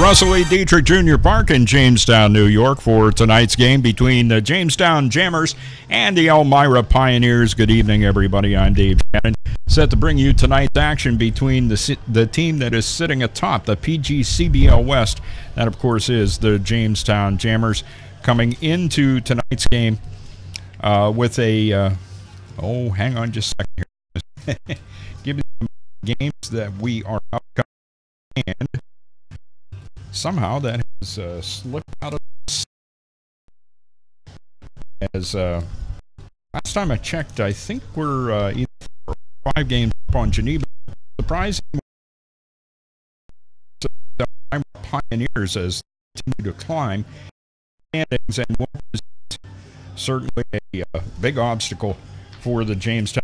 Russell E. Dietrich Jr. Park in Jamestown, New York for tonight's game between the Jamestown Jammers and the Elmira Pioneers. Good evening, everybody. I'm Dave Shannon, set to bring you tonight's action between the team that is sitting atop the PGCBL West. That, of course, is the Jamestown Jammers, coming into tonight's game with a oh, hang on just a second here. Give me some games that we are upcoming, and somehow that has slipped out of us. As last time I checked, I think we're either 5 games up on Geneva. Surprisingly, the Pioneers as they continue to climb standings, and what is certainly a big obstacle for the Jamestown.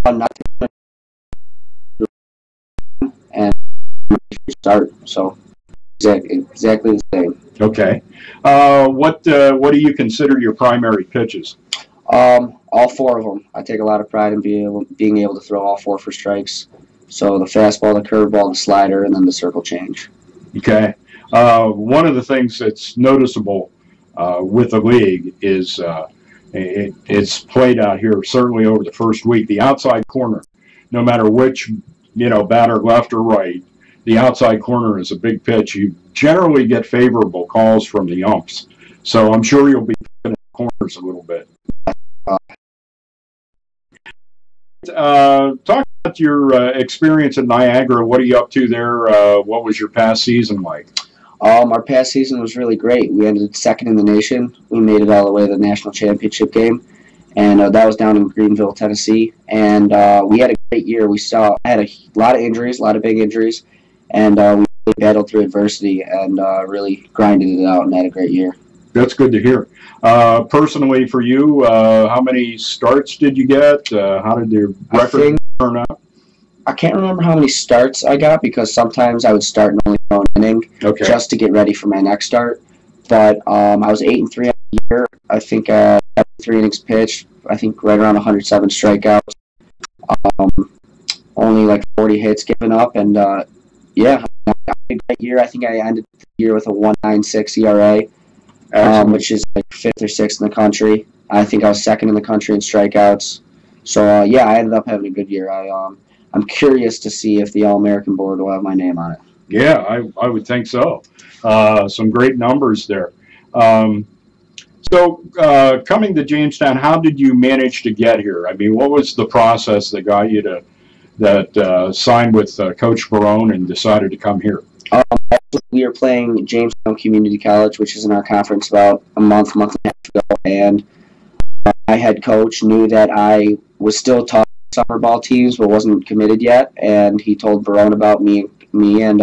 Not and start, so exactly the same. Okay. What do you consider your primary pitches? All 4 of them. I take a lot of pride in being able to throw all 4 for strikes. So the fastball, the curveball, the slider, and then the circle change. Okay. One of the things that's noticeable with the league is it's played out here certainly over the first week. The outside corner, no matter which batter, left or right, the outside corner is a big pitch. You generally get favorable calls from the umps, so I'm sure you'll be in the corners a little bit. Talk about your experience at Niagara. What are you up to there? What was your past season like? Our past season was really great. We ended second in the nation. We made it all the way to the national championship game, and that was down in Greenville, Tennessee. And we had a great year. I had a lot of injuries, a lot of big injuries, and we really battled through adversity and really grinded it out and had a great year. That's good to hear. Personally, for you, how many starts did you get? How did your record turn out? I can't remember how many starts I got because sometimes I would start and only throw an inning just to get ready for my next start. But I was 8-3 on the year. I think 3 innings pitched. I think right around 107 strikeouts. Only like 40 hits given up, and yeah, I had a great year. I think I ended the year with a 1.96 ERA, which is like 5th or 6th in the country. I think I was 2nd in the country in strikeouts. So yeah, I ended up having a good year. I'm curious to see if the All-American board will have my name on it. Yeah, I would think so. Some great numbers there. So coming to Jamestown, how did you manage to get here? I mean, what was the process that got you to sign with Coach Barone and decided to come here? We were playing Jamestown Community College, which is in our conference, about a month and a half ago, and my head coach knew that I was still talking summer ball teams but wasn't committed yet, and he told Barone about me and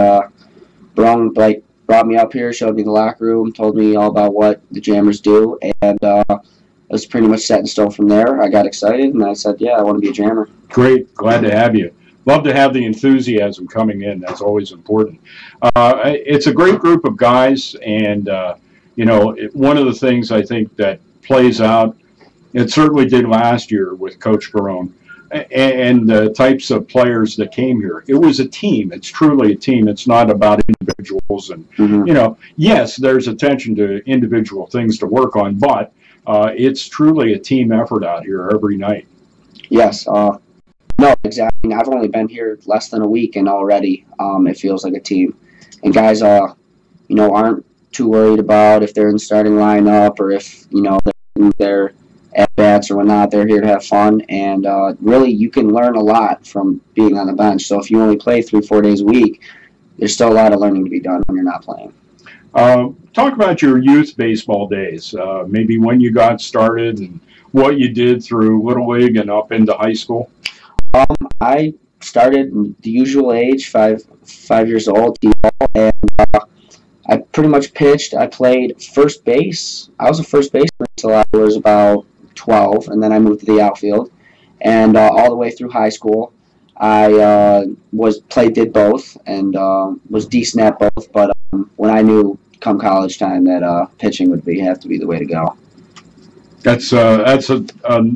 Barone brought me up here, showed me the locker room, told me all about what the Jammers do, and it was pretty much set in stone from there. I got excited and I said, yeah, I want to be a Jammer. Great, glad to have you. Love to have the enthusiasm coming in. That's always important. It's a great group of guys, and you know, one of the things I think that plays out, it certainly did last year with Coach Barone, and the types of players that came here. It was a team. It's truly a team. It's not about individuals. And, you know, yes, there's attention to individual things to work on, but it's truly a team effort out here every night. Yes. No, exactly. I've only been here less than a week, and already it feels like a team. And guys, you know, aren't too worried about if they're in the starting lineup or if, you know, they're at-bats or whatnot. They're here to have fun, and really you can learn a lot from being on the bench. So if you only play 3-4 days a week, there's still a lot of learning to be done when you're not playing. Talk about your youth baseball days, maybe when you got started and what you did through Little League and up into high school. I started the usual age, 5 years old, and I pretty much pitched. I played first base. I was a first baseman until I was about 12, and then I moved to the outfield. And all the way through high school, I did both, and was decent at both. But when I knew come college time that pitching would have to be the way to go.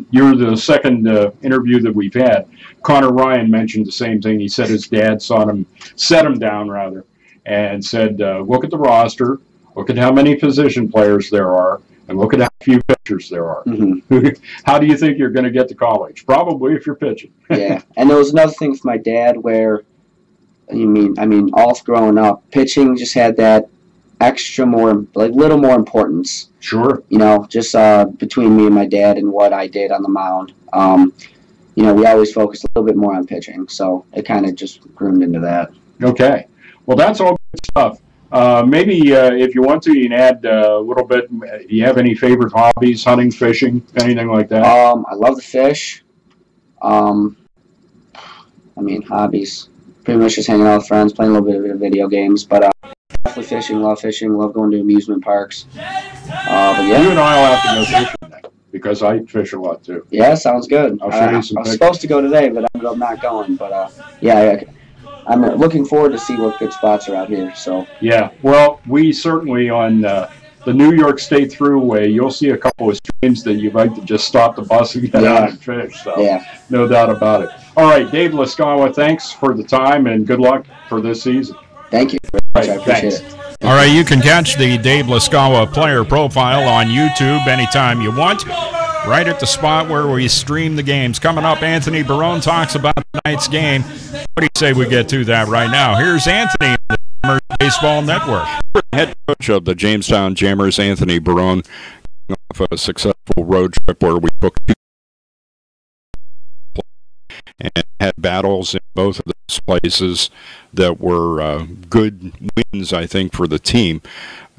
You're the second interview that we've had. Connor Ryan mentioned the same thing. He said his dad set him down rather, and said, look at the roster, look at how many position players there are, and look at how few pitchers there are. How do you think you're going to get to college? Probably if you're pitching. Yeah, and there was another thing for my dad where, I mean, all growing up, pitching just had that extra little more importance. Sure. You know, just between me and my dad and what I did on the mound. You know, we always focused a little bit more on pitching, so it kind of just groomed into that. Okay. Well, that's all good stuff. Maybe if you want to, you can add a little bit. Do you have any favorite hobbies, hunting, fishing, anything like that? I love to fish. I mean, hobbies. Pretty much just hanging out with friends, playing a little bit of video games, but definitely fishing, love going to amusement parks. But yeah. You and I will have to go fishing then, because I fish a lot too. Yeah, sounds good. I'll show you some I was supposed to go today, but I ended up not going. But yeah, I'm looking forward to see what good spots are out here. So yeah, well, we certainly on the New York State Thruway, you'll see a couple of streams that you'd like to just stop the bus and get out and fish. So yeah, no doubt about it. All right, Dave Lascawa, thanks for the time and good luck for this season. Thank you very much. I appreciate it. All right, you can catch the Dave Lascawa player profile on YouTube anytime you want, right at the spot where we stream the games. Coming up, Anthony Barone talks about tonight's game. What do you say we get to that right now? Here's Anthony on the Jammers Baseball Network. Head coach of the Jamestown Jammers, Anthony Barone, off a successful road trip where we booked and had battles in both of those places that were good wins, I think, for the team.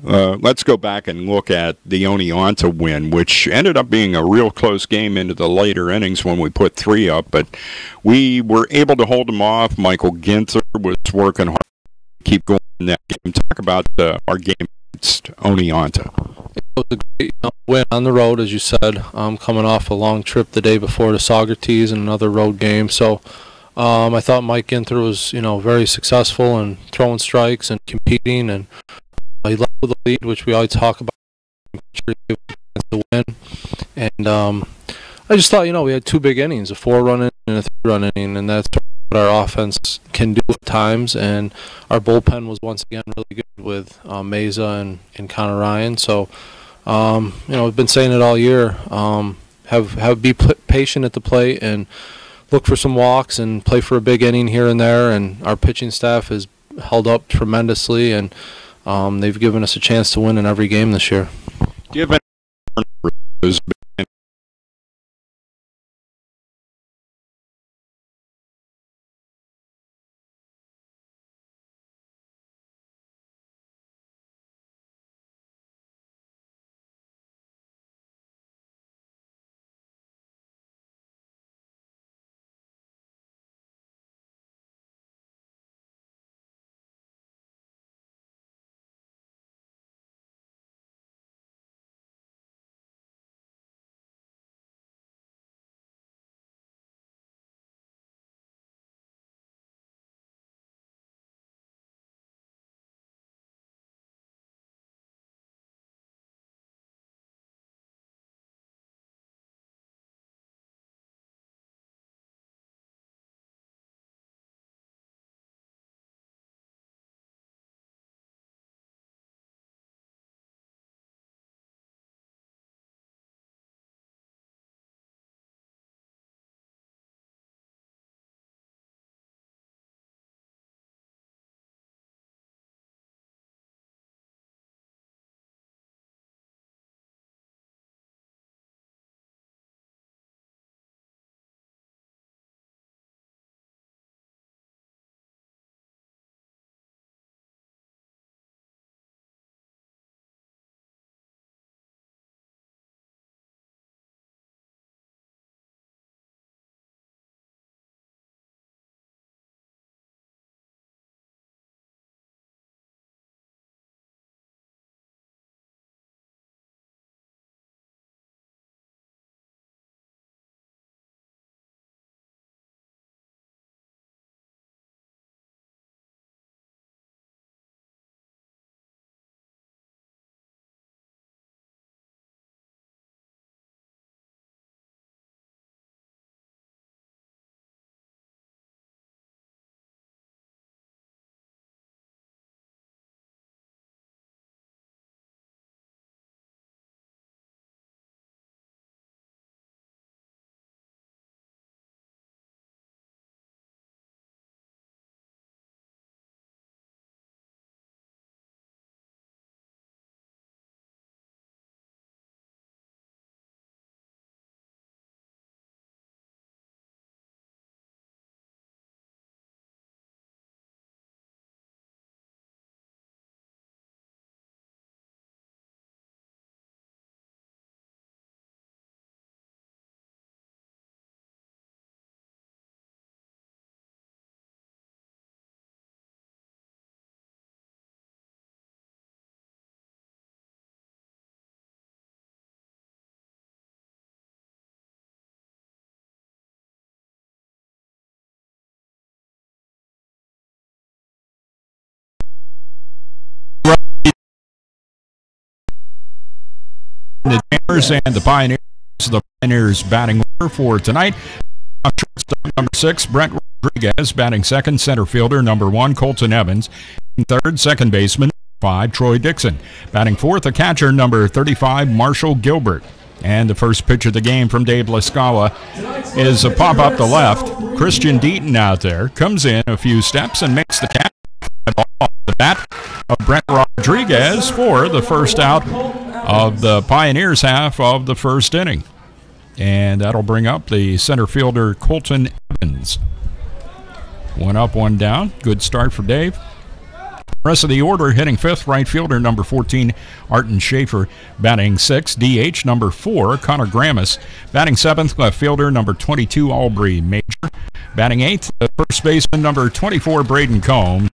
Let's go back and look at the Oneonta win, which ended up being a real close game into the later innings when we put 3 up, but we were able to hold them off. Michael Ginther was working hard to keep going in that game. Talk about our game against Oneonta. It was a great win on the road, as you said, coming off a long trip the day before to Saugerties and another road game. So I thought Mike Ginther was, very successful in throwing strikes and competing, and he led with the lead, which we always talk about, the win. And I just thought, we had 2 big innings, a 4-run inning and a 3-run inning, and that's what our offense can do at times. And our bullpen was once again really good with Meza and Connor Ryan. So, we've been saying it all year. Be patient at the plate and look for some walks and play for a big inning here and there. And our pitching staff has held up tremendously, and they've given us a chance to win in every game this year. Do you have any the Jammers and the Pioneers? The Pioneers batting order for tonight. Shortstop number 6, Brent Rodriguez, batting second. Center fielder number 1, Colton Evans. Third, second baseman 5, Troy Dixon. Batting fourth, a catcher number 35, Marshall Gilbert. And the first pitch of the game from Dave Lascala is a pop up the left. Christian Deaton out there comes in a few steps and makes the catch. Ball off the bat of Brent Rodriguez for the first out of the Pioneers half of the first inning. And that'll bring up the center fielder, Colton Evans. One up, one down. Good start for Dave. Rest of the order, hitting fifth, right fielder number 14, Arton Schaefer. Batting sixth, DH number 4, Connor Grammis. Batting seventh, left fielder number 22, Aubrey Major. Batting eighth, first baseman number 24, Braden Combs.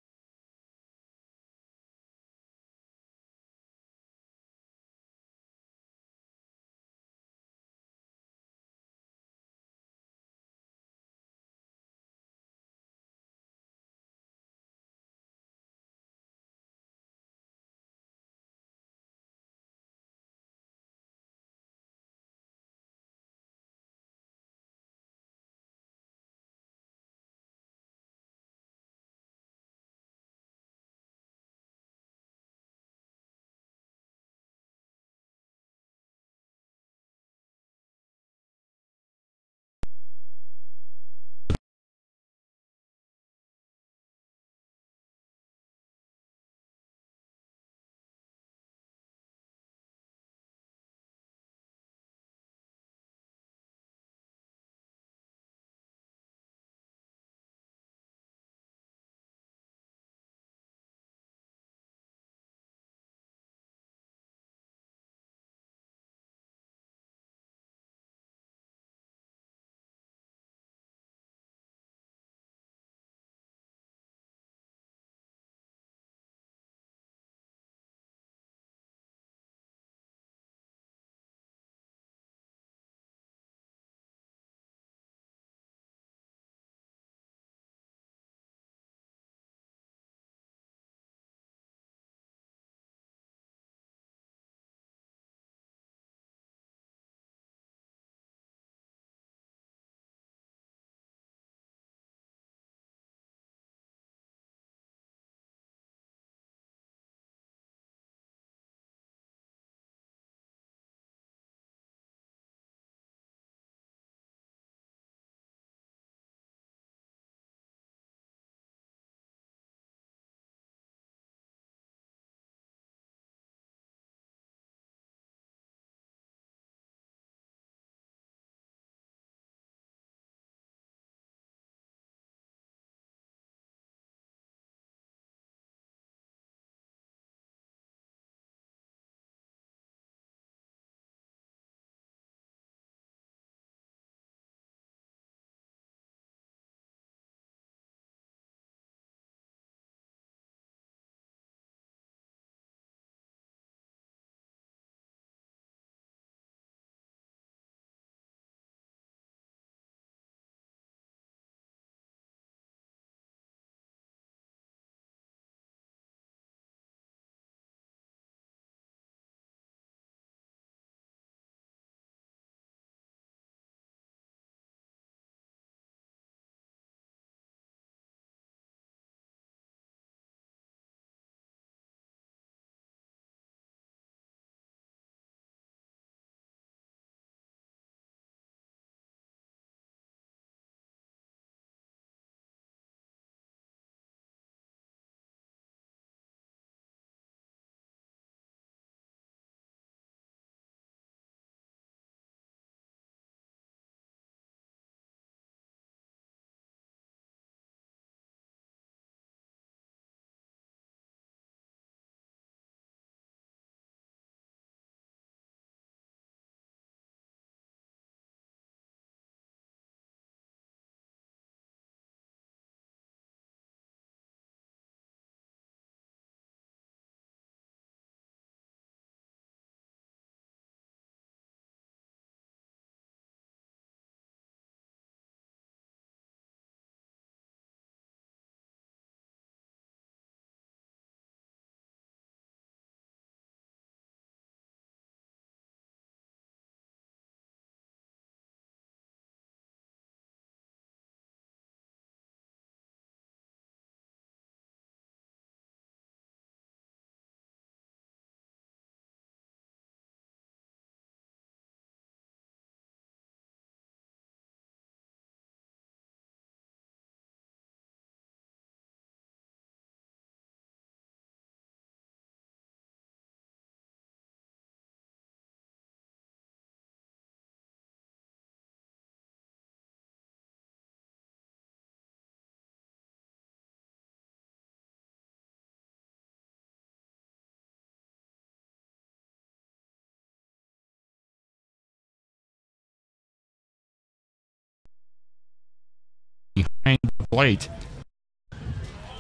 behind the plate.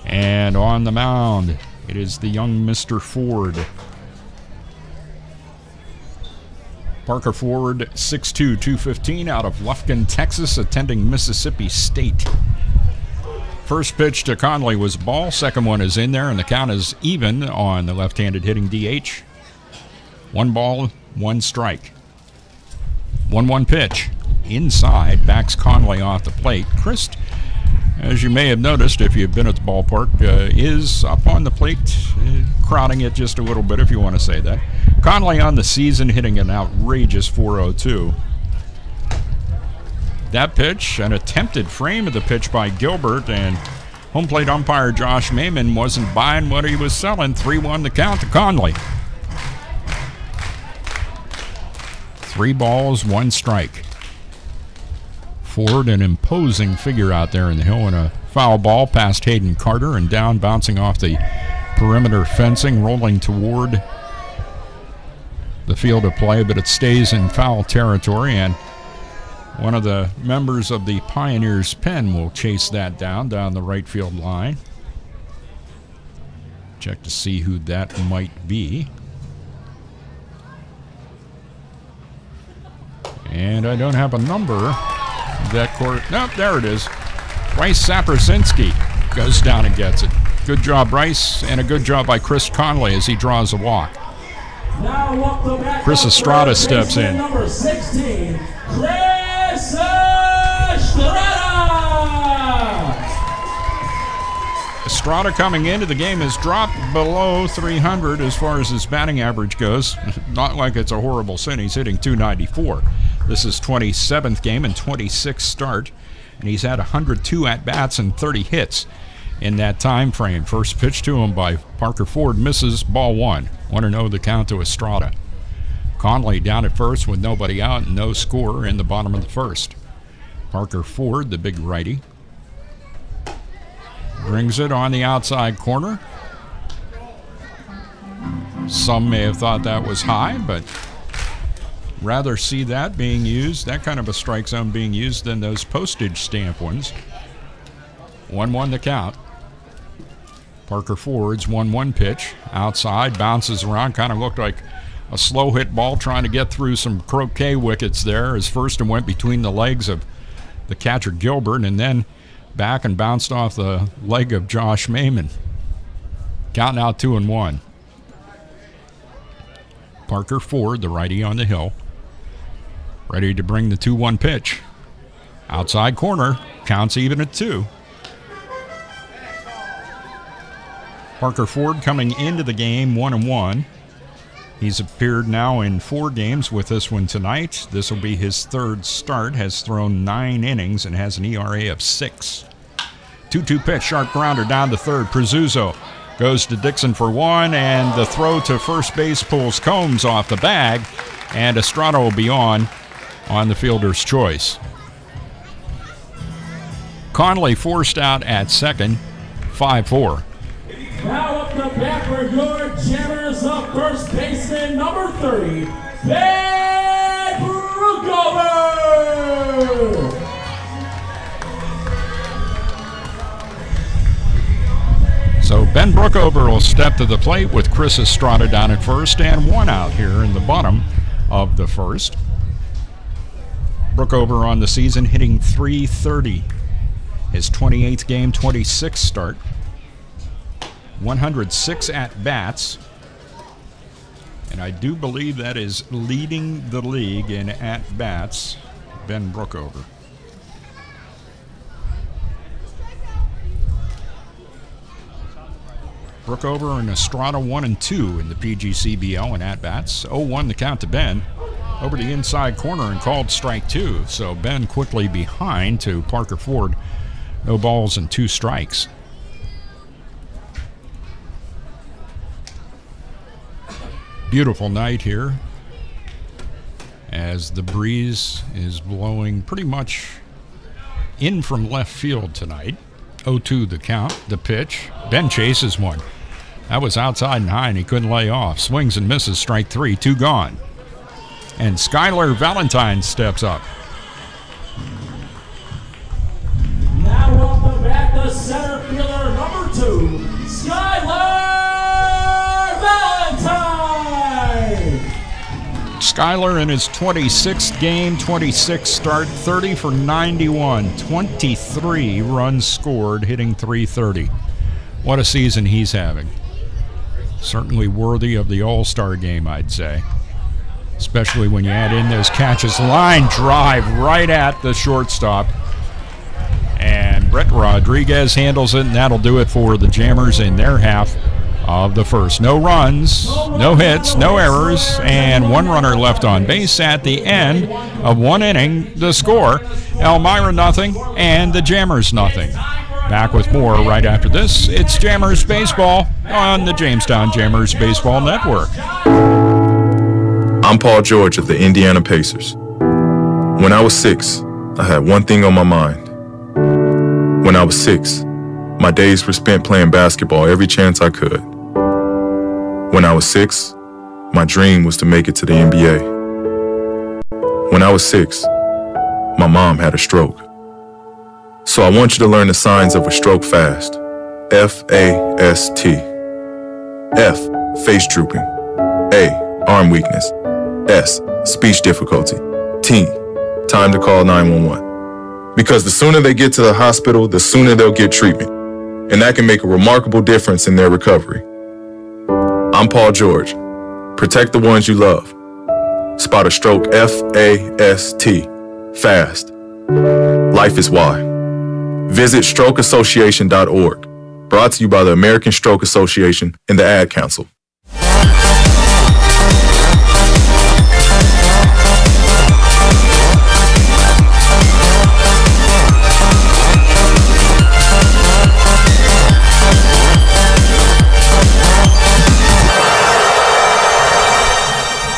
And on the mound, it is the young Mr. Ford. Parker Ford, 6'2", 215, out of Lufkin, Texas, attending Mississippi State. First pitch to Conley was ball. Second one is in there, and the count is even on the left-handed hitting DH. 1 ball, 1 strike. 1-1 pitch. Inside, backs Conley off the plate. Chris, as you may have noticed if you've been at the ballpark, is up on the plate, crowding it just a little bit, if you want to say that. Conley on the season hitting an outrageous .402. That pitch, an attempted frame of the pitch by Gilbert, and home plate umpire Josh Maiman wasn't buying what he was selling. 3-1 the count to Conley. 3 balls, 1 strike. Ford, an imposing figure out there in the hill, and a foul ball past Hayden Carter and down, bouncing off the perimeter fencing, rolling toward the field of play, but it stays in foul territory, and one of the members of the Pioneers' pen will chase that down the right field line. Check to see who that might be. And I don't have a number. That court. Nope, there it is. Bryce Saprasinski goes down and gets it. Good job, Bryce, and a good job by Chris Conley as he draws a walk. Chris Estrada steps in. Number 16, Chris Estrada. Estrada coming into the game has dropped below 300 as far as his batting average goes. Not like it's a horrible sin. He's hitting .294. This is 27th game and 26th start, and he's had 102 at-bats and 30 hits in that time frame. First pitch to him by Parker Ford misses, ball 1. 1-0 the count to Estrada. Conley down at first with nobody out and no score in the bottom of the first. Parker Ford, the big righty, brings it on the outside corner. Some may have thought that was high, but rather see that being used, that kind of a strike zone being used, than those postage stamp ones. 1-1 the count. Parker Ford's 1-1 pitch. Outside, bounces around, kind of looked like a slow hit ball trying to get through some croquet wickets there. His first and went between the legs of the catcher Gilbert, and then back and bounced off the leg of Josh Maiman. Count now 2-1. Parker Ford, the righty on the hill, ready to bring the 2-1 pitch. Outside corner, counts even at 2. Parker Ford coming into the game 1-1. He's appeared now in 4 games with this one tonight. This will be his 3rd start, has thrown 9 innings and has an ERA of 6. 2-2 pitch, sharp grounder down to third. Prezuzzo goes to Dixon for 1, and the throw to first base pulls Combs off the bag, and Estrada will be on the fielder's choice. Conley forced out at second, 5-4. Now up the bat for your Jammers of first baseman, number 30, Ben Brookover. So Ben Brookover will step to the plate with Chris Estrada down at first, and 1 out here in the bottom of the first. Brookover on the season hitting .330. His 28th game, 26th start. 106 at-bats. And I do believe that is leading the league in at-bats, Ben Brookover. Brookover and Estrada 1-2 in the PGCBL in at-bats. 0-1 the count to Ben. Over the inside corner and called strike 2. So Ben quickly behind to Parker Ford. No balls and 2 strikes. Beautiful night here as the breeze is blowing pretty much in from left field tonight. 0-2 the count, the pitch. Ben chases one. That was outside and high, and he couldn't lay off. Swings and misses, strike 3, 2 gone. And Skylar Valentine steps up. Now up Skyler in his 26th game, 26 start, 30 for 91, 23 runs scored, hitting .330. What a season he's having. Certainly worthy of the All-Star game, I'd say. Especially when you add in those catches. Line drive right at the shortstop. And Brett Rodriguez handles it, and that'll do it for the Jammers in their half of the first. No runs, no hits, no errors, and one runner left on base at the end of one inning. The score, Elmira nothing and the Jammers nothing. Back with more right after this. It's Jammers Baseball on the Jamestown Jammers Baseball Network. I'm Paul George of the Indiana Pacers. When I was 6, I had one thing on my mind. When I was 6, my days were spent playing basketball every chance I could. When I was 6, my dream was to make it to the NBA. When I was 6, my mom had a stroke. So I want you to learn the signs of a stroke fast. F-A-S-T. F, face drooping. A, arm weakness. S, speech difficulty. T, time to call 911. Because the sooner they get to the hospital, the sooner they'll get treatment. And that can make a remarkable difference in their recovery. I'm Paul George. Protect the ones you love. Spot a stroke F-A-S-T. Fast. Life is why. Visit strokeassociation.org. Brought to you by the American Stroke Association and the Ad Council.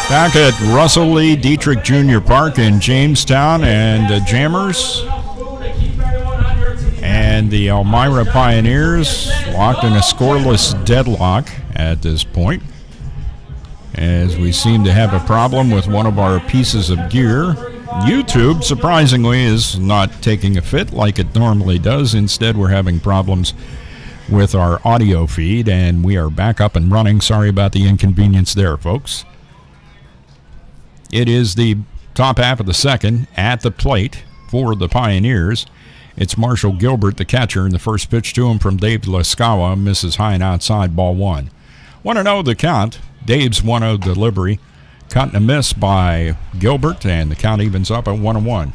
Back at Russell Lee Dietrich Jr. Park in Jamestown, and the Jammers and the Elmira Pioneers locked in a scoreless deadlock at this point, as we seem to have a problem with one of our pieces of gear. YouTube, surprisingly, is not taking a fit like it normally does. Instead, we're having problems with our audio feed, and we are back up and running. Sorry about the inconvenience there, folks. It is the top half of the second. At the plate for the Pioneers, it's Marshall Gilbert, the catcher, and the first pitch to him from Dave Leskawa misses high and outside, ball one. 1-0 the count. Dave's 1-0 delivery. Cut and a miss by Gilbert, and the count evens up at 1-1.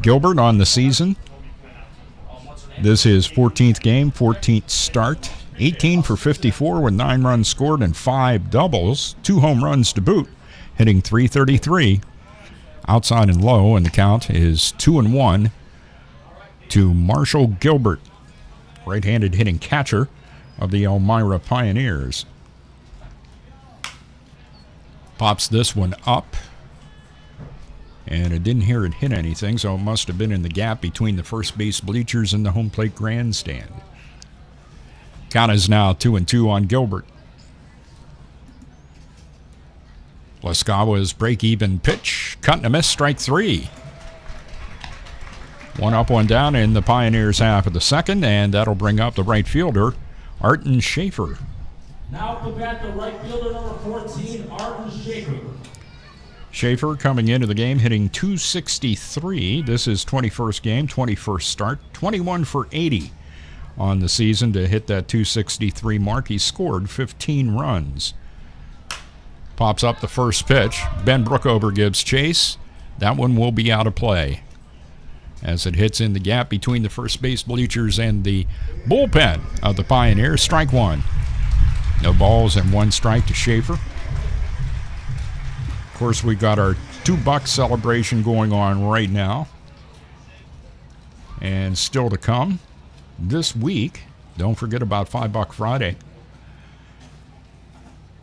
Gilbert on the season. This is 14th game, 14th start. 18 for 54 with 9 runs scored and 5 doubles, 2 home runs to boot. Hitting .333, outside and low, and the count is 2-1 to Marshall Gilbert, right-handed hitting catcher of the Elmira Pioneers. Pops this one up, and I didn't hear it hit anything, so it must have been in the gap between the first base bleachers and the home plate grandstand. Count is now 2-2 on Gilbert. Leskawa's break-even pitch, cut and a miss, strike 3. 1 up, 1 down in the Pioneers' half of the second, and that'll bring up the right fielder, Arton Schaefer. Now up the bat, the right fielder, number 14, Arton Schaefer. Schaefer coming into the game hitting .263. This is 21st game, 21st start, 21 for 80 on the season to hit that .263 mark. He scored 15 runs. Pops up the first pitch. Ben Brookover gives chase. That one will be out of play as it hits in the gap between the first base bleachers and the bullpen of the Pioneers. Strike 1. No balls and 1 strike to Schaefer. Of course, we got our $2 celebration going on right now. And still to come this week. Don't forget about $5 Friday.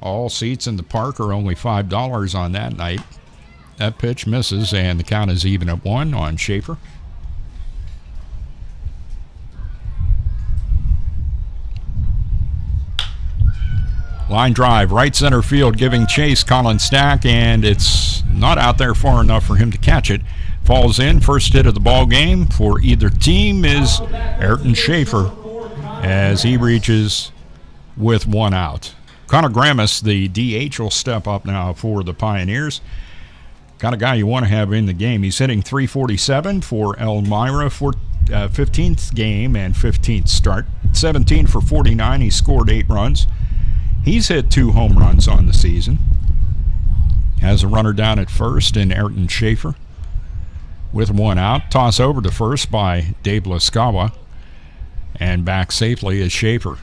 All seats in the park are only $5 on that night. That pitch misses, and the count is even at 1 on Schaefer. Line drive, right center field, giving chase Colin Stack, and it's not out there far enough for him to catch it. Falls in. First hit of the ball game for either team is Ayrton Schaefer as he reaches with 1 out. Connor Gramis, the DH, will step up now for the Pioneers. Kind of guy you want to have in the game. He's hitting .347 for Elmira for 15th game and 15th start. 17 for 49. He scored 8 runs. He's hit 2 home runs on the season. Has a runner down at first in Ayrton Schaefer. With 1 out, toss over to first by Dave Laskawa. And back safely is Schaefer.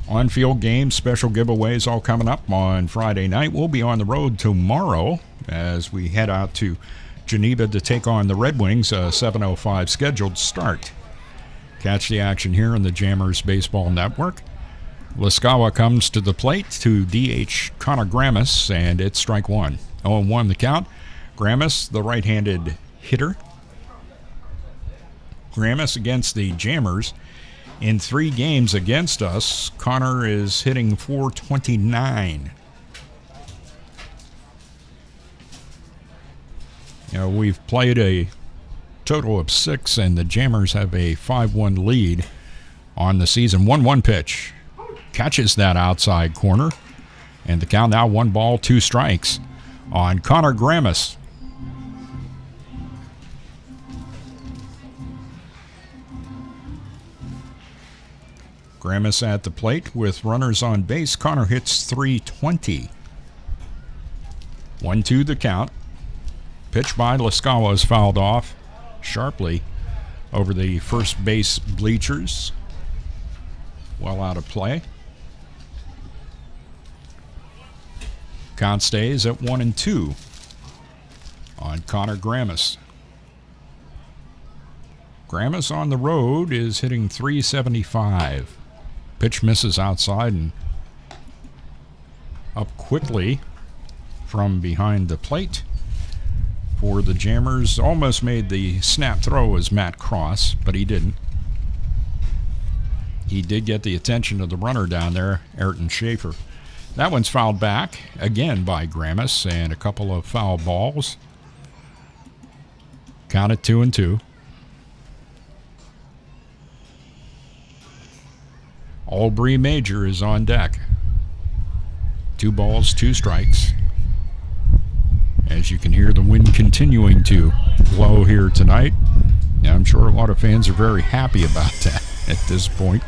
On-field games, special giveaways all coming up on Friday night. We'll be on the road tomorrow as we head out to Geneva to take on the Red Wings, a 7:05 scheduled start. Catch the action here on the Jammers Baseball Network. Laskawa comes to the plate to DH Connor Gramis, and it's strike 1. 0-1 the count. Gramis, the right-handed hitter. Gramis against the Jammers. In 3 games against us, Connor is hitting .429. We've played a total of 6, and the Jammers have a 5-1 lead on the season. 1-1 pitch. Catches that outside corner. And the count now 1 ball, 2 strikes on Connor Gramis. Gramis at the plate with runners on base. Connor hits .320. 1-2 the count. Pitch by Laskawa is fouled off sharply over the first base bleachers. Well out of play. Count stays at 1-2 on Connor Gramis. Gramis on the road is hitting .375. Pitch misses outside and up quickly from behind the plate for the Jammers. Almost made the snap throw as Matt Cross, but he didn't. He did get the attention of the runner down there, Ayrton Schaefer. That one's fouled back again by Gramis, and a couple of foul balls. Count it 2-2. Aubrey Major is on deck. 2 balls, 2 strikes. As you can hear the wind continuing to blow here tonight. Yeah, I'm sure a lot of fans are very happy about that at this point.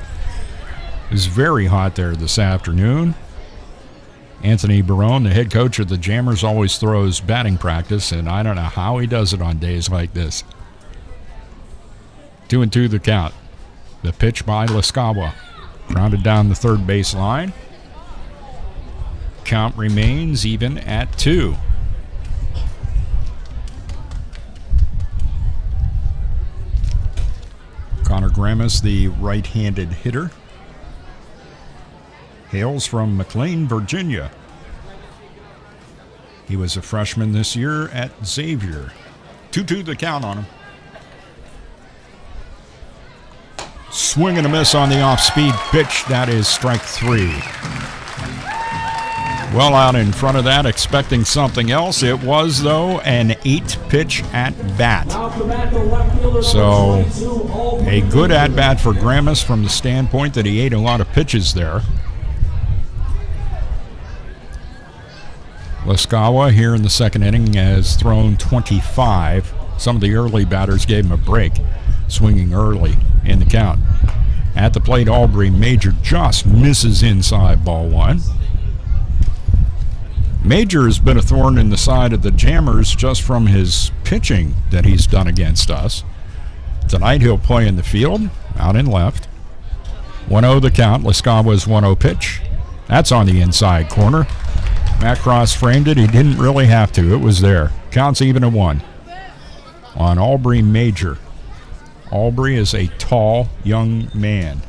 It's very hot there this afternoon. Anthony Barone, the head coach of the Jammers, always throws batting practice, and I don't know how he does it on days like this. 2-2 the count. The pitch by Laskawa. Grounded down the third base line. Count remains even at 2. Connor Gramis, the right-handed hitter, hails from McLean, Virginia. He was a freshman this year at Xavier. 2-2 the count on him. Swing and a miss on the off-speed pitch. That is strike 3. Well out in front of that, expecting something else. It was, though, an 8-pitch at-bat. So a good at-bat for Gramis from the standpoint that he ate a lot of pitches there. Laskawa here in the second inning has thrown 25. Some of the early batters gave him a break, swinging early in the count. At the plate, Aubrey Major just misses inside, ball 1. Major has been a thorn in the side of the Jammers just from his pitching that he's done against us. Tonight he'll play in the field, out in left. 1-0 the count. Laskawa's 1-0 pitch. That's on the inside corner. Matt Cross framed it. He didn't really have to. It was there. Counts even at 1 on Aubrey Major. Aubrey is a tall young man.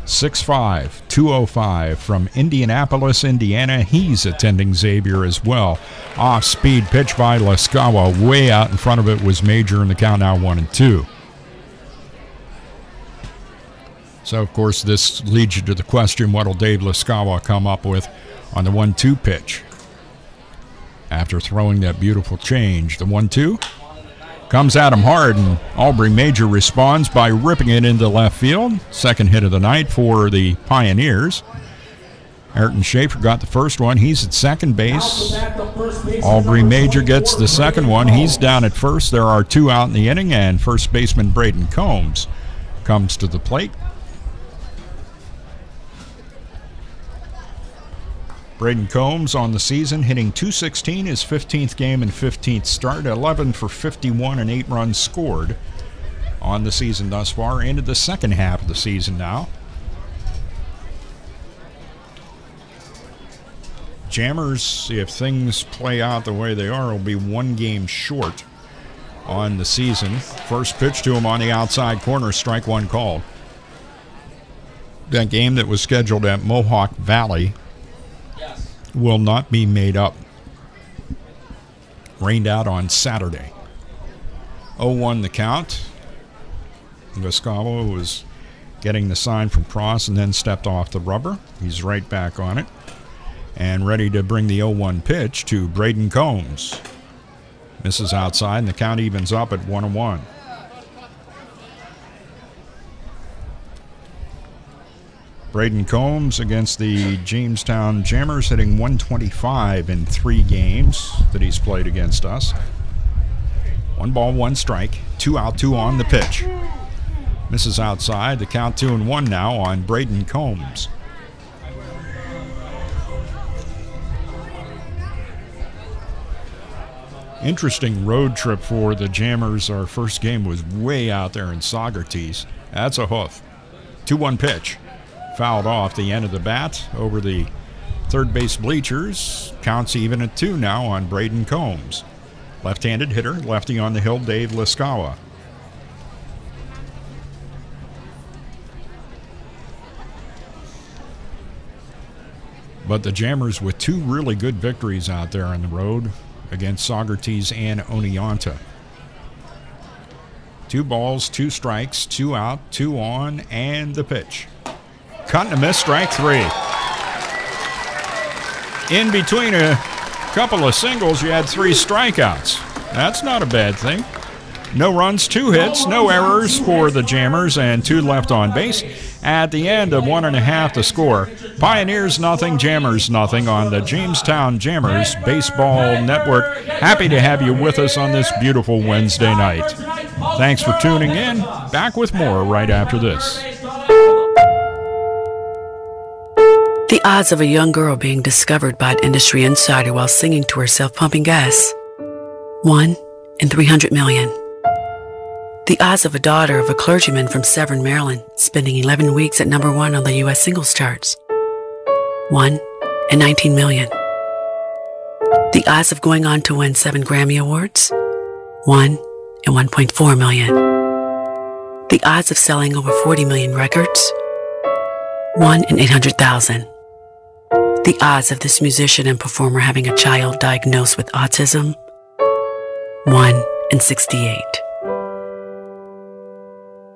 6'5", 205 from Indianapolis, Indiana. He's attending Xavier as well. Off-speed pitch by Laskawa. Way out in front of it was Major, and the count now 1-2. So, of course, this leads you to the question, what will Dave Laskawa come up with on the 1-2 pitch? After throwing that beautiful change, the 1-2 Comes at him hard, and Aubrey Major responds by ripping it into left field. Second hit of the night for the Pioneers. Ayrton Schaefer got the first one. He's at second base. Aubrey Major gets the second one. He's down at first. There are 2 out in the inning, and first baseman Braden Combs comes to the plate. Braden Combs on the season hitting .216, his 15th game and 15th start, 11 for 51 and 8 runs scored on the season thus far, into the second half of the season now. Jammers, if things play out the way they are, will be 1 game short on the season. First pitch to him on the outside corner, strike 1 called. That game that was scheduled at Mohawk Valley will not be made up. Rained out on Saturday. 0-1 the count. Vescavo was getting the sign from Cross and then stepped off the rubber. He's right back on it and ready to bring the 0-1 pitch to Braden Combs. Misses outside, and the count evens up at 1-1. Braden Combs against the Jamestown Jammers, hitting .125 in 3 games that he's played against us. 1 ball, 1 strike, 2 out, 2 on the pitch. Misses outside, the count 2-1 now on Braden Combs. Interesting road trip for the Jammers. Our first game was way out there in Saugerties. That's a hoof. 2-1 pitch. Fouled off the end of the bat over the third base bleachers. Counts even at 2 now on Braden Combs. Left-handed hitter, lefty on the hill, Dave Liskawa. But the Jammers with 2 really good victories out there on the road against Saugerties and Oneonta. 2 balls, 2 strikes, 2 out, 2 on, and the pitch. Cut and a miss, strike 3. In between a couple of singles, you had 3 strikeouts. That's not a bad thing. No runs, 2 hits, no errors for the Jammers, and 2 left on base. At the end of 1.5 to score. Pioneers nothing, Jammers nothing on the Jamestown Jammers Baseball Network. Happy to have you with us on this beautiful Wednesday night. Thanks for tuning in. Back with more right after this. The odds of a young girl being discovered by an industry insider while singing to herself pumping gas. 1 in 300 million. The odds of a daughter of a clergyman from Severn, Maryland, spending 11 weeks at #1 on the U.S. singles charts. 1 in 19 million. The odds of going on to win 7 Grammy Awards. 1 in 1.4 million. The odds of selling over 40 million records. 1 in 800,000. The odds of this musician and performer having a child diagnosed with autism. 1 in 68.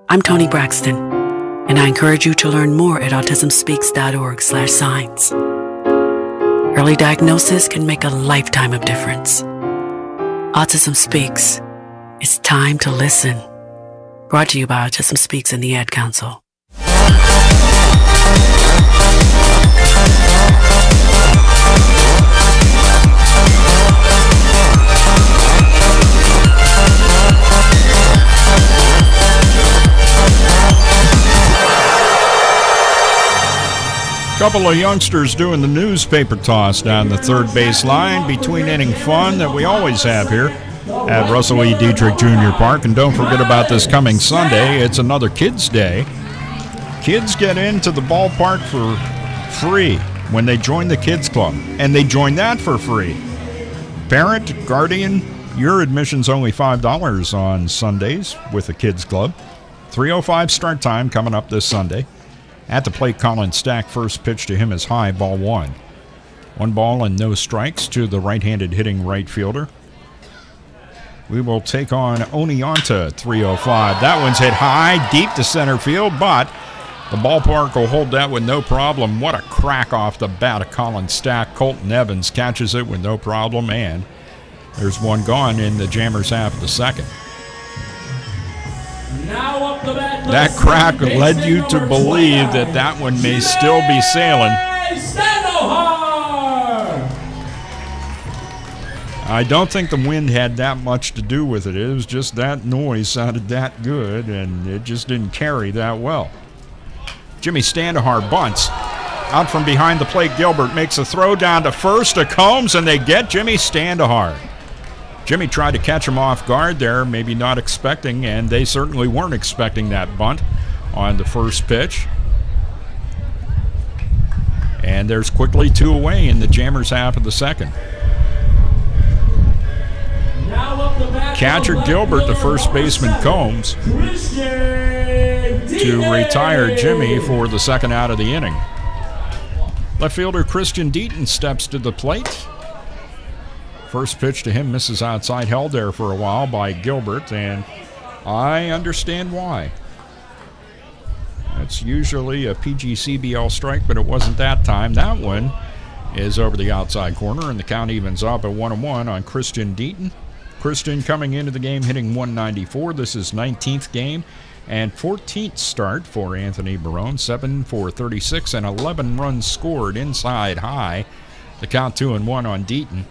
I'm Toni Braxton, and I encourage you to learn more at autismspeaks.org/signs. Early diagnosis can make a lifetime of difference. Autism Speaks. It's time to listen. Brought to you by Autism Speaks and the Ad Council. Couple of youngsters doing the newspaper toss down the third base line, between inning fun that we always have here at Russell E. Dietrich Jr. Park. And don't forget about this coming Sunday. It's another Kids Day. Kids get into the ballpark for free when they join the Kids Club, and they join that for free. Parent, guardian, your admission's only $5 on Sundays with the Kids Club. 3:05 start time coming up this Sunday. At the plate, Colin Stack. First pitch to him is high, ball 1. 1 ball and no strikes to the right-handed hitting right fielder. We will take on Oneonta, 3:05. That one's hit high, deep to center field, but the ballpark will hold that with no problem. What a crack off the bat of Colin Stack. Colton Evans catches it with no problem, and there's one gone in the Jammers half of the second. Now up the bat, That crack led you to believe that that one may still be sailing. I don't think the wind had that much to do with it. It was just that noise sounded that good, and it just didn't carry that well. Jimmy Standahar bunts. Out from behind the plate, Gilbert makes a throw down to first to Combs, and they get Jimmy Standahar. Jimmy tried to catch him off guard there, maybe not expecting, and they certainly weren't expecting that bunt on the first pitch. And there's quickly 2 away in the Jammers half of the second. Catcher Gilbert, the first baseman Combs, to retire Jimmy for the second out of the inning. Left fielder Christian Deaton steps to the plate. First pitch to him misses outside, held there for a while by Gilbert, and I understand why. That's usually a PGCBL strike, but it wasn't that time. That one is over the outside corner, and the count evens up at 1-1 on Christian Deaton. Christian coming into the game hitting 194. This is 19th game and 14th start for Anthony Barone. 7 for 36 and 11 runs scored inside high. The count 2-1 on Deaton.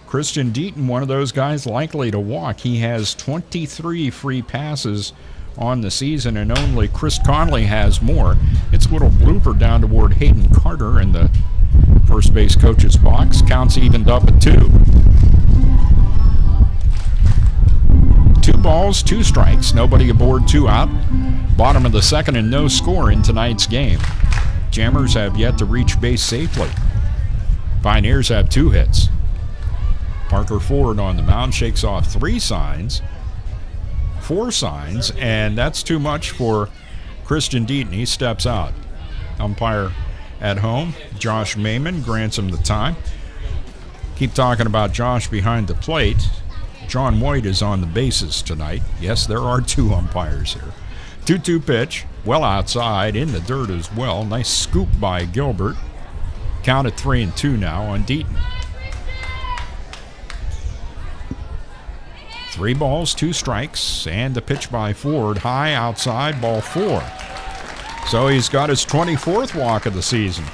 Christian Deaton, one of those guys likely to walk. He has 23 free passes on the season, and only Chris Conley has more. It's a little blooper down toward Hayden Carter in the first base coach's box. Counts evened up at 2. 2 balls, 2 strikes. Nobody aboard, 2 out. Bottom of the second and no score in tonight's game. Jammers have yet to reach base safely. Pioneers have 2 hits. Parker Ford on the mound shakes off 3 signs. 4 signs, and that's too much for Christian Deaton. He steps out. Umpire at home, Josh Mayman, grants him the time. Keep talking about Josh behind the plate. John White is on the bases tonight. Yes, there are 2 umpires here. 2-2 pitch, well outside, in the dirt as well. Nice scoop by Gilbert. Count at 3-2 now on Deaton. 3 balls, 2 strikes, and the pitch by Ford, high outside, ball 4. So he's got his 24th walk of the season.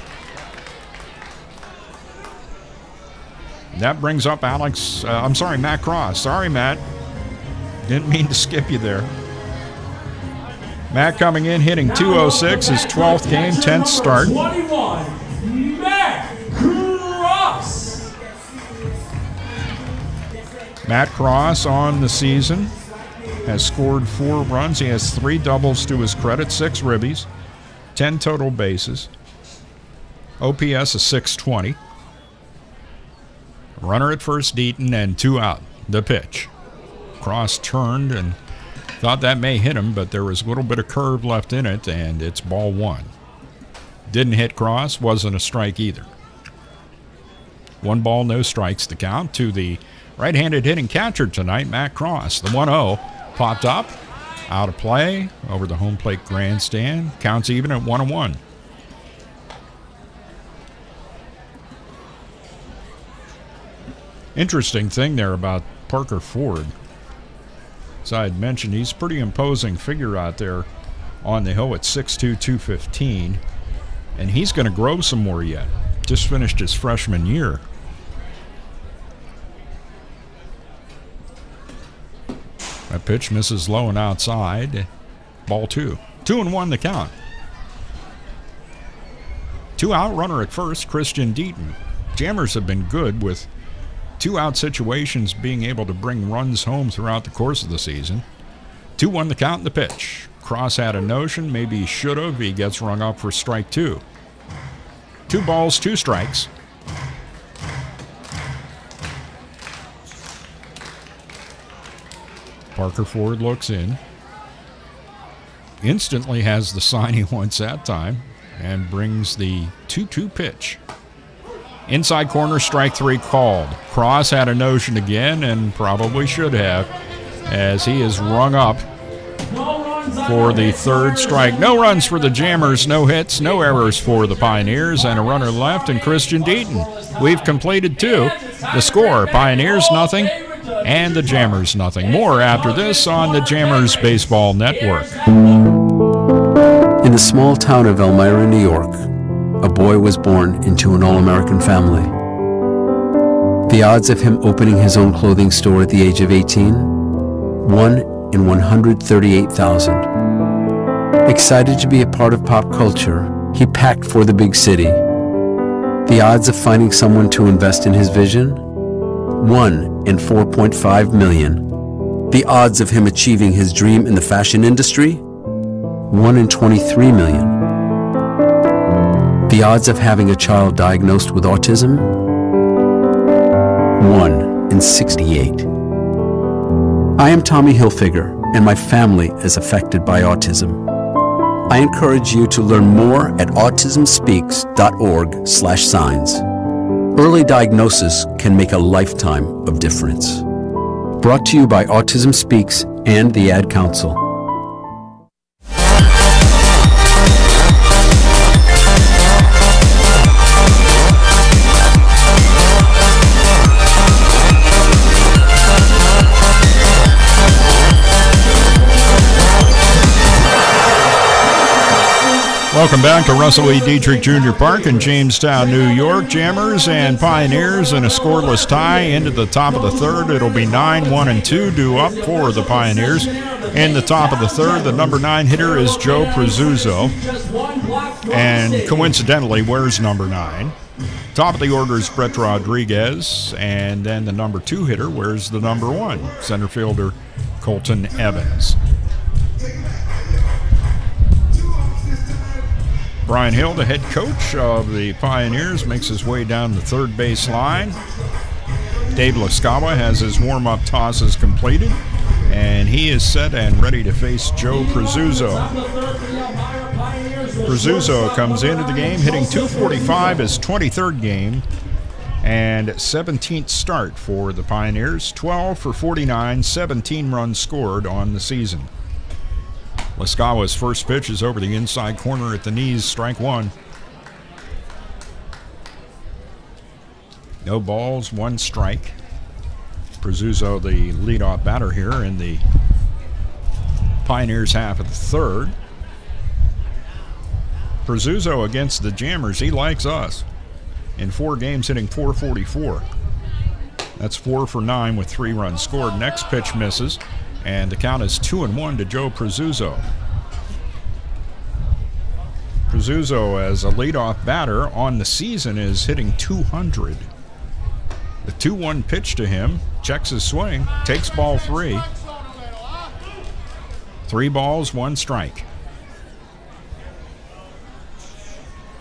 That brings up Matt Cross. Sorry, Matt. Didn't mean to skip you there. Matt coming in, hitting 206, his 12th game, 10th start. 21, Matt Cross. Matt Cross on the season has scored 4 runs. He has 3 doubles to his credit, 6 ribbies, 10 total bases. OPS is 620. Runner at first, Deaton, and 2 out. The pitch. Cross turned and thought that may hit him, but there was a little bit of curve left in it, and it's ball 1. Didn't hit Cross, wasn't a strike either. 1 ball, no strikes to count to the right-handed hitting catcher tonight, Matt Cross. The 1-0 popped up, out of play, over the home plate grandstand. Counts even at 1-1. Interesting thing there about Parker Ford. As I had mentioned, he's a pretty imposing figure out there on the hill at 6'2", 215. And he's going to grow some more yet. Just finished his freshman year. That pitch misses low and outside. Ball 2. 2-1 the count. 2 out, runner at first, Christian Deaton. Jammers have been good with 2 out situations, being able to bring runs home throughout the course of the season. 2-1 the count and the pitch. Cross had a notion, maybe he should have. He gets rung up for strike 2. 2 balls, 2 strikes. Parker Ford looks in. Instantly has the sign he wants that time and brings the 2-2 pitch. Inside corner, strike 3 called. Cross had a notion again and probably should have, as he is rung up for the 3rd strike. No runs for the Jammers, no hits, no errors for the Pioneers, and a runner left and Christian Deaton. We've completed 2. The score, Pioneers nothing, and the Jammers nothing. More after this on the Jammers Baseball Network. In the small town of Elmira, New York, a boy was born into an all-American family. The odds of him opening his own clothing store at the age of 18? 1 in 138,000. Excited to be a part of pop culture, he packed for the big city. The odds of finding someone to invest in his vision? 1 in 4.5 million. The odds of him achieving his dream in the fashion industry? 1 in 23 million. The odds of having a child diagnosed with autism? 1 in 68. I am Tommy Hilfiger, and my family is affected by autism. I encourage you to learn more at autismspeaks.org/signs. Early diagnosis can make a lifetime of difference. Brought to you by Autism Speaks and the Ad Council. Welcome back to Russell E. Dietrich Jr. Park in Jamestown, New York. Jammers and Pioneers in a scoreless tie into the top of the third. It'll be 9-1-2 due up for the Pioneers. In the top of the third, the number 9 hitter is Joe Prezuzzo. And coincidentally, where's number 9? Top of the order is Brett Rodriguez. And then the number 2 hitter, where's the number 1? Center fielder Colton Evans. Brian Hill, the head coach of the Pioneers, makes his way down the third base line. Dave Laskawa has his warm-up tosses completed, and he is set and ready to face Joe Prezuzzo. Prezuzzo comes into the game hitting .245, his 23rd game, and 17th start for the Pioneers. 12 for 49, 17 runs scored on the season. Laskawa's first pitch is over the inside corner at the knees, strike 1. No balls, 1 strike. Prezuzzo, the leadoff batter here in the Pioneers half of the third. Prezuzzo against the Jammers, he likes us. In 4 games hitting .444. That's 4 for 9 with 3 runs scored. Next pitch misses. And the count is 2-1 to Joe Prezuzzo. Prezuzzo, as a leadoff batter on the season, is hitting .200. The 2-1 pitch to him, checks his swing, takes ball 3. 3 balls, 1 strike.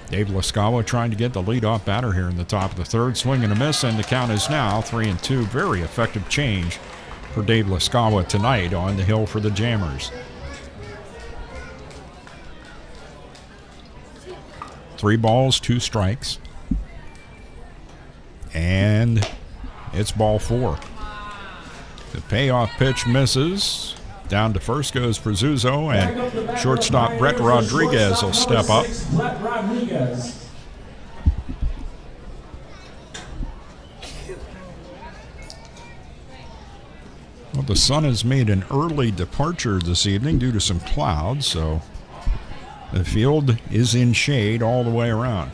Dave Laskawa trying to get the leadoff batter here in the top of the third. Swing and a miss, and the count is now 3-2. Very effective change for Dave Laskawa tonight on the hill for the Jammers. 3 balls, 2 strikes. And it's ball 4. The payoff pitch misses. Down to first goes Prezuzzo, and shortstop Brett Rodriguez will step up. Well, the sun has made an early departure this evening due to some clouds, so the field is in shade all the way around.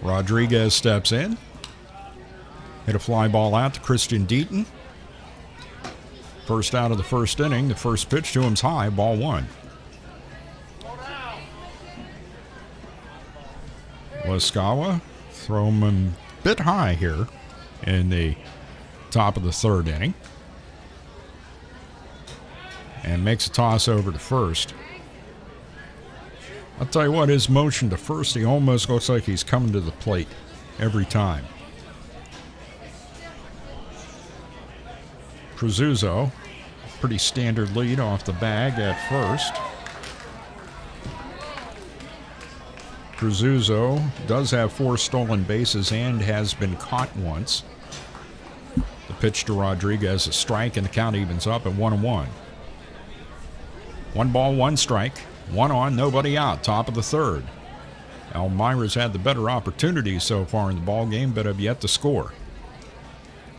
Rodriguez steps in. Hit a fly ball out to Christian Deaton. First out of the first inning. The first pitch to him's high, ball 1. Laskawa throw him a bit high here in the top of the third inning, and makes a toss over to first. I'll tell you what, his motion to first, he almost looks like he's coming to the plate every time. Prezuzzo, pretty standard lead off the bag at first. Prezuzzo does have 4 stolen bases and has been caught once. The pitch to Rodriguez, a strike, and the count evens up at 1-1. 1 ball, 1 strike, 1 on, nobody out, top of the third. Elmira's had the better opportunities so far in the ball game, but have yet to score.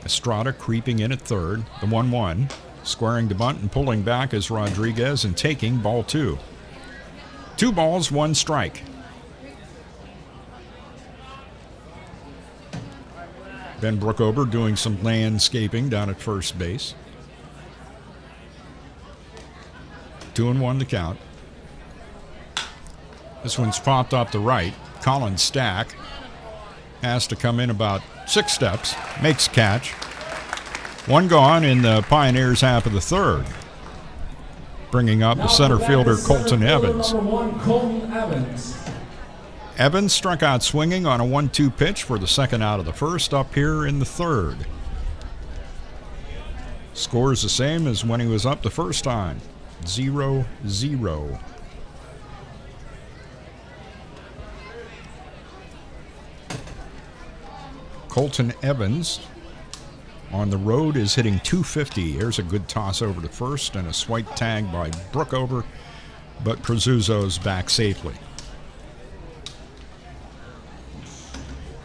Estrada creeping in at third, the 1-1. Squaring the bunt and pulling back is Rodriguez and taking ball 2. 2 balls, 1 strike. Ben Brookover doing some landscaping down at first base. 2-1 the count. This one's popped up the right. Colin Stack has to come in about 6 steps. Makes catch. 1 gone in the Pioneers' half of the third. Bringing up the center fielder Colton Evans. Number 1, Colton Evans. Evans struck out swinging on a 1-2 pitch for the second out of the first up here in the third. Score's the same as when he was up the first time. 0-0. Colton Evans on the road is hitting .250. Here's a good toss over to first and a swipe tag by Brookover, but Prezuzzo's back safely.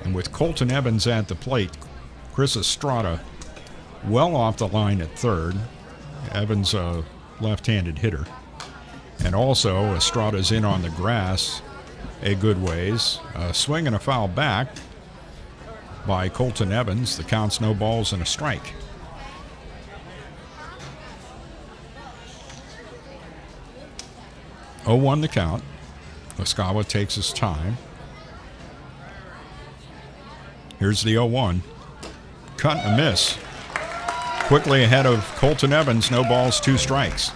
And with Colton Evans at the plate, Chris Estrada well off the line at third. Evans a left-handed hitter. And also Estrada's in on the grass a good ways. A swing and a foul back by Colton Evans. The count's no balls and a strike. .0-1 the count. Lascava takes his time. Here's the 0-1. Cut and a miss. Quickly ahead of Colton Evans. No balls, 2 strikes.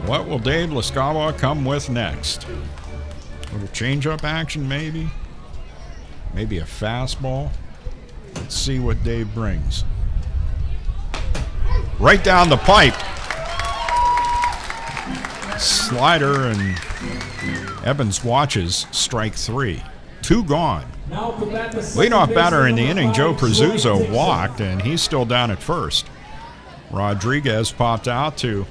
What will Dave Lascava come with next? A little change-up action, maybe? Maybe a fastball? Let's see what Dave brings. Right down the pipe. Slider, and Evans watches. Strike 3. 2 gone. Leadoff batter in the inning, Joe Prezuzzo, walked, and he's still down at first. Rodriguez popped out to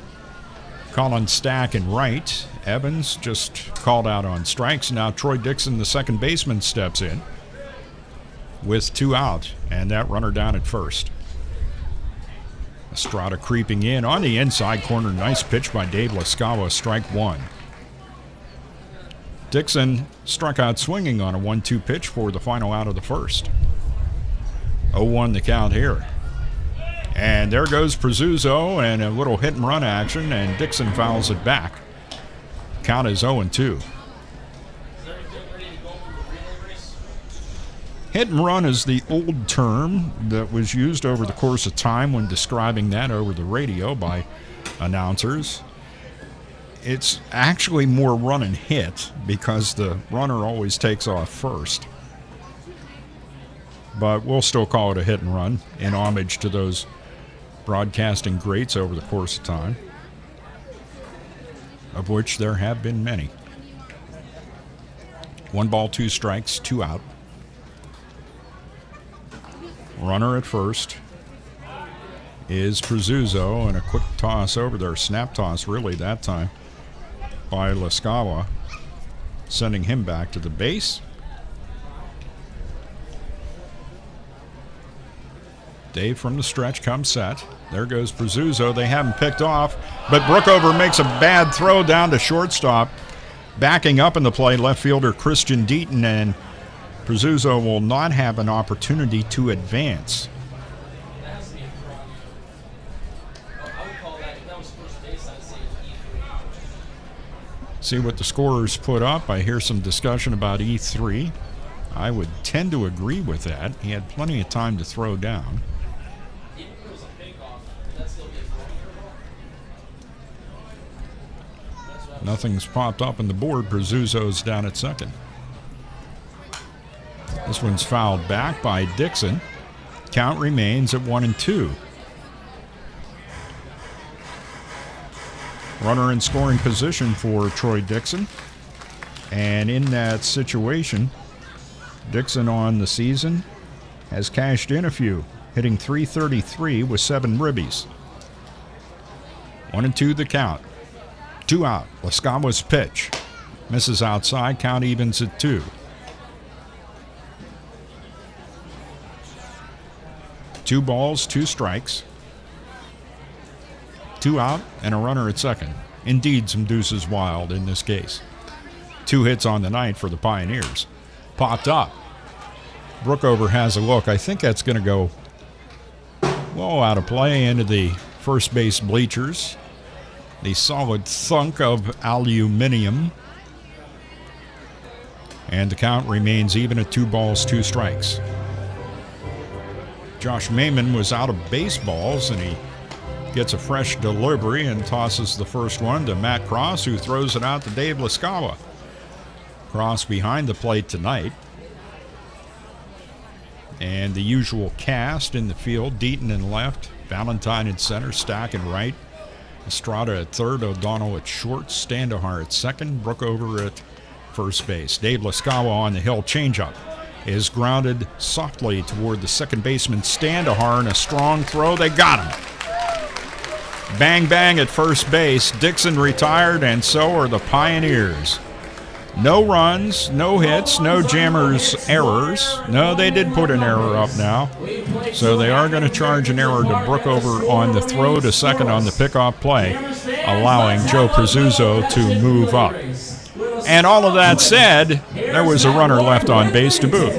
Colin Stack in right. Evans just called out on strikes. Now Troy Dixon, the second baseman, steps in with 2 out, and that runner down at first. Estrada creeping in on the inside corner. Nice pitch by Dave Lascava. Strike 1. Dixon struck out swinging on a 1-2 pitch for the final out of the first. 0-1 the count here. And there goes Prezuzzo, and a little hit and run action, and Dixon fouls it back. Count is 0-2. Hit and run is the old term that was used over the course of time when describing that over the radio by announcers. It's actually more run and hit because the runner always takes off first. But we'll still call it a hit and run in homage to those broadcasting greats over the course of time, of which there have been many. 1 ball, 2 strikes, 2 out. Runner at first is Prezuzzo, and a quick toss over there, snap toss really that time, by Lascava, sending him back to the base. Dave from the stretch comes set. There goes Prezuzzo. They have him picked off, but Brookover makes a bad throw down to shortstop. Backing up in the play, left fielder Christian Deaton, and Prezuzzo will not have an opportunity to advance. See what the scorers put up. I hear some discussion about E3. I would tend to agree with that. He had plenty of time to throw down. Nothing's popped up on the board. Prezuzzo's down at second. This one's fouled back by Dixon. Count remains at 1-2. Runner in scoring position for Troy Dixon. And in that situation, Dixon on the season has cashed in a few, hitting .333 with 7 ribbies. 1-2 the count. 2 out. Lascava's pitch misses outside. Count evens at 2. 2 balls, 2 strikes, 2 out, and a runner at second. Indeed, some deuces wild in this case. 2 hits on the night for the Pioneers. Popped up. Brookover has a look. I think that's going to go well out of play into the first base bleachers. The solid thunk of aluminum. And the count remains even at 2 balls, 2 strikes. Josh Mayman was out of baseballs, and he gets a fresh delivery and tosses the first one to Matt Cross, who throws it out to Dave Laskawa. Cross behind the plate tonight. And the usual cast in the field: Deaton in left, Valentine in center, Stack in right, Estrada at third, O'Donnell at short, Standahar at second, Brookover at first base. Dave Laskawa on the hill changeup is grounded softly toward the second baseman Standahar, and a strong throw. They got him. Bang bang at first base. Dixon retired, and so are the Pioneers. No runs, no hits, no Jammers errors. No, they did put an error up now. So they are going to charge an error to Brookover on the throw to second on the pickoff play, allowing Joe Prezuzzo to move up. And all of that said, there was a runner left on base to boot.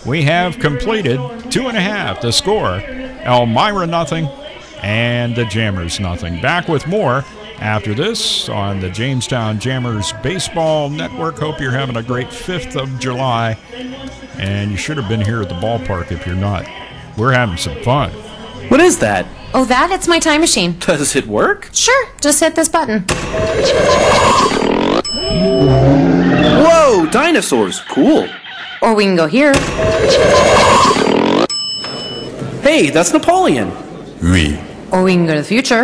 We have completed 2.5. The score, Elmira nothing and the Jammers nothing. Back with more after this on the Jamestown Jammers Baseball Network. Hope you're having a great 5th of July. And you should have been here at the ballpark if you're not. We're having some fun. What is that? Oh, it's my time machine. Does it work? Sure, just hit this button. Whoa, dinosaurs. Cool. Or we can go here. Hey, that's Napoleon. Oui. Or we can go to the future.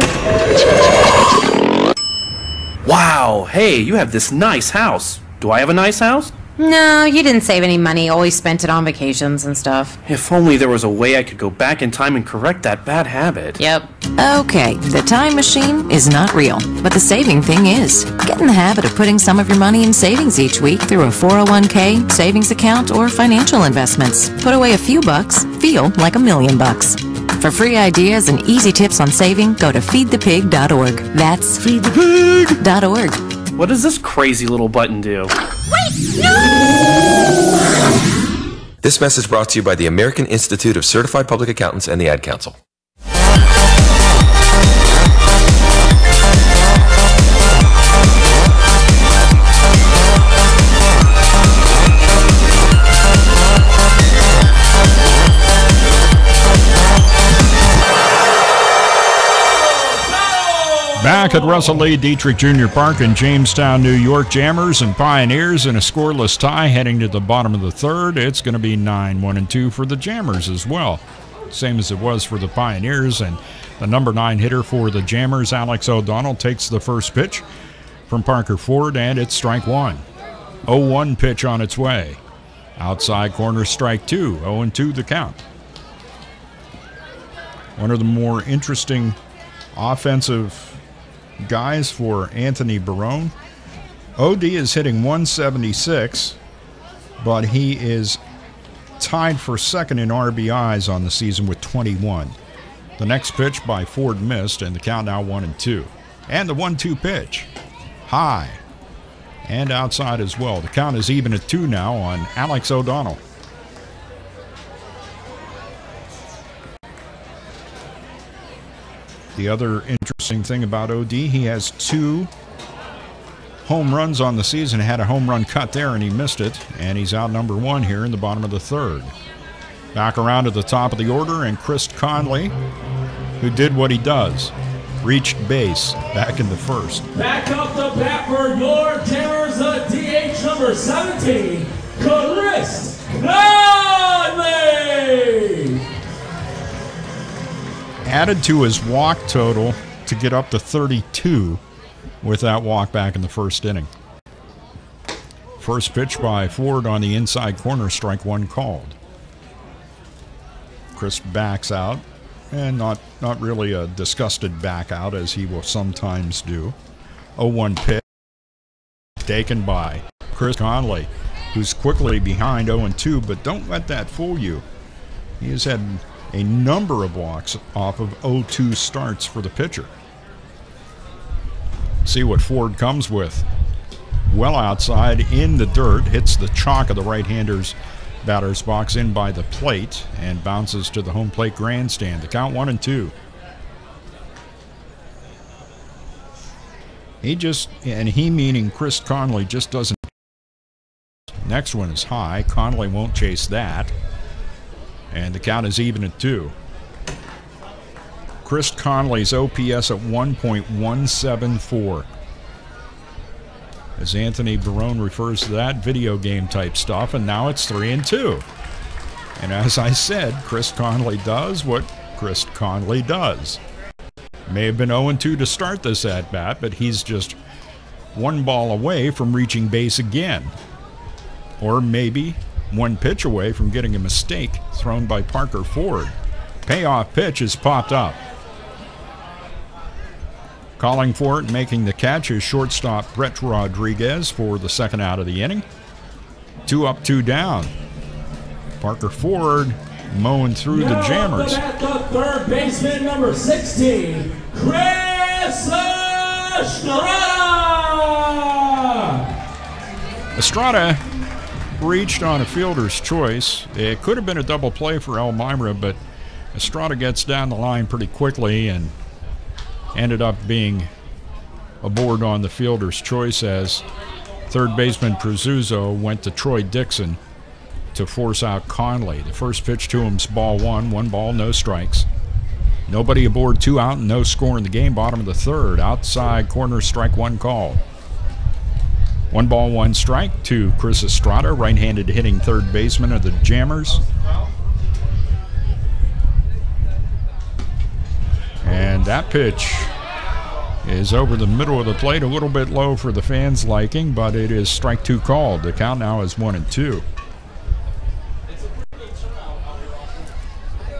Wow, hey, you have this nice house. Do I have a nice house? No, you didn't save any money, always spent it on vacations and stuff. If only there was a way I could go back in time and correct that bad habit. Yep. Okay, the time machine is not real, but the saving thing is. Get in the habit of putting some of your money in savings each week through a 401k, savings account, or financial investments. Put away a few bucks, feel like $1 million. For free ideas and easy tips on saving, go to feedthepig.org. That's feedthepig.org. What does this crazy little button do? Wait, no! This message brought to you by the American Institute of Certified Public Accountants and the Ad Council. Back at Russell Lee Dietrich Jr. Park in Jamestown, New York, Jammers and Pioneers in a scoreless tie heading to the bottom of the third. It's going to be 9-1-2 for the Jammers as well, same as it was for the Pioneers. And the number 9 hitter for the Jammers, Alex O'Donnell, takes the first pitch from Parker Ford, and it's strike 1. 0-1 pitch on its way. Outside corner, strike 2. 0-2 the count. One of the more interesting offensive guys for Anthony Barone. OD is hitting 176, but he is tied for second in RBIs on the season with 21. The next pitch by Ford missed, and the count now 1-2. And the 1-2 pitch, high and outside as well. The count is even at 2 now on Alex O'Donnell. The other interesting thing about OD, he has 2 home runs on the season. Had a home run cut there, and he missed it. And he's out number 1 here in the bottom of the third. Back around to the top of the order, and Chris Conley, who did what he does, reached base back in the first. Back up the bat for your Jammers, the DH number 17, Chris Conley. Added to his walk total to get up to 32 with that walk back in the first inning. First pitch by Ford on the inside corner, strike 1 called. Chris backs out, and not really a disgusted back out as he will sometimes do. 0-1 pitch taken by Chris Conley, who's quickly behind 0-2, but don't let that fool you. He has had a number of walks off of 0-2 starts for the pitcher. See what Ford comes with. Well outside in the dirt, hits the chalk of the right-hander's batter's box in by the plate and bounces to the home plate grandstand. The count 1-2. He meaning Chris Conley just doesn't. Next one is high. Conley won't chase that. And the count is even at 2. Chris Conley's OPS at 1.174. As Anthony Barone refers to that, video game type stuff, and now it's 3-2. And as I said, Chris Conley does what Chris Conley does. May have been 0-2 to start this at-bat, but he's just one ball away from reaching base again. Or maybe one pitch away from getting a mistake thrown by Parker Ford. Payoff pitch has popped up. Calling for it and making the catch is shortstop Brett Rodriguez for the second out of the inning. 2 up, 2 down. Parker Ford mowing through the Jammers. At the third baseman, number 16, Chris Estrada. Estrada reached on a fielder's choice. It could have been a double play for Elmira, but Estrada gets down the line pretty quickly and ended up being aboard on the fielder's choice as third baseman Prezuzzo went to Troy Dixon to force out Conley. The first pitch to him's ball 1. 1 ball, no strikes. Nobody aboard, 2 out, and no score in the game. Bottom of the third. Outside corner, strike 1 call. 1 ball, 1 strike to Chris Estrada, right-handed hitting third baseman of the Jammers. And that pitch is over the middle of the plate, a little bit low for the fans' liking, but it is strike 2 called. The count now is 1-2.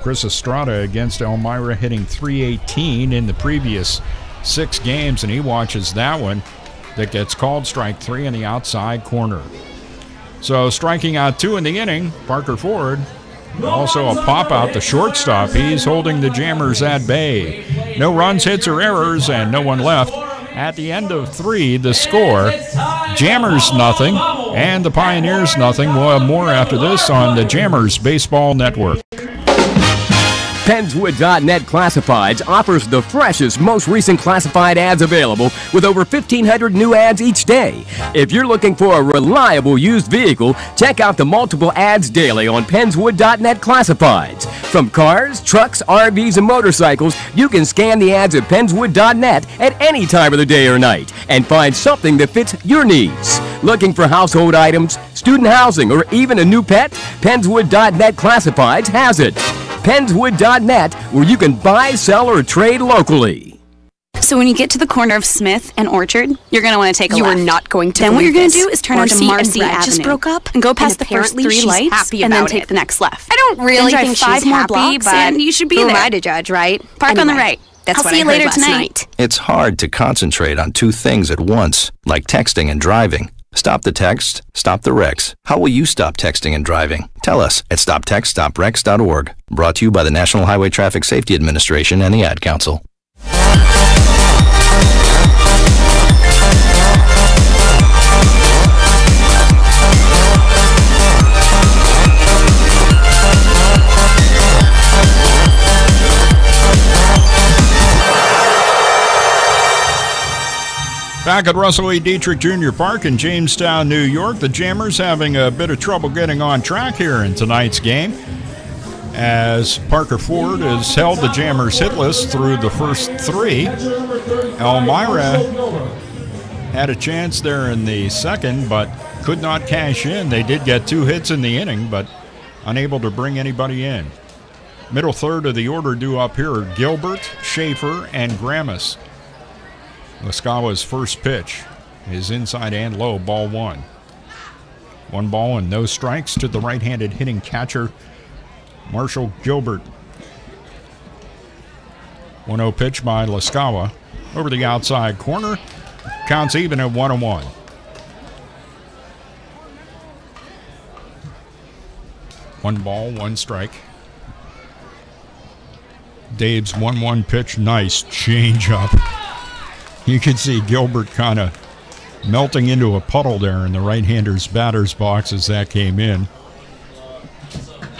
Chris Estrada against Elmira hitting .318 in the previous 6 games, and he watches that one that gets called strike 3 in the outside corner. So striking out 2 in the inning, Parker Ford. Also a pop out the shortstop. He's holding the Jammers at bay. No runs, hits, or errors, and no one left. At the end of 3, the score, Jammers nothing, and the Pioneers nothing. We'll have more after this on the Jammers Baseball Network. Penswood.net Classifieds offers the freshest, most recent classified ads available with over 1,500 new ads each day. If you're looking for a reliable used vehicle, check out the multiple ads daily on Penswood.net Classifieds. From cars, trucks, RVs, and motorcycles, you can scan the ads at Penswood.net at any time of the day or night and find something that fits your needs. Looking for household items, student housing, or even a new pet? Penswood.net Classifieds has it. Penswood.net, where you can buy, sell, or trade locally. So when you get to the corner of Smith and Orchard, you're going to want to take a left. You are not going to. Then what you're going to do is turn onto Marcy Avenue. Just broke up and go past the first 3 lights and then take the next left. I don't really think she's 5 more happy, blocks but and you should be who there. am I to judge, right? Park on the right. That's I'll what see I you heard later last tonight. night. It's hard to concentrate on 2 things at once, like texting and driving. Stop the text, stop the wrecks. How will you stop texting and driving? Tell us at stoptextstopwrecks.org. Brought to you by the National Highway Traffic Safety Administration and the Ad Council. Back at Russell E. Dietrich Jr. Park in Jamestown, New York, the Jammers having a bit of trouble getting on track here in tonight's game, as Parker Ford has held the Jammers hitless through the first 3. Elmira had a chance there in the second, but could not cash in. They did get 2 hits in the inning, but unable to bring anybody in. Middle third of the order due up here are Gilbert, Schaefer, and Gramis. Laskawa's first pitch is inside and low, ball 1. 1 ball and no strikes to the right-handed hitting catcher, Marshall Gilbert. 1-0 pitch by Laskawa over the outside corner. Counts even at 1-1. One ball, 1 strike. Dave's 1-1 pitch, nice changeup. You could see Gilbert kind of melting into a puddle there in the right-hander's batter's box as that came in.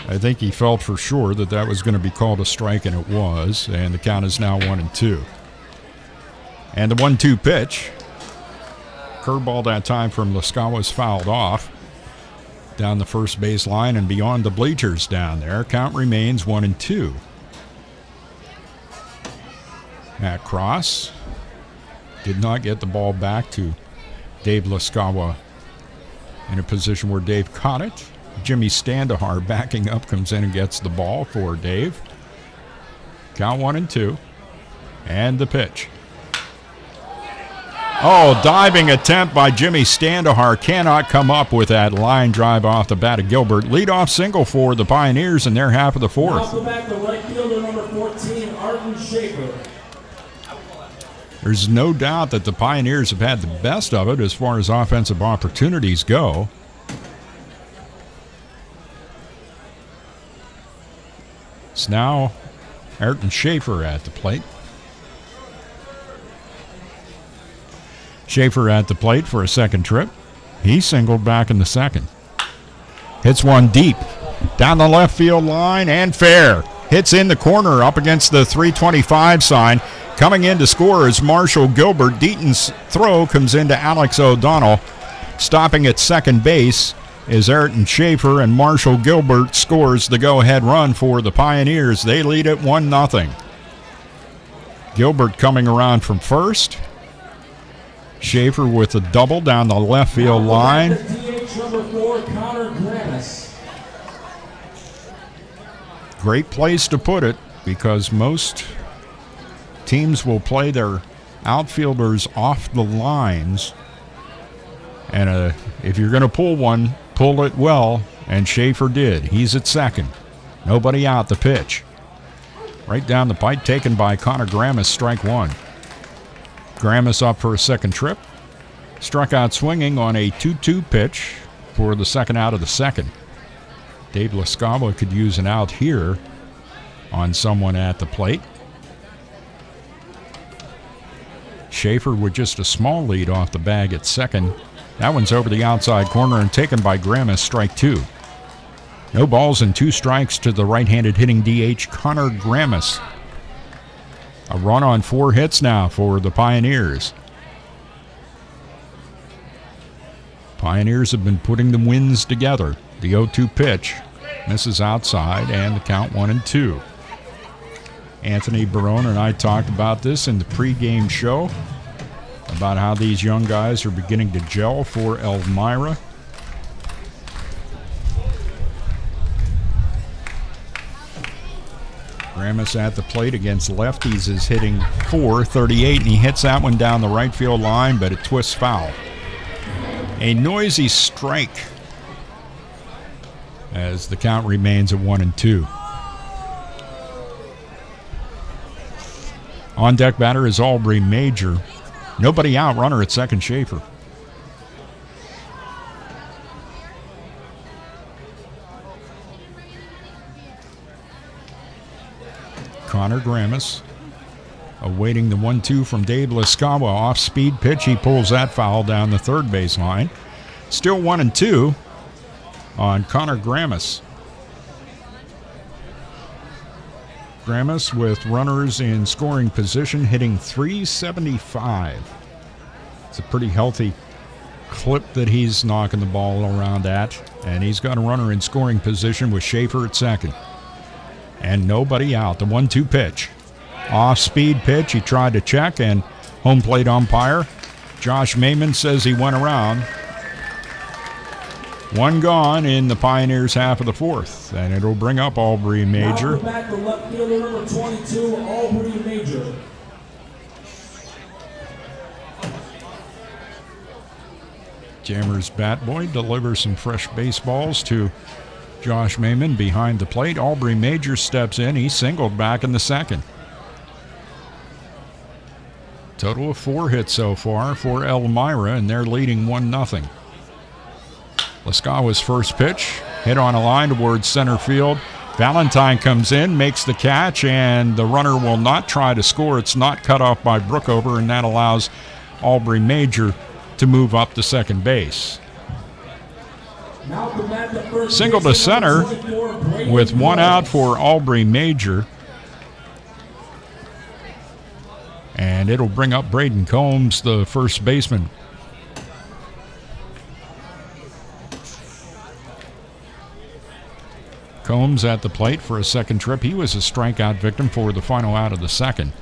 I think he felt for sure that that was going to be called a strike, and it was, and the count is now 1-2. And the 1-2 pitch, curveball that time from Lascawa's fouled off down the first base line and beyond the bleachers down there. Count remains 1-2. Matt Cross did not get the ball back to Dave Lascawa in a position where Dave caught it. Jimmy Standahar backing up comes in and gets the ball for Dave. Count 1-2. And the pitch. Oh, diving attempt by Jimmy Standahar cannot come up with that line drive off the bat of Gilbert. Leadoff single for the Pioneers in their half of the fourth. Off the back, the right fielder, number 14, Arden Schaefer. There's no doubt that the Pioneers have had the best of it as far as offensive opportunities go. It's now Ayrton Schaefer at the plate. Schaefer at the plate for a second trip. He singled back in the second. Hits one deep down the left field line and fair. Hits in the corner up against the 325 sign. Coming in to score is Marshall Gilbert. Deaton's throw comes into Alex O'Donnell. Stopping at second base is Ayrton Schaefer, and Marshall Gilbert scores the go-ahead run for the Pioneers. They lead it 1-0. Gilbert coming around from first. Schaefer with a double down the left field line. Great place to put it, because most teams will play their outfielders off the lines. And if you're going to pull one, pull it well, and Schaefer did. He's at second. Nobody out. The pitch. Right down the pipe, taken by Connor Grammas, strike one. Grammas up for a second trip. Struck out swinging on a 2-2 pitch for the second out of the second. Dave Lascawa could use an out here on someone at the plate. Schaefer with just a small lead off the bag at second. That one's over the outside corner and taken by Grammas, strike two. No balls and 2 strikes to the right-handed hitting DH Connor Grammas. A run on 4 hits now for the Pioneers. Pioneers have been putting the wins together. The 0-2 pitch misses outside, and the count 1-2. Anthony Barone and I talked about this in the pregame show, about how these young guys are beginning to gel for Elmira. Grammas at the plate against lefties is hitting .438, and he hits that one down the right field line, but it twists foul. A noisy strike as the count remains at 1-2. On deck batter is Aubrey Major. Nobody out, runner at second, Schaefer. Connor Grammas awaiting the 1-2 from Dave Lascawa. Off-speed pitch, he pulls that foul down the third base line. Still 1-2 on Connor Grammas. Grammas with runners in scoring position, hitting .375. It's a pretty healthy clip that he's knocking the ball around at. And he's got a runner in scoring position with Schaefer at second. And nobody out. The 1-2 pitch. Off-speed pitch. He tried to check, and home plate umpire Josh Mayman says he went around. One gone in the Pioneers' half of the fourth, and it'll bring up Aubrey Major. Now back to left fielder number 22, Aubrey Major. Jammers bat boy delivers some fresh baseballs to Josh Mayman behind the plate. Aubrey Major steps in. He singled back in the second. Total of 4 hits so far for Elmira, and they're leading 1-0. Lascawa's first pitch hit on a line towards center field. Valentine comes in, makes the catch, and the runner will not try to score. It's not cut off by Brookover, and that allows Aubrey Major to move up to second base. Single to center with one out for Aubrey Major. And it'll bring up Braden Combs, the first baseman. Combs at the plate for a second trip. He was a strikeout victim for the final out of the second.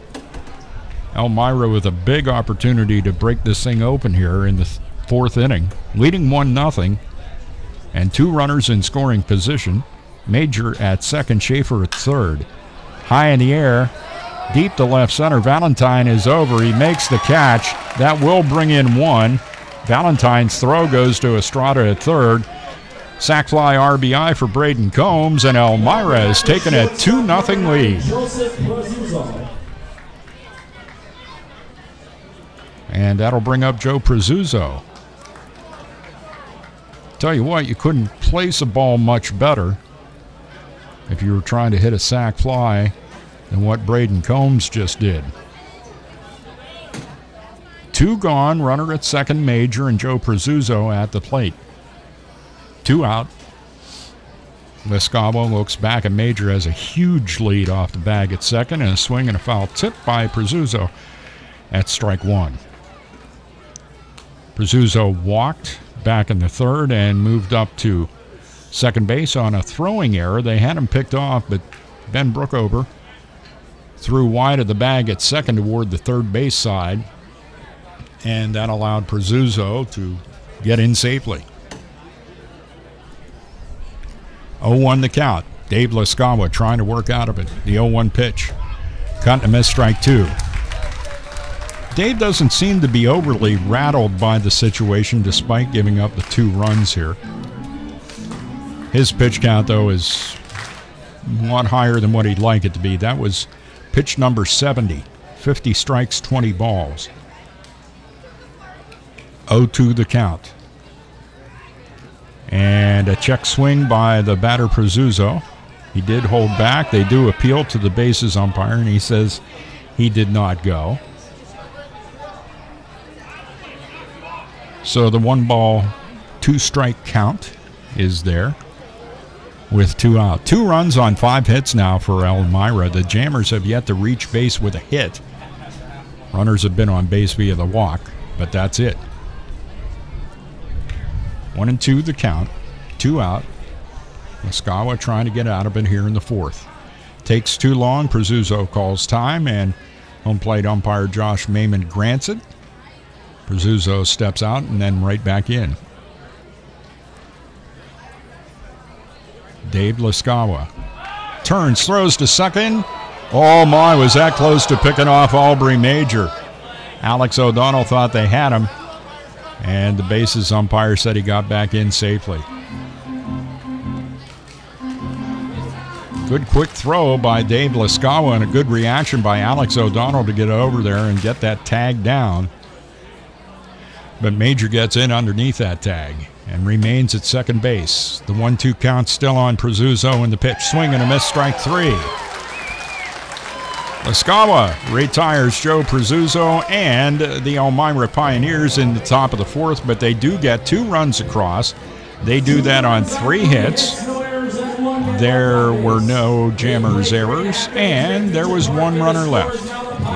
Elmira with a big opportunity to break this thing open here in the fourth inning, leading 1-0, and 2 runners in scoring position. Major at second, Schaefer at third. High in the air, deep to left center. Valentine is over. He makes the catch. That will bring in 1. Valentine's throw goes to Estrada at third. Sac fly RBI for Braden Combs, and Elmira has taken a 2-0 lead. And that'll bring up Joe Prezuzzo. Tell you what, you couldn't place a ball much better if you were trying to hit a sac fly than what Braden Combs just did. 2 gone, runner at second, Major, and Joe Prezuzzo at the plate. 2 out. Lescavo looks back at Major, has a huge lead off the bag at second, and a swing and a foul tip by Prezuzzo at strike 1. Prezuzzo walked back in the third and moved up to second base on a throwing error. They had him picked off, but Ben Brookover threw wide of the bag at second toward the third base side, and that allowed Prezuzzo to get in safely. 0-1 the count. Dave Lescavo trying to work out of it. The 0-1 pitch. Cut and a miss, strike 2. Dave doesn't seem to be overly rattled by the situation despite giving up the 2 runs here. His pitch count, though, is a lot higher than what he'd like it to be. That was pitch number 70. 50 strikes, 20 balls. 0-2 the count. And a check swing by the batter Prezuzzo. He did hold back. They do appeal to the bases umpire, and he says he did not go. So the 1-ball, 2-strike count is there with 2 out. 2 runs on 5 hits now for Elmira. The Jammers have yet to reach base with a hit. Runners have been on base via the walk, but that's it. 1-2 the count, 2 out. Lescavo trying to get out of it here in the fourth. Takes too long. Prezuzzo calls time, and home plate umpire Josh Mayman grants it. Prezuzzo steps out and then right back in. Dave Lescavo turns, throws to second. Oh my, was that close to picking off Aubrey Major. Alex O'Donnell thought they had him, and the bases umpire said he got back in safely. Good quick throw by Dave Lescavo and a good reaction by Alex O'Donnell to get over there and get that tag down. But Major gets in underneath that tag and remains at second base. The 1-2 count still on Prezuzzo in the pitch. Swing and a miss, strike 3. Lescavo retires Joe Prezuzzo and the Elmira Pioneers in the top of the fourth, but they do get 2 runs across. They do that on 3 hits. There were no Jammers errors, and there was 1 runner left.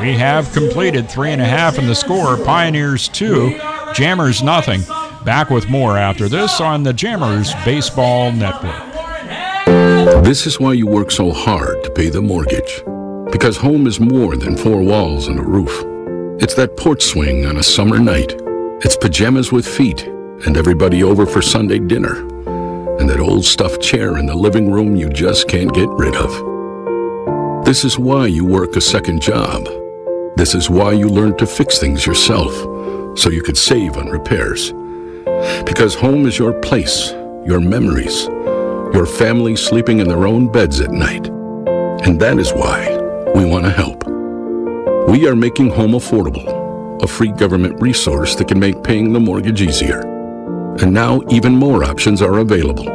We have completed 3.5 in the score. Pioneers 2, Jammers nothing. Back with more after this on the Jammers Baseball Network. This is why you work so hard to pay the mortgage. Because home is more than 4 walls and a roof. It's that porch swing on a summer night. It's pajamas with feet and everybody over for Sunday dinner. And that old stuffed chair in the living room you just can't get rid of. This is why you work a second job. This is why you learn to fix things yourself, so you could save on repairs. Because home is your place, your memories, your family sleeping in their own beds at night. And that is why we want to help. We are making home affordable, a free government resource that can make paying the mortgage easier. And now even more options are available.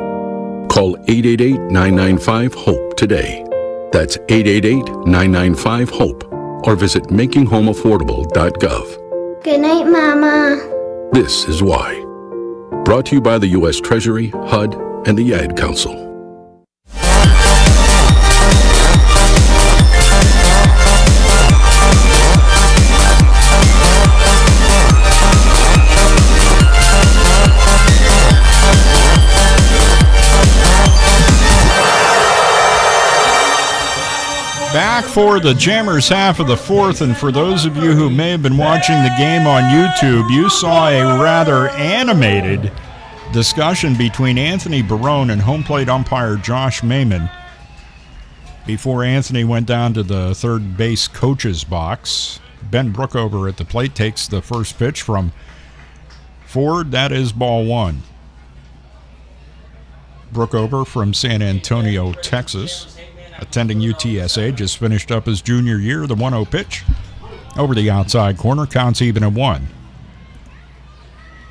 Call 888-995-HOPE today. That's 888-995-HOPE. Or visit makinghomeaffordable.gov. Good night, Mama. This is why. Brought to you by the U.S. Treasury, HUD, and the Ad Council. Back for the Jammers half of the fourth, and for those of you who may have been watching the game on YouTube, you saw a rather animated discussion between Anthony Barone and home plate umpire Josh Maiman before Anthony went down to the third base coach's box. Ben Brookover at the plate takes the first pitch from Ford. That is ball one. Brookover from San Antonio, Texas, attending UTSA, just finished up his junior year. The 1-0 pitch over the outside corner, counts even at 1.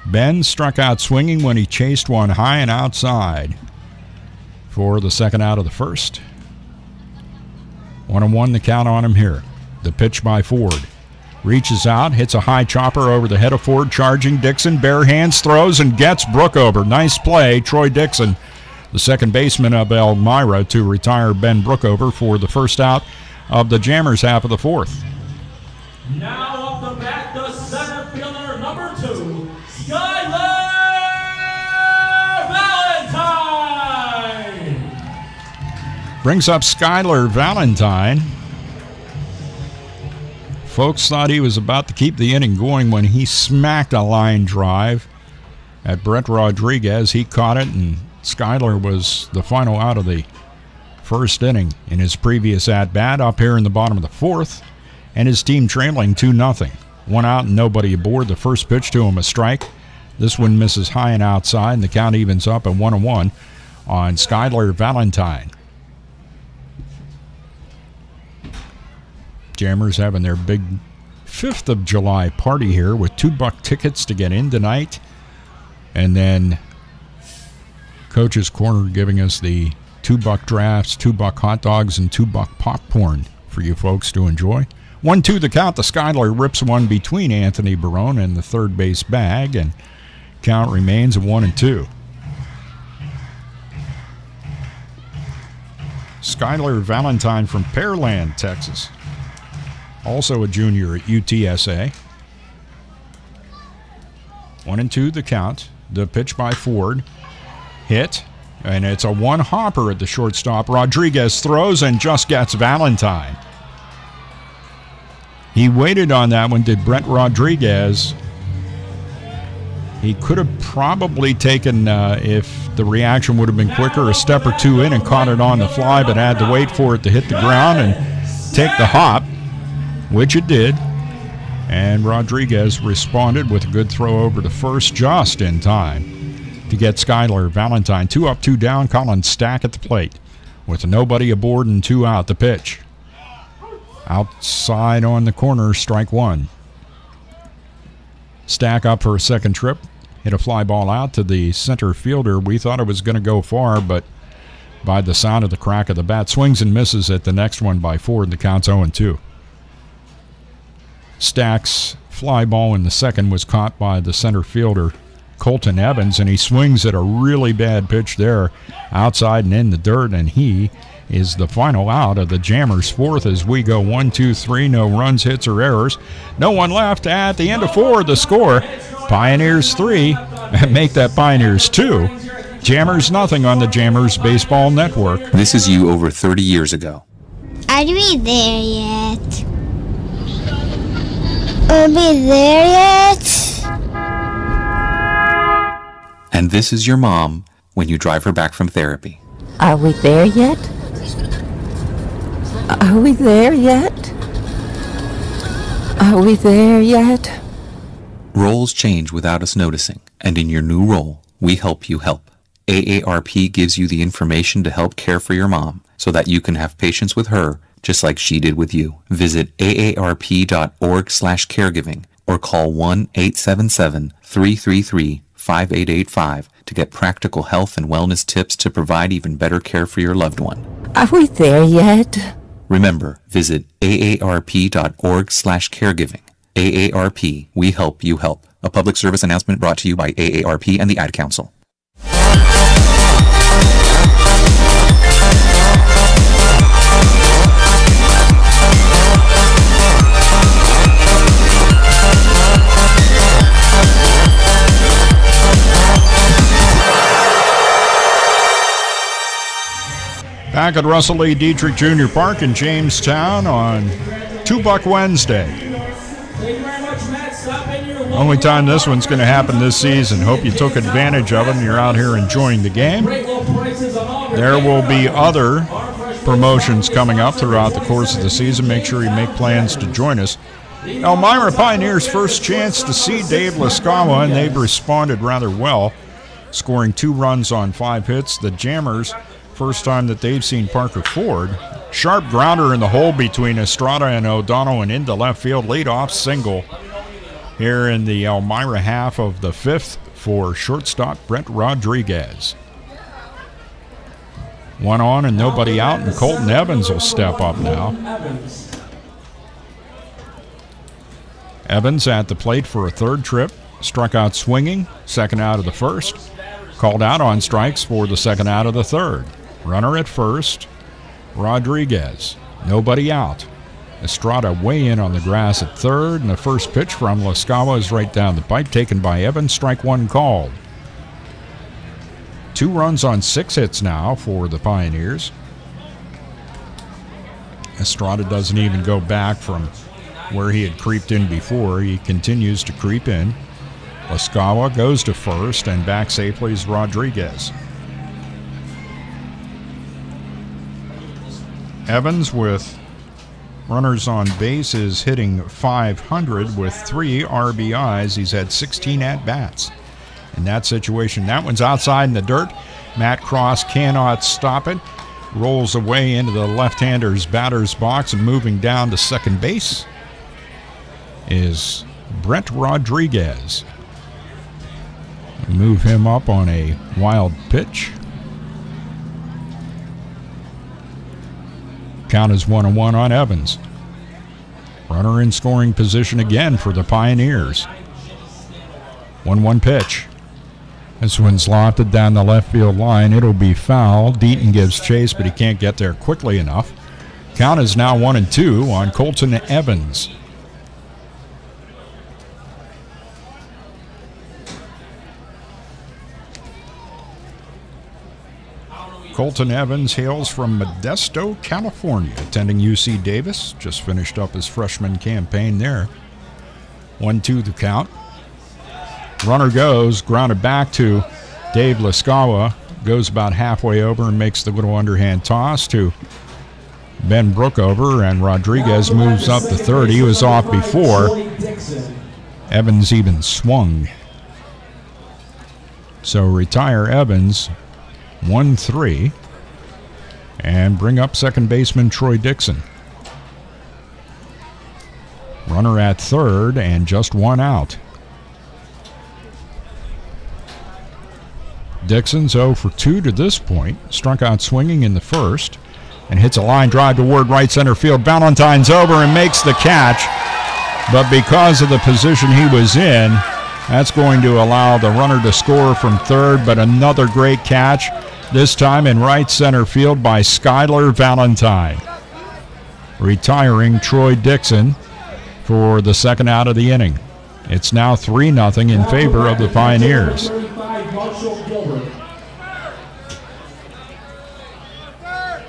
Ben struck out swinging when he chased one high and outside for the second out of the first. 1-1 the count on him here. The pitch by Ford. Reaches out, hits a high chopper over the head of Ford, charging Dixon, bare hands, throws, and gets Brookover. Nice play, Troy Dixon, the second baseman of Elmira, to retire Ben Brookover for the first out of the Jammers half of the fourth. Now up the bat, the center fielder, number 2, Skylar Valentine. Brings up Skylar Valentine. Folks thought he was about to keep the inning going when he smacked a line drive at Brett Rodriguez. He caught it, and Skylar was the final out of the first inning in his previous at-bat up here in the bottom of the fourth, and his team trailing 2-0. 1 out and nobody aboard. The first pitch to him, a strike. This one misses high and outside, and the count evens up at 1-1 on Skylar Valentine. Jammers having their big 5th of July party here with $2 tickets to get in tonight, and then Coach's Corner giving us the $2 drafts, $2 hot dogs, and $2 popcorn for you folks to enjoy. 1-2 the count. The Skylar rips one between Anthony Barone and the third base bag, and count remains at 1-2. Skylar Valentine from Pearland, Texas, also a junior at UTSA. 1-2 the count. The pitch by Ford. Hit, and it's a one-hopper at the shortstop. Rodriguez throws and just gets Valentine. He waited on that one, did Brett Rodriguez. He could have probably taken, if the reaction would have been quicker, a step or two in and caught it on the fly, but had to wait for it to hit the ground and take the hop, which it did. And Rodriguez responded with a good throw over to first just in time to get Skylar Valentine. 2 up, 2 down. Colin Stack at the plate with nobody aboard and 2 out. The pitch outside on the corner, strike 1. Stack up for a second trip. Hit a fly ball out to the center fielder. We thought it was going to go far, but by the sound of the crack of the bat, swings and misses at the next one by Ford. The count's 0-2. Stack's fly ball in the second was caught by the center fielder Colton Evans, and he swings at a really bad pitch there outside and in the dirt, and he is the final out of the Jammers fourth as we go 1-2-3, no runs, hits, or errors. No one left at the end of 4. The score, Pioneers 3, make that Pioneers 2. Jammers nothing on the Jammers Baseball Network. This is you over 30 years ago. Are we there yet? Are we there yet? And this is your mom when you drive her back from therapy. Are we there yet? Are we there yet? Are we there yet? Roles change without us noticing, and in your new role, we help you help. AARP gives you the information to help care for your mom so that you can have patience with her just like she did with you. Visit aarp.org/caregiving or call 1-877-333-5885 to get practical health and wellness tips to provide even better care for your loved one. Are we there yet? Remember, visit aarp.org/caregiving. AARP, we help you help. A public service announcement brought to you by AARP and the Ad Council. Back at Russell Lee Dietrich Jr. Park in Jamestown on $2 Wednesday. Only time this one's going to happen this season. Hope you took advantage of it and you're out here enjoying the game. There will be other promotions coming up throughout the course of the season. Make sure you make plans to join us. Elmira Pioneers' first chance to see Dave Lascawa, and they've responded rather well, scoring 2 runs on 5 hits. The Jammers, first time that they've seen Parker Ford. Sharp grounder in the hole between Estrada and O'Donnell and into left field. Leadoff single here in the Elmira half of the 5th for shortstop Brent Rodriguez. 1 on and nobody out, and Colton Evans will step up now. Evans at the plate for a 3rd trip. Struck out swinging, 2nd out of the 1st. Called out on strikes for the 2nd out of the 3rd. Runner at first, Rodriguez. Nobody out. Estrada way in on the grass at 3rd, and the first pitch from Lascawa is right down the pipe, taken by Evans. Strike 1 called. 2 runs on 6 hits now for the Pioneers. Estrada doesn't even go back from where he had creeped in before. He continues to creep in. Lascawa goes to first, and back safely is Rodriguez. Evans, with runners on base, is hitting .500 with 3 RBIs. He's had 16 at-bats in that situation. That one's outside in the dirt. Matt Cross cannot stop it. Rolls away into the left-hander's batter's box, and moving down to second base is Brent Rodriguez. Move him up on a wild pitch. Count is 1-1 on Evans. Runner in scoring position again for the Pioneers. 1-1 pitch. This one's lofted down the left field line. It'll be foul. Deaton gives chase, but he can't get there quickly enough. Count is now 1-2 on Colton Evans. Colton Evans hails from Modesto, California, attending UC Davis. Just finished up his freshman campaign there. 1-2 the count. Runner goes, grounded back to Dave Lascawa. Goes about halfway over and makes the little underhand toss to Ben Brookover, and Rodriguez moves up to third. He was off before. Evans even swung. So retire Evans. 1-3, and bring up second baseman Troy Dixon. Runner at third, and just 1 out. Dixon's 0 for 2 to this point. Struck out swinging in the first, and hits a line drive toward right center field. Valentine's over and makes the catch, but because of the position he was in, that's going to allow the runner to score from third. But another great catch, this time in right center field by Skylar Valentine, retiring Troy Dixon for the 2nd out of the inning. It's now 3-0 in favor of the Pioneers.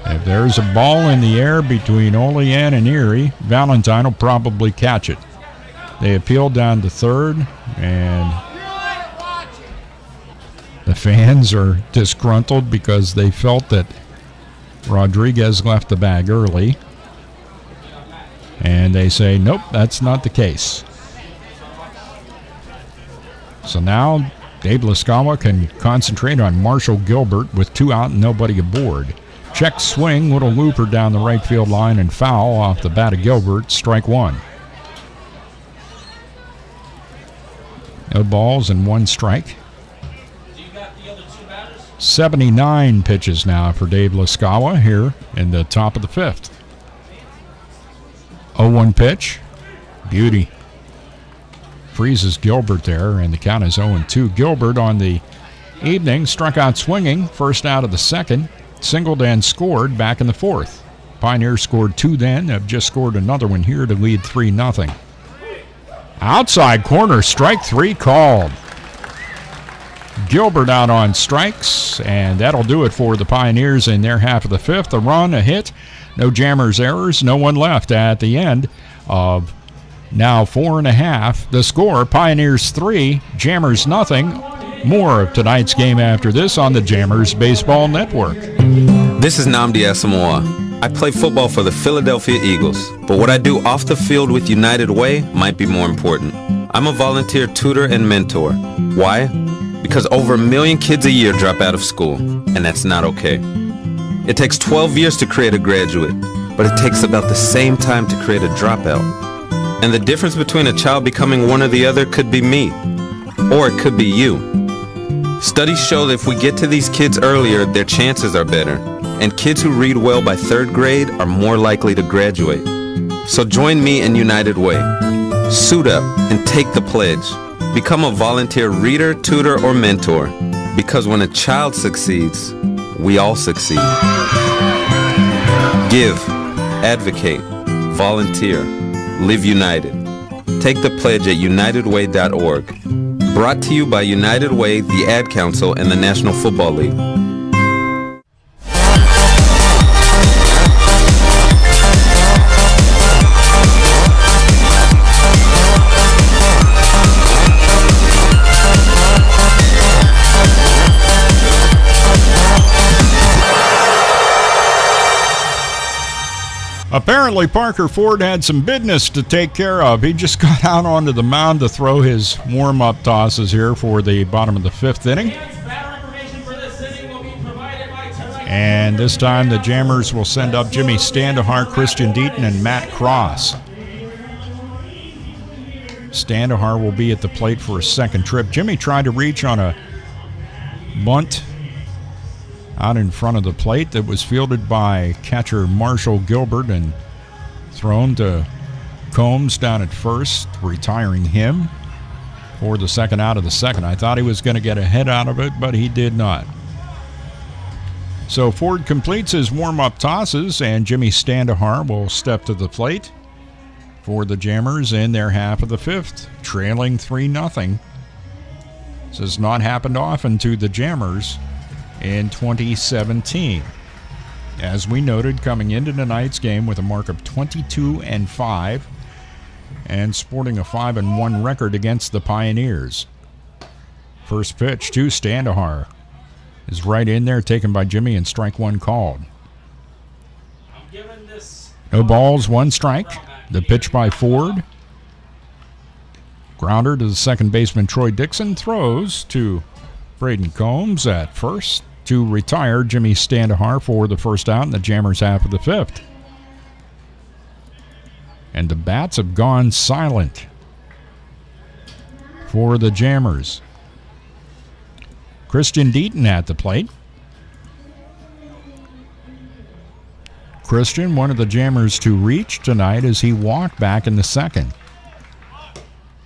If there's a ball in the air between Olean and Erie, Valentine will probably catch it. They appealed down to third, and the fans are disgruntled because they felt that Rodriguez left the bag early. And they say, nope, that's not the case. So now Dave Lascawa can concentrate on Marshall Gilbert with 2 out and nobody aboard. Check swing, little looper down the right field line, and foul off the bat of Gilbert. Strike 1. No balls and 1 strike. 79 pitches now for Dave Laskawa here in the top of the 5th. 0-1 pitch. Beauty. Freezes Gilbert there, and the count is 0-2. Gilbert on the evening struck out swinging, first out of the 2nd, singled and scored back in the 4th. Pioneers scored 2 then, have just scored another one here to lead 3-0. Outside corner, strike 3 called. Gilbert out on strikes, and that'll do it for the Pioneers in their half of the 5th. A run, a hit, no Jammers errors, no one left at the end of now 4.5. The score, Pioneers 3, Jammers nothing. More of tonight's game after this on the Jammers Baseball Network. This is Nnamdi Asamoah. I play football for the Philadelphia Eagles, but what I do off the field with United Way might be more important. I'm a volunteer tutor and mentor. Why? Because over 1 million kids a year drop out of school, and that's not okay. It takes 12 years to create a graduate, but it takes about the same time to create a dropout. And the difference between a child becoming one or the other could be me, or it could be you. Studies show that if we get to these kids earlier, their chances are better, and kids who read well by 3rd grade are more likely to graduate. So join me in United Way. Suit up and take the pledge. Become a volunteer reader, tutor, or mentor, because when a child succeeds, we all succeed. Give, advocate, volunteer, live united. Take the pledge at unitedway.org. Brought to you by United Way, the Ad Council, and the National Football League. Apparently, Parker Ford had some business to take care of. He just got out onto the mound to throw his warm-up tosses here for the bottom of the 5th inning. And this time the Jammers will send up Jimmy Standahar, Christian Deaton, and Matt Cross. Standahar will be at the plate for a second trip. Jimmy tried to reach on a bunt out in front of the plate that was fielded by catcher Marshall Gilbert and thrown to Combs down at first, retiring him for the second out of the 2nd. I thought he was going to get a hit out of it, but he did not. So Ford completes his warm-up tosses, and Jimmy Standahar will step to the plate for the Jammers in their half of the 5th, trailing 3-0. This has not happened often to the Jammers in 2017. As we noted, coming into tonight's game with a mark of 22-5 and sporting a 5-1 record against the Pioneers. First pitch to Standahar is right in there, taken by Jimmy, and strike 1 called. No balls, 1 strike. The pitch by Ford. Grounder to the second baseman Troy Dixon, throws to Braden Combs at first to retire Jimmy Standahar for the first out in the Jammers half of the 5th. And the bats have gone silent for the Jammers. Christian Deaton at the plate. Christian, one of the Jammers to reach tonight as he walked back in the 2nd.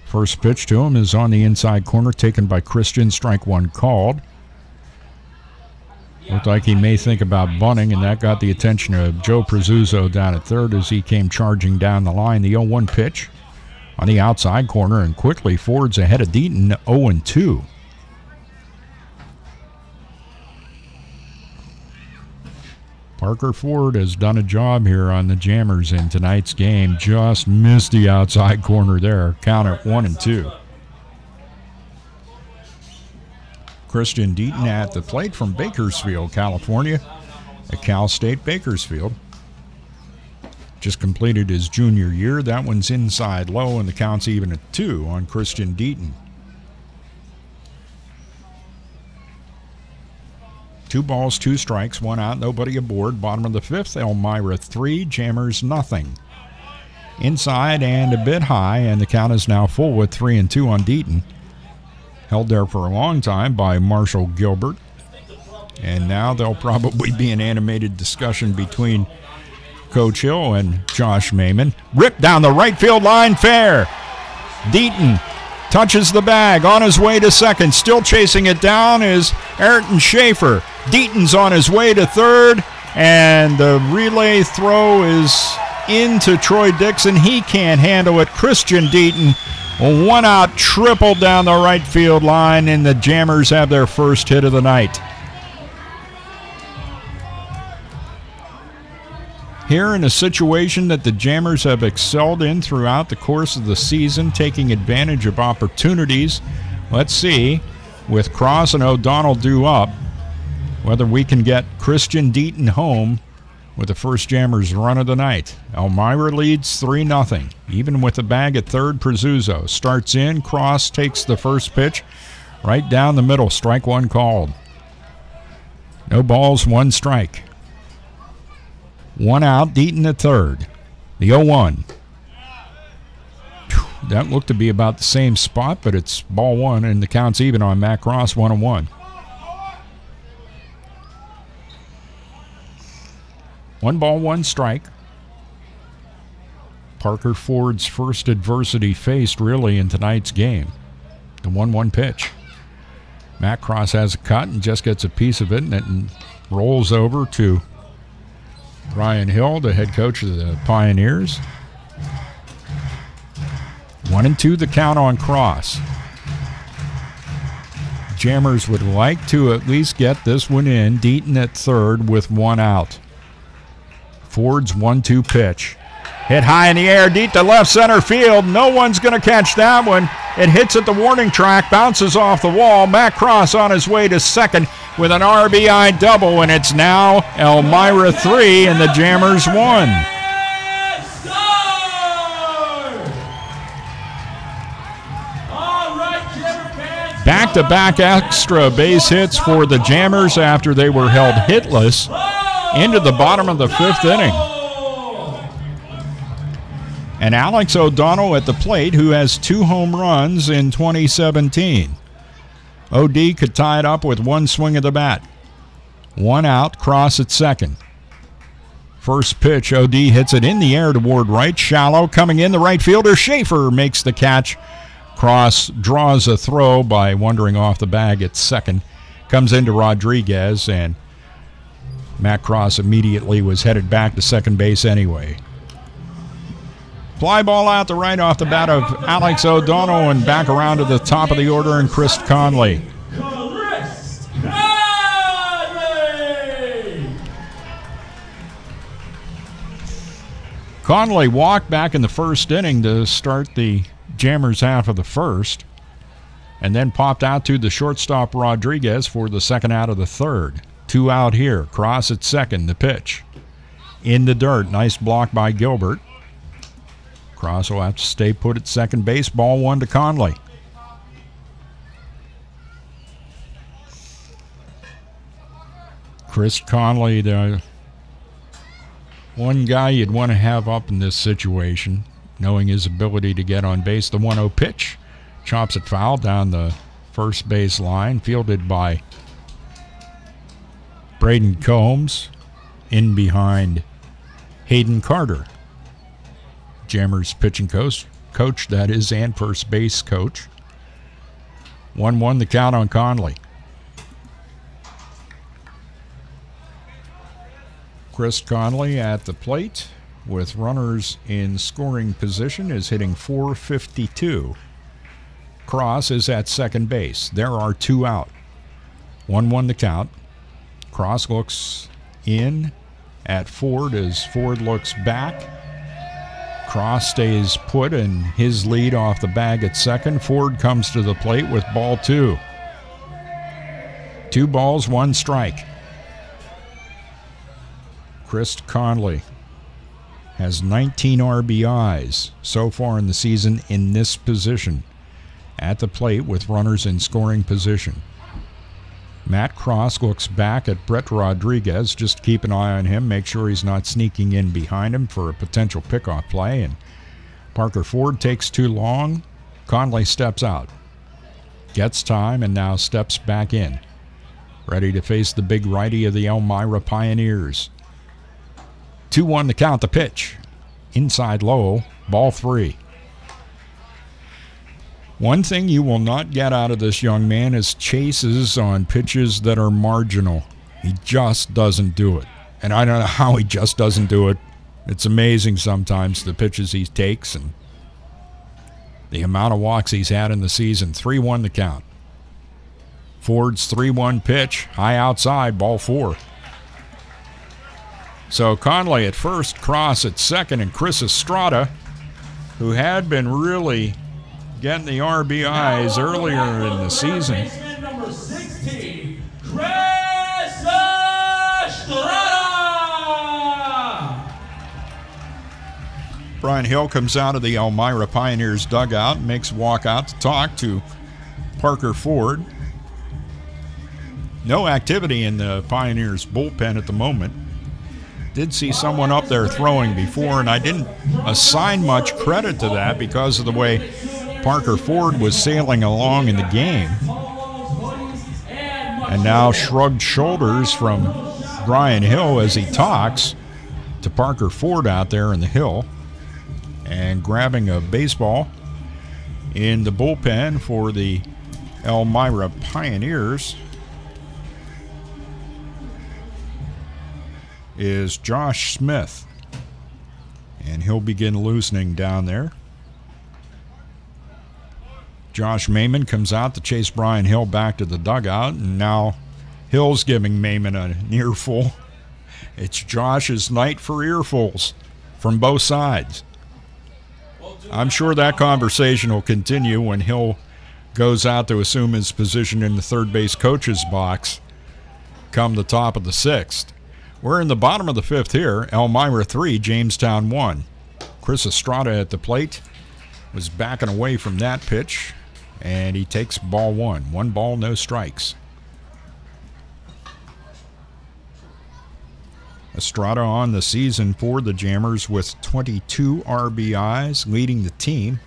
First pitch to him is on the inside corner, taken by Christian, strike 1 called. Looked like he may think about bunting, and that got the attention of Joe Prezuzzo down at 3rd as he came charging down the line. The 0-1 pitch on the outside corner, and quickly Ford's ahead of Deaton, 0-2. Parker Ford has done a job here on the Jammers in tonight's game. Just missed the outside corner there. Count at 1-2. Christian Deaton at the plate from Bakersfield, California, at Cal State Bakersfield. Just completed his junior year. That one's inside low, and the count's even at 2 on Christian Deaton. 2 balls, 2 strikes, 1 out, nobody aboard. Bottom of the 5th, Elmira 3, Jammers nothing. Inside and a bit high, and the count is now full with 3-2 on Deaton. Held there for a long time by Marshall Gilbert. And now there'll probably be an animated discussion between Coach Hill and Josh Mayman. Ripped down the right field line, fair. Deaton touches the bag, on his way to second. Still chasing it down is Ayrton Schaefer. Deaton's on his way to third, and the relay throw is into Troy Dixon. He can't handle it. Christian Deaton, a one-out triple down the right field line, and the Jammers have their first hit of the night. Here in a situation that the Jammers have excelled in throughout the course of the season, taking advantage of opportunities. Let's see, with Cross and O'Donnell due up, whether we can get Christian Deaton home with the first Jammers run of the night. Elmira leads 3-0. Even with the bag at third, Prezuzzo starts in. Cross takes the first pitch right down the middle. Strike one called. No balls, one strike. One out, Deaton at third. The 0-1. That looked to be about the same spot, but it's ball one, and the count's even on Matt Cross, 1-1. 1 ball, 1 strike. Parker Ford's first adversity faced really in tonight's game. The 1-1 pitch. Matt Cross has a cut and just gets a piece of it, and it rolls over to Ryan Hill, the head coach of the Pioneers. 1-2 the count on Cross. Jammers would like to at least get this one in. Deaton at third with 1 out. Ford's 1-2 pitch. Hit high in the air, deep to left center field. No one's going to catch that one. It hits at the warning track, bounces off the wall. Matt Cross on his way to second with an RBI double, and it's now Elmira 3 and the Jammers 1. Back-to-back extra base hits for the Jammers after they were held hitless into the bottom of the 5th inning. And Alex O'Donnell at the plate, who has 2 home runs in 2017. OD could tie it up with 1 swing of the bat. 1 out, Cross at second. First pitch, OD hits it in the air toward right, shallow. Coming in, the right fielder, Schaefer makes the catch. Cross draws a throw by wandering off the bag at second. Comes into Rodriguez, and Matt Cross immediately was headed back to second base anyway. Fly ball out the right off the bat of Alex O'Donnell, and back around to the top of the order and Chris Conley. Conley walked back in the first inning to start the Jammers half of the first, and then popped out to the shortstop Rodriguez for the second out of the third. 2 out here. Cross at second. The pitch in the dirt. Nice block by Gilbert. Cross will have to stay put at second base. Ball 1 to Conley. Chris Conley, the one guy you'd want to have up in this situation, knowing his ability to get on base. The 1-0 pitch. Chops it foul down the first base line, fielded by Braden Combs, in behind Hayden Carter. Jammers pitching coach that is, and first base coach. 1-1 the count on Conley. Chris Conley at the plate with runners in scoring position is hitting .452. Cross is at second base. There are 2 out. 1-1 the count. Cross looks in at Ford as Ford looks back. Cross stays put in his lead off the bag at second. Ford comes to the plate with ball 2. 2 balls, 1 strike. Chris Conley has 19 RBIs so far in the season in this position. At the plate with runners in scoring position. Matt Cross looks back at Brett Rodriguez. Just keep an eye on him. Make sure he's not sneaking in behind him for a potential pickoff play. And Parker Ford takes too long. Conley steps out. Gets time and now steps back in. ready to face the big righty of the Elmira Pioneers. 2-1 to count. The pitch. Inside low, ball 3. One thing you will not get out of this young man is chases on pitches that are marginal. He just doesn't do it. And I don't know how he just doesn't do it. It's amazing sometimes the pitches he takes and the amount of walks he's had in the season. 3-1 to count. Ford's 3-1 pitch, high outside, ball 4. So Conley at first, Cross at second, and Chris Estrada, who had been really getting the RBIs earlier in the season. Number 16, Chris Estrada. Brian Hill comes out of the Elmira Pioneers dugout and makes a walk out to talk to Parker Ford. No activity in the Pioneers bullpen at the moment. Did see someone up there throwing before, and I didn't assign much credit to that because of the way Parker Ford was sailing along in the game. And now shrugged shoulders from Brian Hill as he talks to Parker Ford out there in the hill, and grabbing a baseball in the bullpen for the Elmira Pioneers is Josh Smith, and he'll begin loosening down there. Josh Mayman comes out to chase Brian Hill back to the dugout, and now Hill's giving Mayman an earful. It's Josh's night for earfuls from both sides. I'm sure that conversation will continue when Hill goes out to assume his position in the third base coach's box come the top of the 6th. We're in the bottom of the 5th here. Elmira 3, Jamestown 1. Chris Estrada at the plate was backing away from that pitch, and he takes ball 1. 1 ball, no strikes. Estrada on the season for the Jammers with 22 RBIs, leading the team.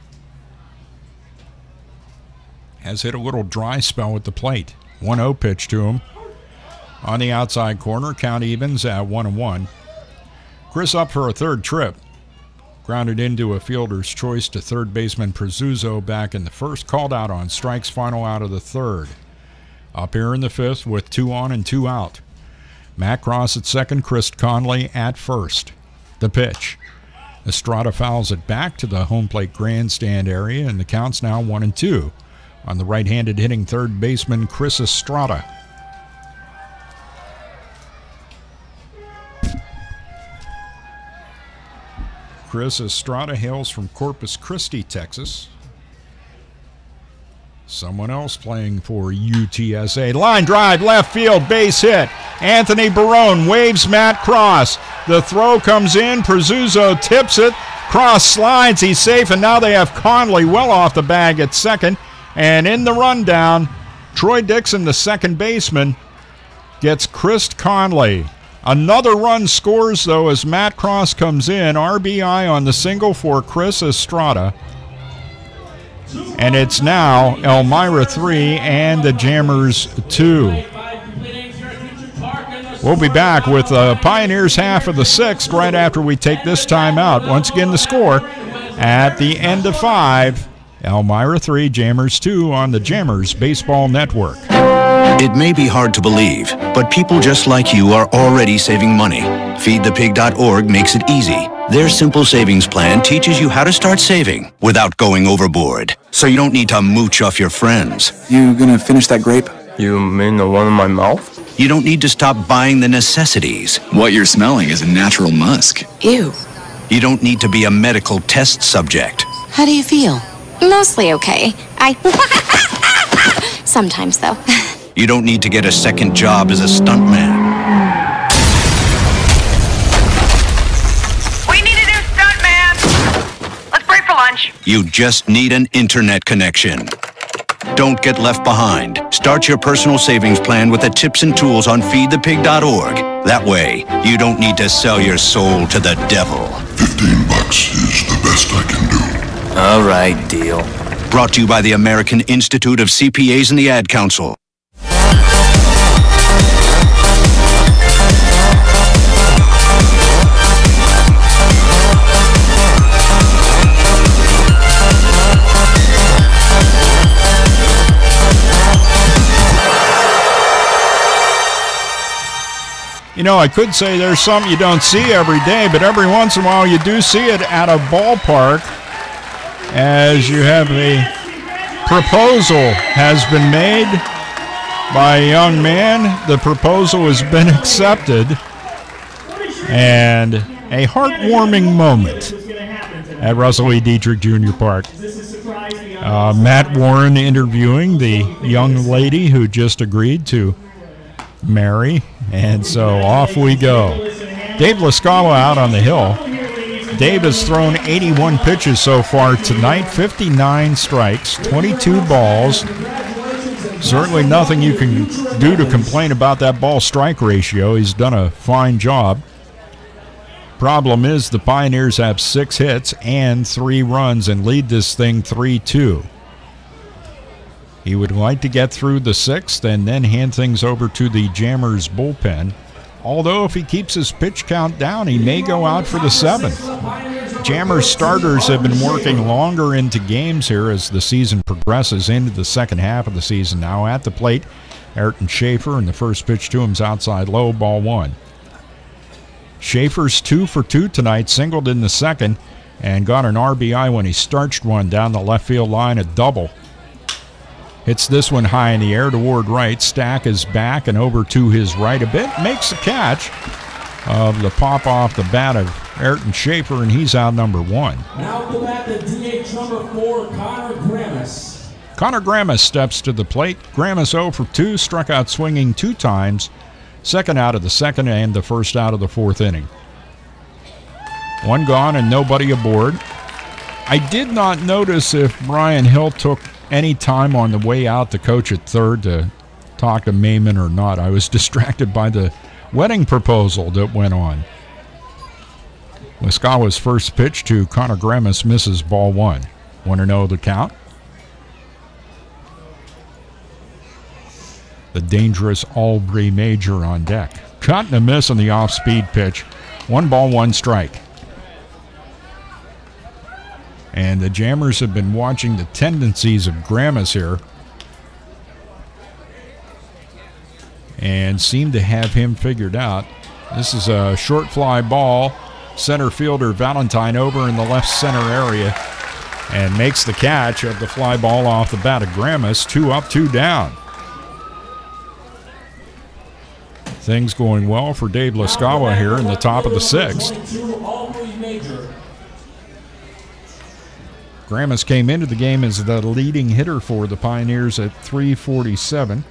Has hit a little dry spell at the plate. 1-0 pitch to him. On the outside corner, count evens at 1-1. Chris up for a third trip. Grounded into a fielder's choice to third baseman Prezuzzo back in the first. Called out on strikes, final out of the 3rd. Up here in the 5th with 2 on and 2 out. Matt Cross at second, Chris Conley at first. The pitch. Estrada fouls it back to the home plate grandstand area, and the count's now 1-2 on the right-handed hitting third baseman Chris Estrada. Chris Estrada hails from Corpus Christi, Texas. Someone else playing for UTSA. Line drive, left field, base hit. Anthony Barone waves Matt Cross. The throw comes in. Prezuzzo tips it. Cross slides. He's safe, and now they have Conley well off the bag at second. And in the rundown, Troy Dixon, the second baseman, gets Chris Conley. Another run scores, though, as Matt Cross comes in. RBI on the single for Chris Estrada. And it's now Elmira 3 and the Jammers 2. We'll be back with Pioneers half of the 6th right after we take this time out. Once again, the score at the end of 5. Elmira 3, Jammers 2 on the Jammers Baseball Network. It may be hard to believe, but people just like you are already saving money. FeedThePig.org makes it easy. Their simple savings plan teaches you how to start saving without going overboard, so you don't need to mooch off your friends. You gonna finish that grape? You mean the one in my mouth? You don't need to stop buying the necessities. What you're smelling is a natural musk. Ew. You don't need to be a medical test subject. How do you feel? Mostly okay. Sometimes, though. You don't need to get a second job as a stuntman. We need a new stuntman! Let's break for lunch. You just need an internet connection. Don't get left behind. Start your personal savings plan with the tips and tools on feedthepig.org. That way, you don't need to sell your soul to the devil. $15 is the best I can do. All right, deal. Brought to you by the American Institute of CPAs and the Ad Council. You know, I could say there's something you don't see every day, but every once in a while you do see it at a ballpark, as you have a proposal has been made by a young man. The proposal has been accepted, and a heartwarming moment at Russell E. Dietrich Jr. Park. Matt Warren interviewing the young lady who just agreed to marry, and so off we go. Dave Lascala out on the hill. Dave has thrown 81 pitches so far tonight, 59 strikes, 22 balls. Certainly nothing you can do to complain about that ball-strike ratio. He's done a fine job. Problem is the Pioneers have 6 hits and 3 runs and lead this thing 3-2. He would like to get through the 6th and then hand things over to the Jammers bullpen. Although if he keeps his pitch count down, he may go out for the 7th. Jammers starters have been working longer into games here as the season progresses into the second half of the season. Now at the plate, Ayrton Schaefer, and the first pitch to him is outside low, ball 1. Schaefer's 2 for 2 tonight, singled in the second, and got an RBI when he starched one down the left field line, a double. Hits this one high in the air toward right. Stack is back and over to his right a bit. Makes the catch of the pop off the bat of Ayrton Schaefer, and he's out number 1. Now to bat the DH number 4, Connor Gramis. Connor Gramis steps to the plate. Gramis 0 for 2, struck out swinging 2 times. Second out of the second and the first out of the 4th inning. 1 gone and nobody aboard. I did not notice if Brian Hill took any time on the way out to coach at third to talk to Mayman or not. I was distracted by the wedding proposal that went on. Lascala's first pitch to Connor Gramis misses, ball 1. Want to know the count? The dangerous Aubrey Major on deck. Cut and a miss on the off-speed pitch. 1 ball, 1 strike. And the Jammers have been watching the tendencies of Gramis here and seem to have him figured out. This is a short fly ball. Center fielder Valentine over in the left center area and makes the catch of the fly ball off the bat of Gramis. 2 up, 2 down. Things going well for Dave Lascala here in the top of the 6th. Gramis came into the game as the leading hitter for the Pioneers at .347.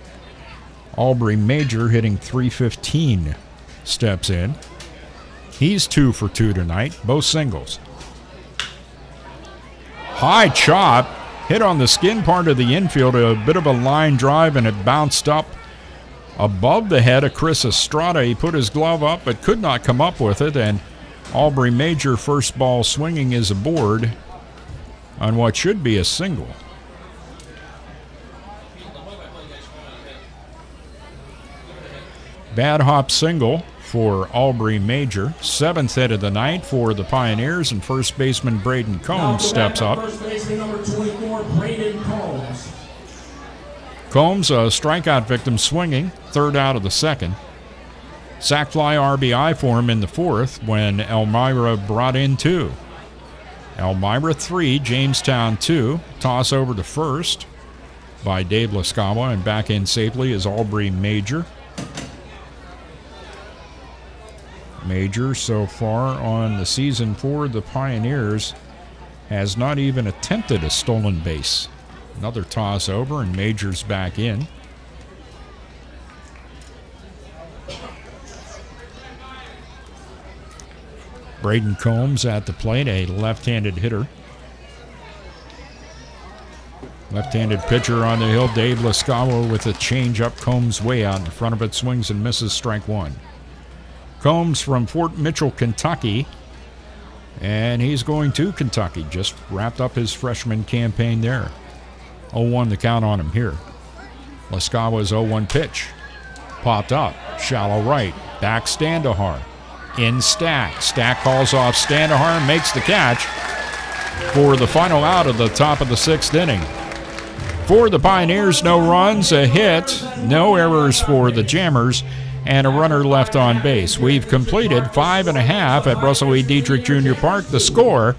Aubrey Major hitting .315 steps in. He's 2 for 2 tonight, both singles. High chop, hit on the skin part of the infield, a bit of a line drive, and it bounced up above the head of Chris Estrada. He put his glove up but could not come up with it, and Aubrey Major, first ball swinging, is aboard on what should be a single. Bad hop single for Aubrey Major. 7th hit of the night for the Pioneers, and first baseman Braden Combs steps up. First baseman number 24, Braden Combs. Combs, a strikeout victim, swinging, 3rd out of the 2nd. Sac fly RBI for him in the 4th when Elmira brought in 2. Elmira 3, Jamestown 2. Toss over to first by Dave Lascala, and back in safely is Aubrey Major. Major, so far on the season for the Pioneers, has not even attempted a stolen base. Another toss over, and Major's back in. Braden Combs at the plate, a left-handed hitter. Left-handed pitcher on the hill, Dave Lascala with a change-up. Combs way out in front of it, swings and misses, strike 1. Combs from Fort Mitchell, Kentucky, and he's going to Kentucky. Just wrapped up his freshman campaign there. 0-1 the count on him here. Lascala's 0-1 pitch. Popped up, shallow right, back Standahar. In Stack. Stack calls off Standahar and makes the catch for the final out of the top of the 6th inning. For the Pioneers, no runs, a hit, no errors for the Jammers, and a runner left on base. We've completed 5.5 at Russell E. Dietrich Jr. Park. The score,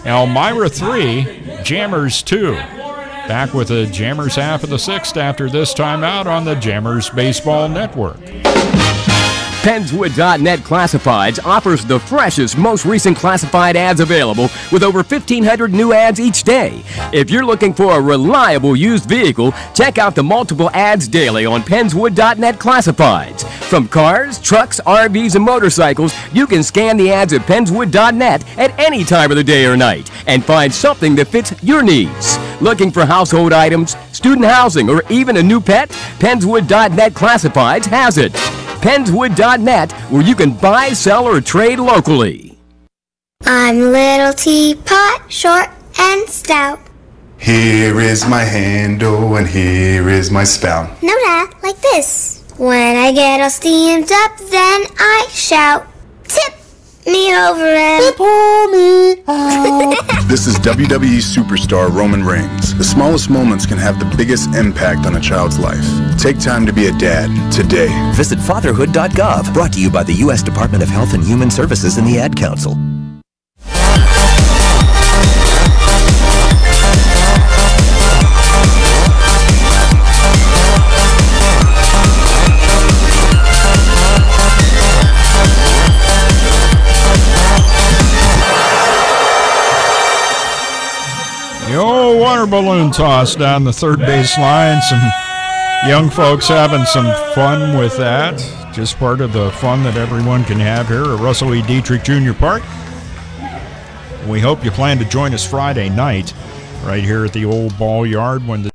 Elmira 3, Jammers 2. Back with the Jammers half of the sixth after this timeout on the Jammers Baseball Network. Pennswood.net Classifieds offers the freshest, most recent classified ads available with over 1,500 new ads each day. If you're looking for a reliable used vehicle, check out the multiple ads daily on Pennswood.net Classifieds. From cars, trucks, RVs, and motorcycles, you can scan the ads at Pennswood.net at any time of the day or night and find something that fits your needs. Looking for household items, student housing, or even a new pet? Pennswood.net Classifieds has it. Pennswood.net, where you can buy, sell, or trade locally. I'm little teapot, short and stout. Here is my handle and here is my spout. No, Dad, like this. When I get all steamed up, then I shout, tip me over and pour me out. This is WWE superstar Roman Reigns. The smallest moments can have the biggest impact on a child's life. Take time to be a dad today. Visit fatherhood.gov, brought to you by the U.S. Department of Health and Human Services and the Ad Council. The old water balloon toss down the third base line. Some young folks having some fun with that. Just part of the fun that everyone can have here at Russell E. Dietrich Jr. Park. We hope you plan to join us Friday night right here at the old ball yard when the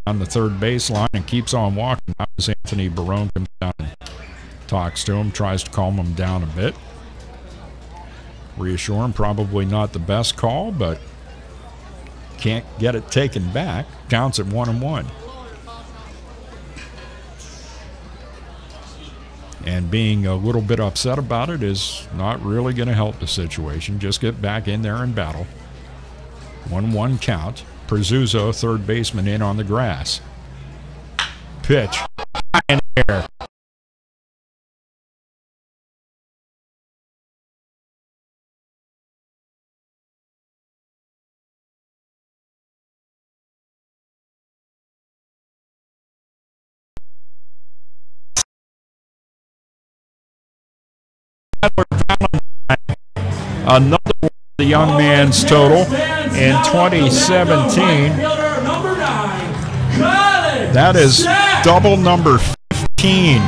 down the third base line and keeps on walking. Now as Anthony Barone comes down and talks to him, tries to calm him down a bit. Reassure him, probably not the best call, but can't get it taken back. Counts at 1-1. And being a little bit upset about it is not really going to help the situation. Just get back in there and battle. 1-1 count. Perzuzzo, third baseman, in on the grass. Pitch. And there. Another one of the young man's total in 2017. That is double number 15.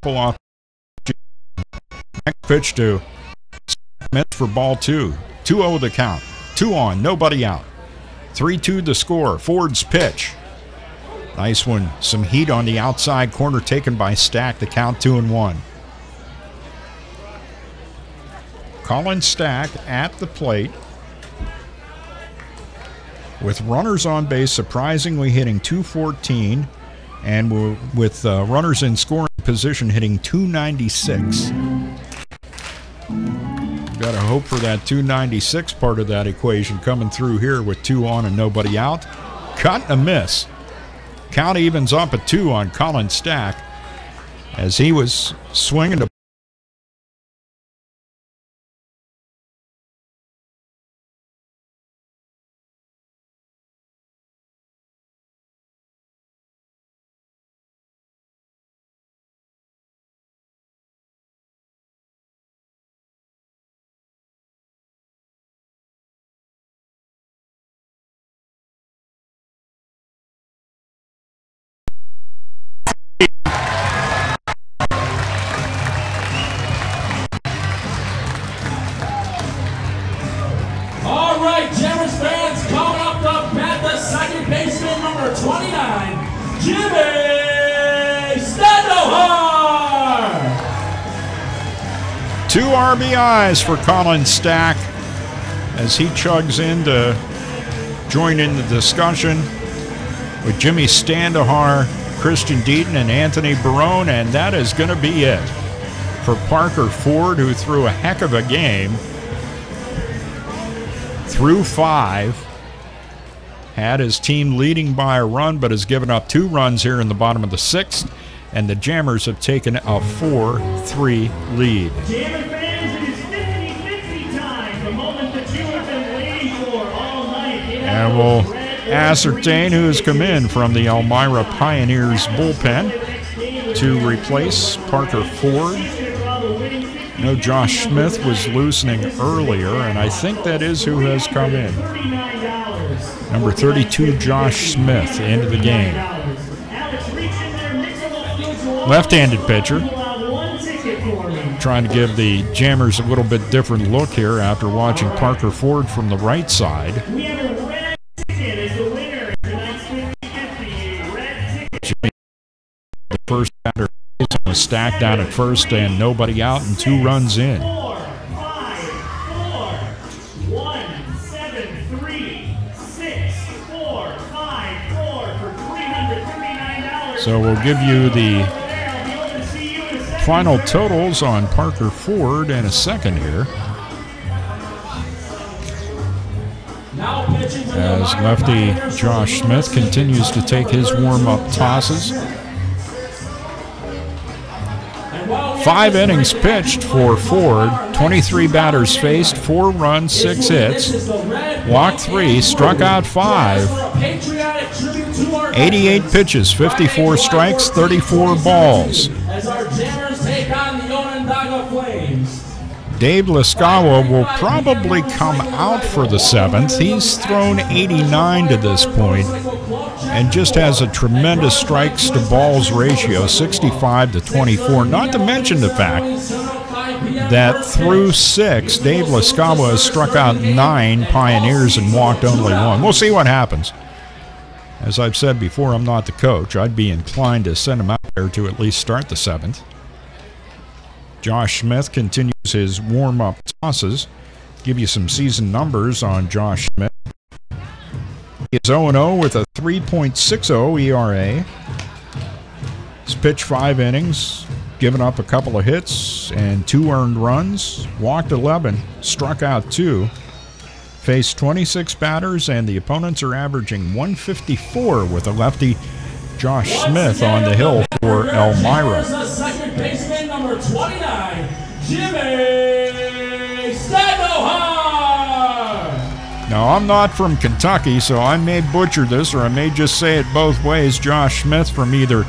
Pull off. Next pitch to Smith for ball 2. 2-0 the count. 2 on, nobody out. 3-2 the score. Ford's pitch. Nice one. Some heat on the outside corner taken by Stack. The count 2-1. Colin Stack at the plate. With runners on base, surprisingly hitting .214. And with runners in scoring position hitting .296. Got to hope for that .296 part of that equation coming through here with 2 on and nobody out. Cut and a miss. Count evens up at 2 on Colin Stack as he was swinging to Jamestown's coming up to bat, the second baseman, number 29, Jamestown. 2 RBIs for Colin Stack as he chugs in to join in the discussion with Jimmy Standahar, Christian Deaton, and Anthony Barone, and that is going to be it for Parker Ford, who threw a heck of a game. Through 5, had his team leading by a run, but has given up 2 runs here in the bottom of the 6th, and the Jammers have taken a 4-3 lead. Jammer fans, it is 50-50 time, the moment that you have been waiting for all night. And we'll ascertain who has come in from the Elmira Pioneers bullpen to replace Parker Ford. I know Josh Smith was loosening earlier, and I think that is who has come in. Number 32, Josh Smith, into the game. Left-handed pitcher. Trying to give the Jammers a little bit different look here after watching Parker Ford from the right side. The first batter was stacked down at first and nobody out and 2 runs in. 4, 5, 4, 1, 7, 3, 6, 4, 5, 4 for $339. So we'll give you the final totals on Parker Ford in a second here. As lefty Josh Smith continues to take his warm-up tosses. 5 innings pitched for Ford, 23 batters faced, 4 runs, 6 hits, walked 3, struck out 5, 88 pitches, 54 strikes, 34 balls. As our Jammers take on the Onondaga Flames. Dave Lascawa will probably come out for the 7th. He's thrown 89 to this point and just has a tremendous strikes to balls ratio, 65 to 24. Not to mention the fact that through 6, Dave Lascava has struck out 9 Pioneers and walked only 1. We'll see what happens. As I've said before, I'm not the coach. I'd be inclined to send him out there to at least start the 7th. Josh Smith continues his warm-up tosses. Give you some season numbers on Josh Smith. He is 0-0 with a 3.60 ERA. He's pitched 5 innings, given up a couple of hits and 2 earned runs, walked 11, struck out 2, faced 26 batters, and the opponents are averaging 154 with a lefty Josh Smith on the hill for Elmira. Second baseman number 29, Jimmy Standohar. Now, I'm not from Kentucky, so I may butcher this, or I may just say it both ways. Josh Smith from either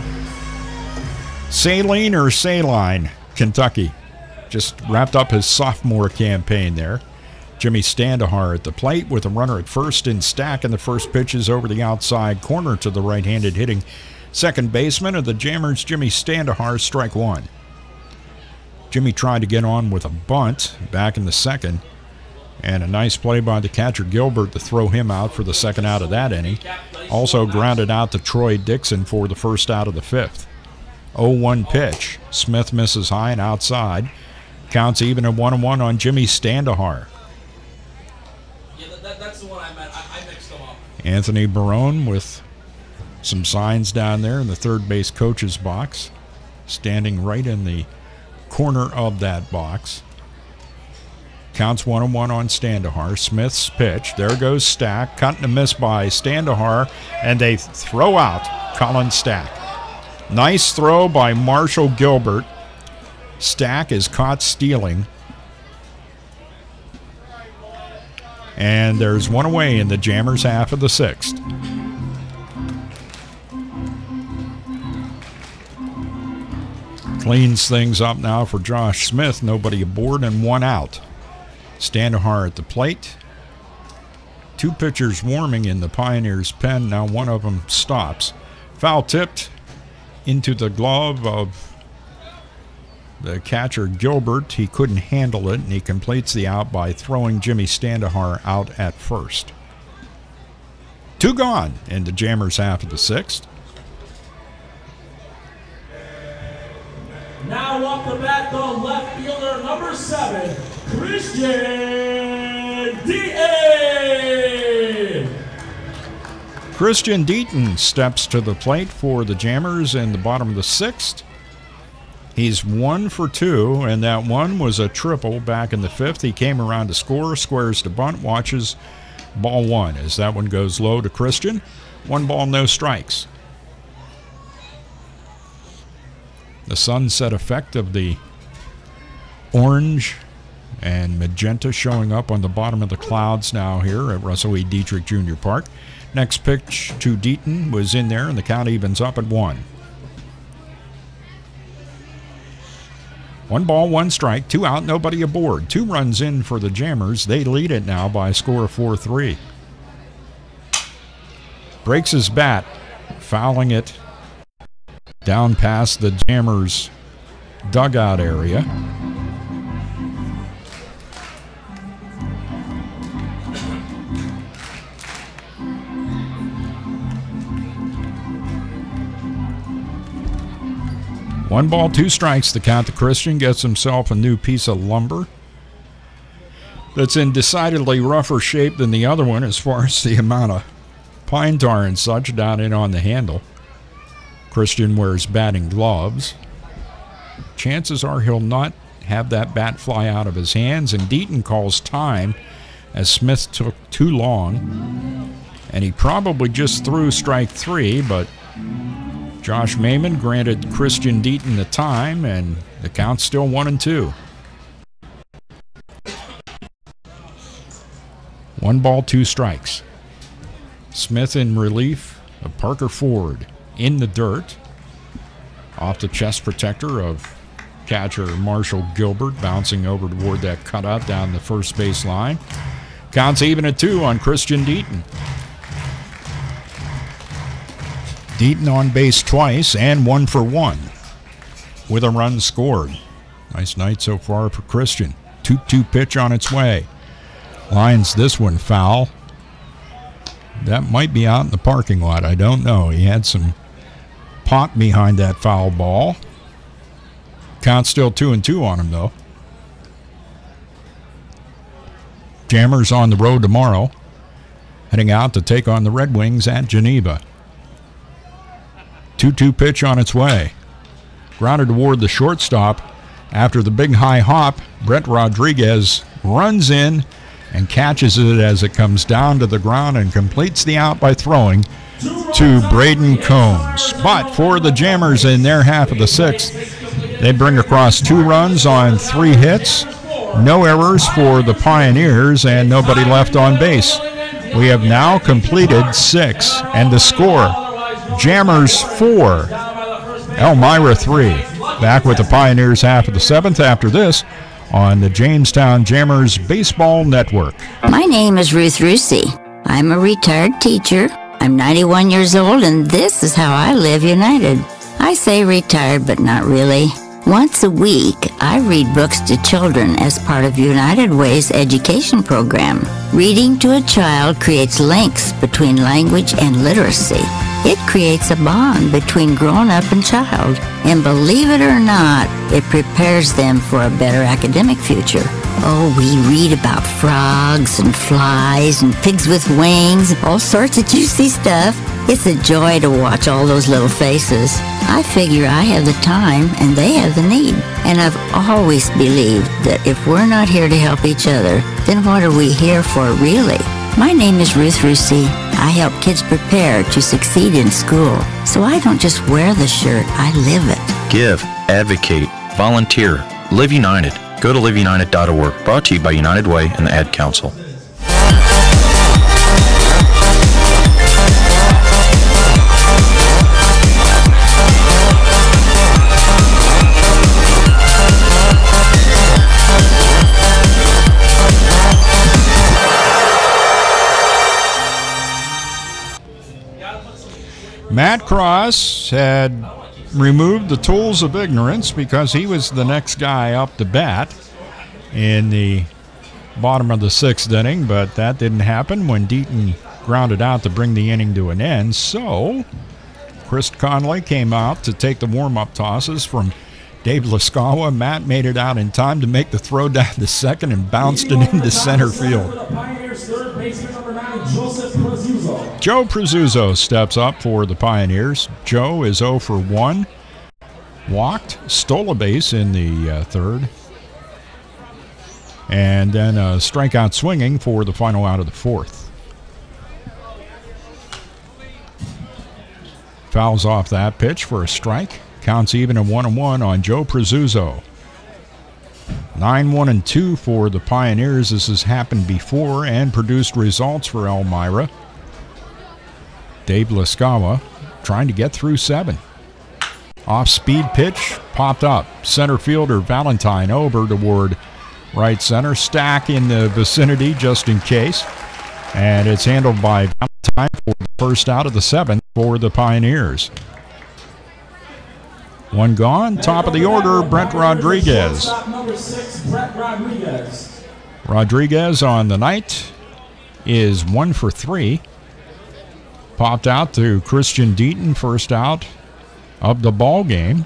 Saline or Saline, Kentucky. Just wrapped up his sophomore campaign there. Jimmy Standohar at the plate with a runner at first in Stack, and the first pitch is over the outside corner to the right-handed hitting second baseman of the Jammers, Jimmy Standohar, strike 1. Jimmy tried to get on with a bunt back in the second, and a nice play by the catcher Gilbert to throw him out for the second out of that inning. Also grounded out to Troy Dixon for the first out of the 5th. 0-1 pitch. Smith misses high and outside. Counts even at 1-1 on Jimmy Standohar. That's the one I meant. I mixed them up. Anthony Barone with some signs down there in the third base coach's box, standing right in the corner of that box. Counts 1-1 on Standohar. Smith's pitch. There goes Stack. Cut and a miss by Standohar, and they throw out Colin Stack. Nice throw by Marshall Gilbert. Stack is caught stealing. And there's one away in the Jammers' half of the 6th. Cleans things up now for Josh Smith. Nobody aboard and 1 out. Standohar at the plate. 2 pitchers warming in the Pioneers' pen. Now one of them stops. Foul tipped into the glove of the catcher Gilbert. He couldn't handle it, and he completes the out by throwing Jimmy Standohar out at first. 2 gone in the Jammers' half of the 6th. Now up the bat, the left fielder, number 7, Christian Deaton. Christian Deaton steps to the plate for the Jammers in the bottom of the 6th. He's 1 for 2, and that one was a triple back in the 5th. He came around to score, squares to bunt, watches ball 1 as that one goes low to Christian. 1 ball, no strikes. The sunset effect of the orange and magenta showing up on the bottom of the clouds now here at Russell E. Dietrich Jr. Park. Next pitch to Deaton was in there, and the count evens up at 1. 1 ball, 1 strike, 2 out, nobody aboard. 2 runs in for the Jammers. They lead it now by a score of 4-3. Breaks his bat, fouling it down past the Jammers' dugout area. One ball, 2 strikes, the count to Christian. Gets himself a new piece of lumber that's in decidedly rougher shape than the other one as far as the amount of pine tar and such down in on the handle. Christian wears batting gloves. Chances are he'll not have that bat fly out of his hands, and Deaton calls time as Smith took too long, and he probably just threw strike 3, but Josh Maiman granted Christian Deaton the time, and the count's still 1-2. 1 ball, 2 strikes. Smith in relief of Parker Ford in the dirt. Off the chest protector of catcher Marshall Gilbert, bouncing over toward that cutout down the first base line. Counts even at 2 on Christian Deaton. Deaton on base twice and 1 for 1 with a run scored. Nice night so far for Christian. 2-2 pitch on its way. Lines this one foul. That might be out in the parking lot. I don't know. He had some pop behind that foul ball. Count still 2-2 on him, though. Jammers on the road tomorrow, heading out to take on the Red Wings at Geneva. 2-2 pitch on its way. Grounded toward the shortstop. After the big high hop, Brett Rodriguez runs in and catches it as it comes down to the ground and completes the out by throwing to Braden Combs. But for the Jammers in their half of the sixth, they bring across 2 runs on 3 hits, no errors for the Pioneers, and nobody left on base. We have now completed 6, and the score, Jammers 4, Elmira 3. Back with the Pioneers half of the 7th after this on the Jamestown Jammers Baseball Network. My name is Ruth Rusi. I'm a retired teacher. I'm 91 years old, and this is how I live united. I say retired, but not really. Once a week, I read books to children as part of United Way's education program. Reading to a child creates links between language and literacy. It creates a bond between grown-up and child, and believe it or not, it prepares them for a better academic future. Oh, we read about frogs and flies and pigs with wings, all sorts of juicy stuff. It's a joy to watch all those little faces. I figure I have the time and they have the need. And I've always believed that if we're not here to help each other, then what are we here for really? My name is Ruth Rusi. I help kids prepare to succeed in school. So I don't just wear the shirt, I live it. Give, advocate, volunteer, live united. Go to liveunited.org. Brought to you by United Way and the Ad Council. Matt Cross had removed the tools of ignorance because he was the next guy up to bat in the bottom of the 6th inning, but that didn't happen when Deaton grounded out to bring the inning to an end. So Chris Conley came out to take the warm-up tosses from Dave Lascawa. Matt made it out in time to make the throw down to second and bounced it into center field. Joe Prezuzzo steps up for the Pioneers. Joe is 0 for 1. Walked, stole a base in the third. And then a strikeout swinging for the final out of the 4th. Fouls off that pitch for a strike. Counts even at 1-1 on Joe Prezuzzo. 9-1-2 for the Pioneers. This has happened before and produced results for Elmira. Dave Lascawa trying to get through 7. Off-speed pitch, popped up. Center fielder Valentine over toward right center. Stack in the vicinity just in case. And it's handled by Valentine for the first out of the 7th for the Pioneers. 1 gone. Top of the order, Brent Rodriguez. Rodriguez on the night is 1 for 3. Popped out to Christian Deaton, first out of the ball game.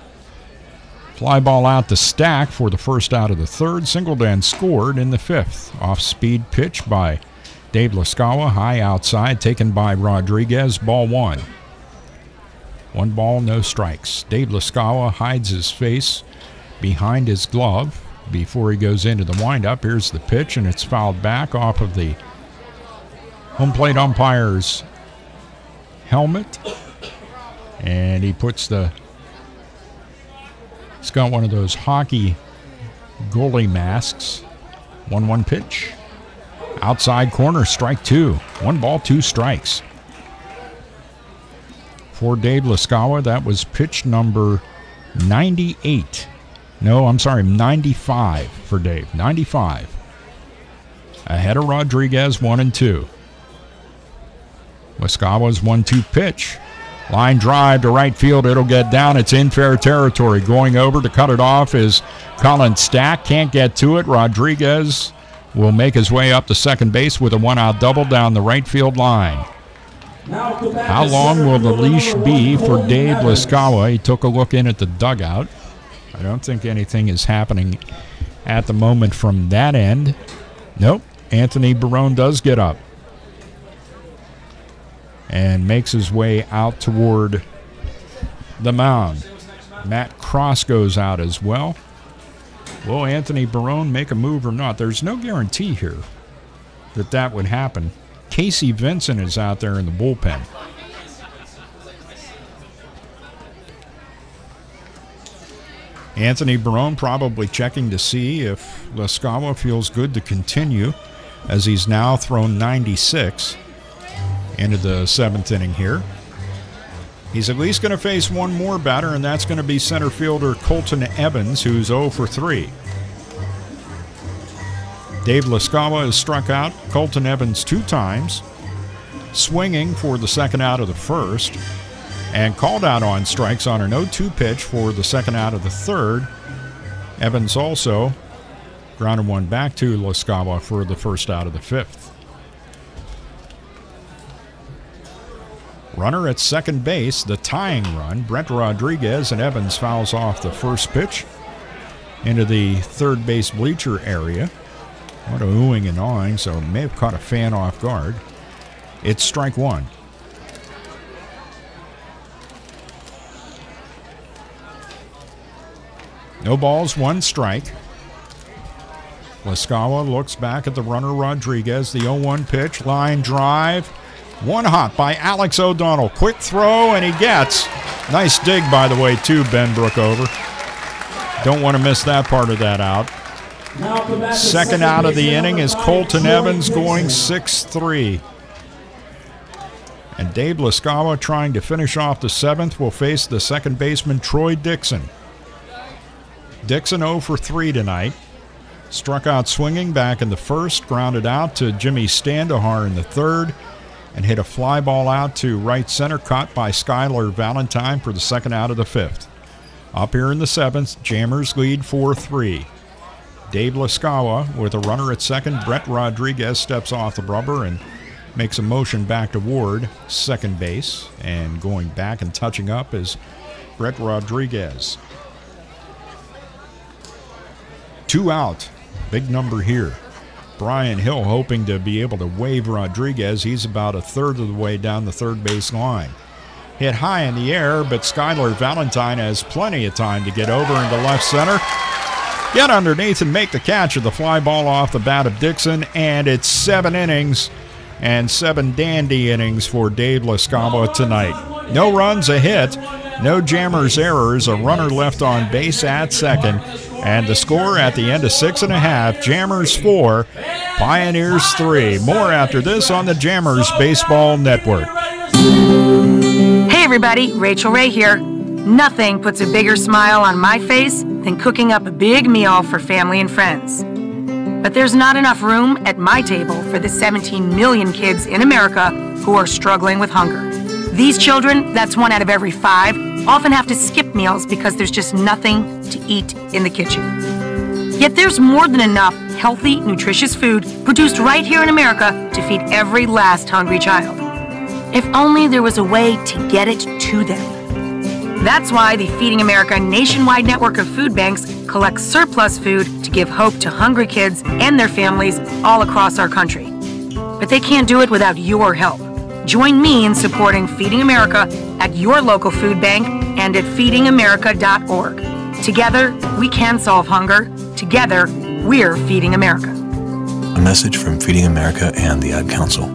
Fly ball out to Stack for the first out of the 3rd. Singleton scored in the 5th. Off-speed pitch by Dave Lascawa, high outside, taken by Rodriguez. Ball 1. 1 ball, no strikes. Dave Lascawa hides his face behind his glove before he goes into the windup. Here's the pitch, and it's fouled back off of the home plate umpire's helmet. And he puts he's got one of those hockey goalie masks. 1-1 pitch. Outside corner, strike 2. 1 ball, 2 strikes. For Dave Lascawa, that was pitch number 98. No, I'm sorry, 95 for Dave. 95. Ahead of Rodriguez, 1-2. Lascawa's 1-2 pitch. Line drive to right field. It'll get down. It's in fair territory. Going over to cut it off is Colin Stack. Can't get to it. Rodriguez will make his way up to second base with a one-out double down the right field line. How long will the leash be for Dave Leskawa? He took a look in at the dugout. I don't think anything is happening at the moment from that end. Nope. Anthony Barone does get up and makes his way out toward the mound. Matt Cross goes out as well. Will Anthony Barone make a move or not? There's no guarantee here that that would happen. Casey Vincent is out there in the bullpen. Anthony Barone probably checking to see if Leskawa feels good to continue, as he's now thrown 96 into the 7th inning here. He's at least going to face one more batter, and that's going to be center fielder Colton Evans, who's 0 for 3. Dave Leskawa has struck out Colton Evans 2 times, swinging for the second out of the first, and called out on strikes on an 0-2 pitch for the second out of the third. Evans also grounded one back to Leskawa for the first out of the 5th. Runner at second base, the tying run. Brent Rodriguez, and Evans fouls off the first pitch into the third base bleacher area. What a oohing and awing, so may have caught a fan off guard. It's strike one. No balls, 1 strike. Leskawa looks back at the runner Rodriguez. The 0-1 pitch, line drive. One hop by Alex O'Donnell. Quick throw, and he gets. Nice dig, by the way, too, Ben Brookover. Don't want to miss that part of that out. Second out of the inning is Colton Evans going 6-3. And Dave Leskawa, trying to finish off the 7th, will face the second baseman Troy Dixon. Dixon 0 for 3 tonight. Struck out swinging back in the first, grounded out to Jimmy Standahar in the third, and hit a fly ball out to right center, caught by Skylar Valentine for the second out of the 5th. Up here in the 7th, Jammers lead 4-3. Dave Leskawa with a runner at second. Brett Rodriguez steps off the rubber and makes a motion back toward second base. And going back and touching up is Brett Rodriguez. 2 out. Big number here. Brian Hill hoping to be able to wave Rodriguez. He's about a third of the way down the third base line. Hit high in the air, but Skylar Valentine has plenty of time to get over into left center, get underneath and make the catch of the fly ball off the bat of Dixon, and it's 7 innings and 7 dandy innings for Dave Leskawa tonight. No runs, a hit, no Jammers errors, a runner left on base at second, and the score at the end of 6.5, Jammers 4, Pioneers 3. More after this on the Jammers Baseball Network. Hey everybody, Rachel Ray here. Nothing puts a bigger smile on my face than cooking up a big meal for family and friends. But there's not enough room at my table for the 17 million kids in America who are struggling with hunger. These children, that's 1 out of every 5, often have to skip meals because there's just nothing to eat in the kitchen. Yet there's more than enough healthy, nutritious food produced right here in America to feed every last hungry child. If only there was a way to get it to them. That's why the Feeding America nationwide network of food banks collects surplus food to give hope to hungry kids and their families all across our country. But they can't do it without your help. Join me in supporting Feeding America at your local food bank and at feedingamerica.org. Together, we can solve hunger. Together, we're Feeding America. A message from Feeding America and the Ad Council.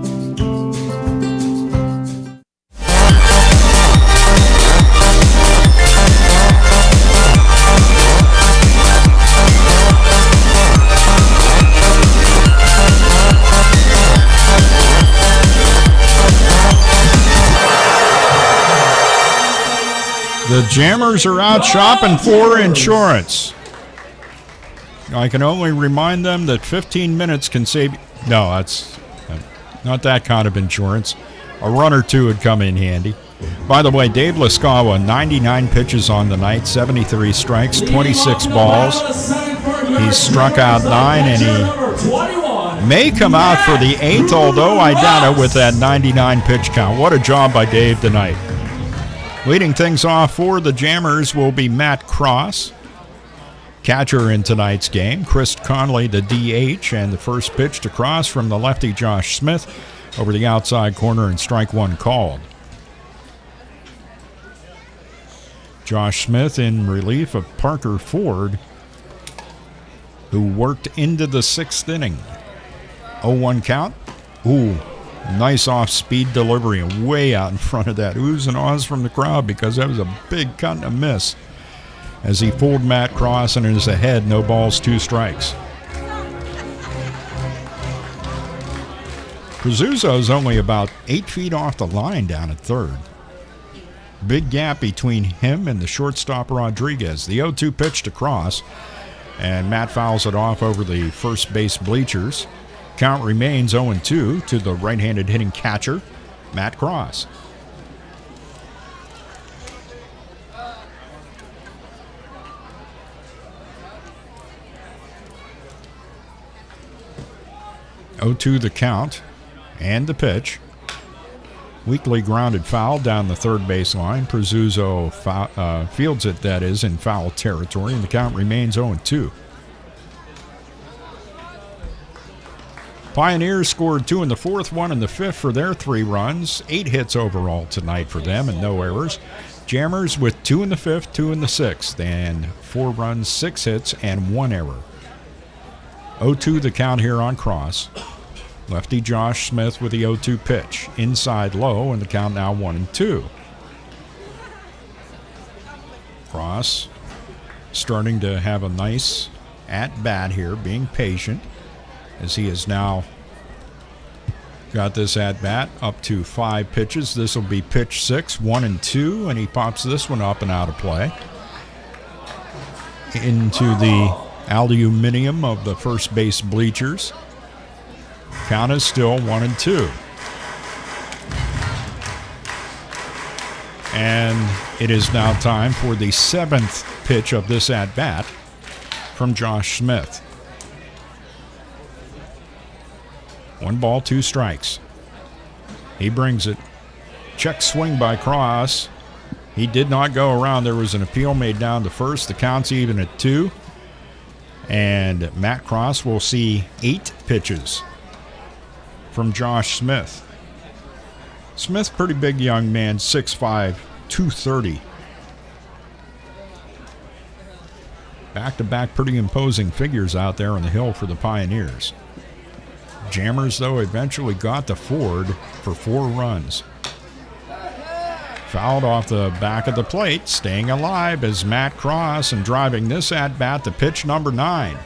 The Jammers are out shopping for insurance. I can only remind them that 15 minutes can save... No, that's not that kind of insurance. A run or two would come in handy. But By the way, Dave Laskawa, 99 pitches on the night, 73 strikes, 26 balls. He's struck out 9, and he may come out for the 8th, although I doubt it with that 99 pitch count. What a job by Dave tonight. Leading things off for the Jammers will be Matt Cross, catcher in tonight's game. Chris Conley, the DH, and the first pitch to Cross from the lefty Josh Smith over the outside corner, and strike one called. Josh Smith in relief of Parker Ford, who worked into the 6th inning. 0-1 count. Ooh, nice off-speed delivery and way out in front of that. Oohs and ahs from the crowd because that was a big cut and a miss. As he fooled Matt Cross and is ahead, no balls, 2 strikes. Prezuzzo's only about 8 feet off the line down at third. Big gap between him and the shortstop Rodriguez. The 0-2 pitch to Cross, and Matt fouls it off over the first base bleachers. Count remains 0-2 to the right-handed hitting catcher, Matt Cross. (0-2) the count and the pitch. Weakly grounded foul down the third base line. Prezuzzo fields it, that is, in foul territory, and the count remains 0-2. Pioneers scored 2 in the 4th, 1 in the 5th for their 3 runs. 8 hits overall tonight for them and no errors. Jammers with 2 in the 5th, 2 in the 6th, and 4 runs, 6 hits, and 1 error. 0-2 the count here on Cross. Lefty Josh Smith with the 0-2 pitch. Inside low, and the count now 1-2. Cross starting to have a nice at-bat here, being patient, as he has now got this at-bat up to 5 pitches. This will be pitch 6, 1-2, and he pops this one up and out of play into the aluminum of the first base bleachers. Count is still 1-2. And it is now time for the 7th pitch of this at-bat from Josh Smith. 1 ball, 2 strikes. He brings it. Check swing by Cross. He did not go around. There was an appeal made down to first. The count's even at 2. And Matt Cross will see 8 pitches from Josh Smith. Smith, pretty big young man, 6'5", 230. Back-to-back pretty imposing figures out there on the hill for the Pioneers. Jammers, though, eventually got to Ford for 4 runs. Fouled off the back of the plate, staying alive is Matt Cross, and driving this at-bat to pitch number 9.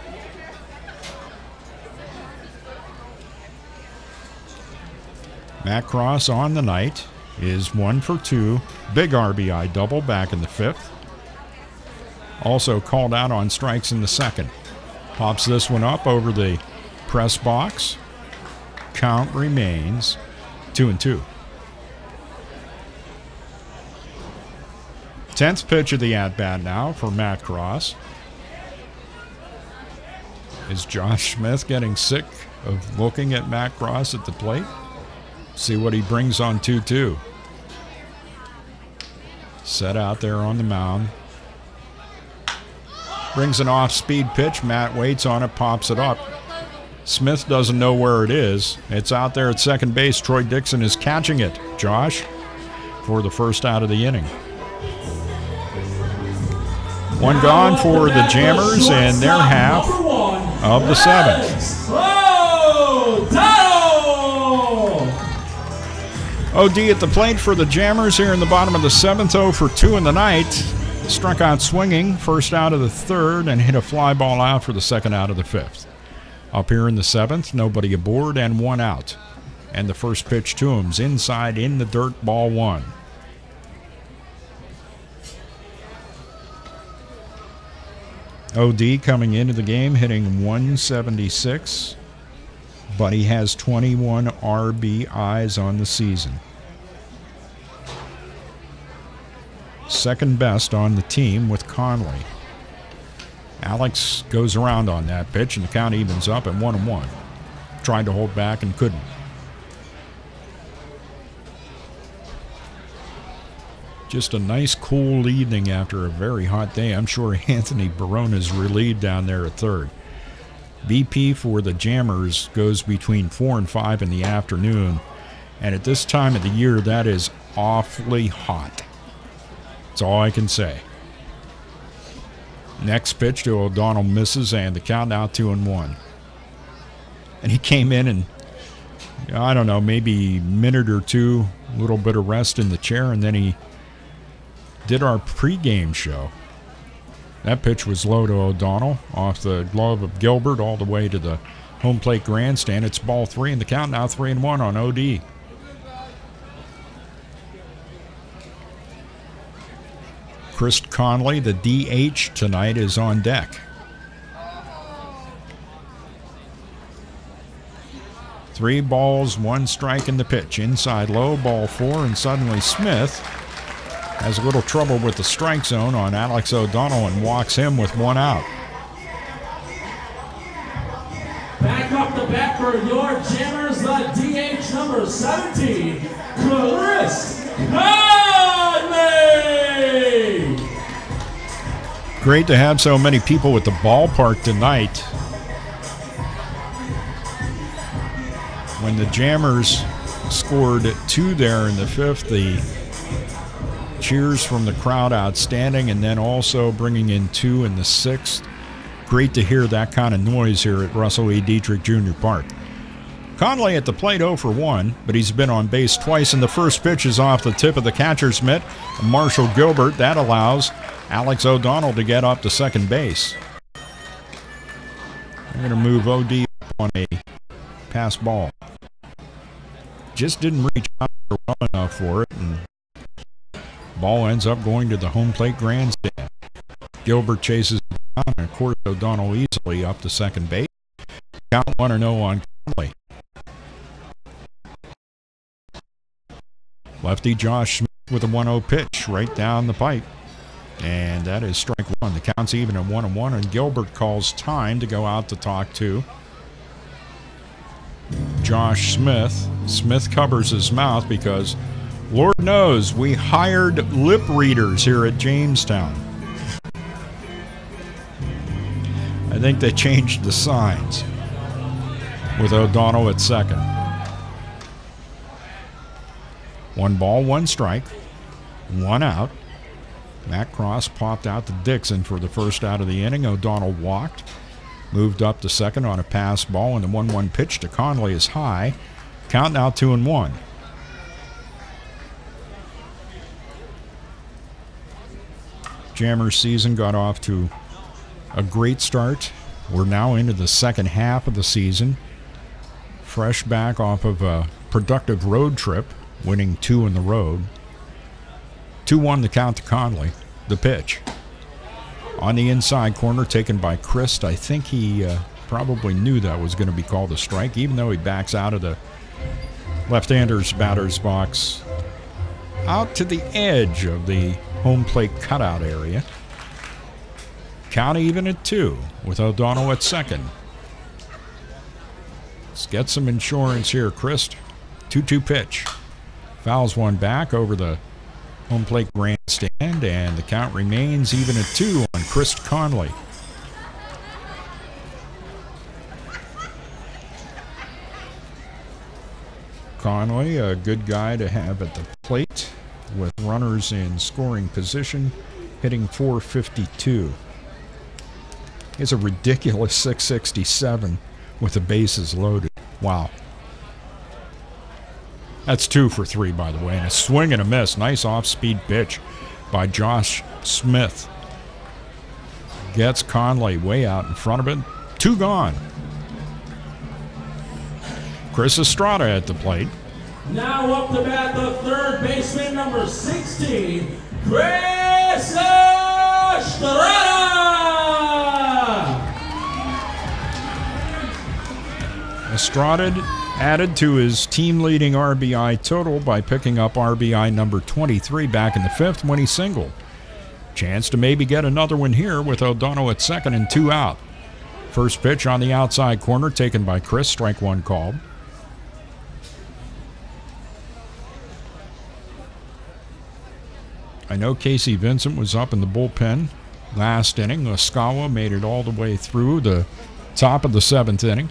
Matt Cross on the night is 1 for 2. Big RBI double back in the 5th. Also called out on strikes in the 2nd. Pops this one up over the press box. Count remains 2-2. 10th pitch of the at-bat now for Matt Cross. Is Josh Smith getting sick of looking at Matt Cross at the plate? See what he brings on 2-2. Set out there on the mound. Brings an off-speed pitch. Matt waits on it, pops it up. Smith doesn't know where it is. It's out there at second base. Troy Dixon is catching it. Josh for the first out of the inning. 1 gone for the Jammers in their half of the 7th. OD at the plate for the Jammers here in the bottom of the 7th, 0 for 2 in the night. Struck out swinging, first out of the 3rd, and hit a fly ball out for the 2nd out of the 5th. Up here in the 7th, nobody aboard and 1 out. And the first pitch to him's inside in the dirt, ball 1. OD coming into the game hitting 176, but he has 21 RBIs on the season. second best on the team with Conley. Alex goes around on that pitch, and the count evens up at 1-1. Tried to hold back and couldn't. Just a nice cool evening after a very hot day. I'm sure Anthony Barona's relieved down there at third. BP for the Jammers goes between 4 and 5 in the afternoon, and at this time of the year, that is awfully hot. That's all I can say. Next pitch to O'Donnell misses, and the count now 2-1. And he came in and, I don't know, maybe a minute or two, a little bit of rest in the chair, and then he did our pregame show. That pitch was low to O'Donnell, off the glove of Gilbert all the way to the home plate grandstand. It's ball 3, and the count now 3-1 on OD. Chris Conley, the DH tonight, is on deck. 3 balls, 1 strike in the pitch. Inside low, ball 4, and suddenly Smith has a little trouble with the strike zone on Alex O'Donnell and walks him with 1 out. Back up the bat for your Jammers, the DH number 17, Chris Conley. Great to have so many people at the ballpark tonight. When the Jammers scored 2 there in the 5th, the cheers from the crowd outstanding, and then also bringing in 2 in the 6th. Great to hear that kind of noise here at Russell E. Dietrich Jr. Park. Conley at the plate 0 for 1, but he's been on base twice, and the first pitch is off the tip of the catcher's mitt. Marshall Gilbert, that allows Alex O'Donnell to get up to second base. I'm going to move OD up on a pass ball. Just didn't reach out well enough for it, and ball ends up going to the home plate grandstand. Gilbert chases down, and of course O'Donnell easily up to second base. Count 1-0 on Conley. Lefty Josh Smith with a 1-0 pitch right down the pipe. And that is strike 1. The count's even at 1-1, and Gilbert calls time to go out to talk to Josh Smith. Smith covers his mouth because Lord knows we hired lip readers here at Jamestown. I think they changed the signs with O'Donnell at second. 1 ball, 1 strike, 1 out. Matt Cross popped out to Dixon for the first out of the inning. O'Donnell walked, moved up to second on a pass ball, and the 1-1 pitch to Conley is high. Count now 2-1. Jammers season got off to a great start. We're now into the second half of the season. Fresh back off of a productive road trip, winning 2 on the road. 2-1 the count to Conley. The pitch. On the inside corner, taken by Christ. I think he probably knew that was going to be called a strike, even though he backs out of the left-hander's batter's box out to the edge of the home plate cutout area. Count even at 2 with O'Donnell at second. Let's get some insurance here, Christ. 2-2 pitch. Fouls one back over the home plate grandstand, and the count remains even at 2 on Chris Conley. Conley, a good guy to have at the plate with runners in scoring position, hitting .452. He has a ridiculous .667 with the bases loaded. Wow. That's 2 for 3, by the way, and a swing and a miss. Nice off-speed pitch by Josh Smith. Gets Conley way out in front of it. 2 gone. Chris Estrada at the plate. Now up to bat, the third baseman, number 16, Chris Estrada. Estrada added to his team-leading RBI total by picking up RBI number 23 back in the 5th when he singled. Chance to maybe get another one here with O'Donnell at second and 2 out. First pitch on the outside corner taken by Chris, strike one called. I know Casey Vincent was up in the bullpen last inning. Laskawa made it all the way through the top of the 7th inning.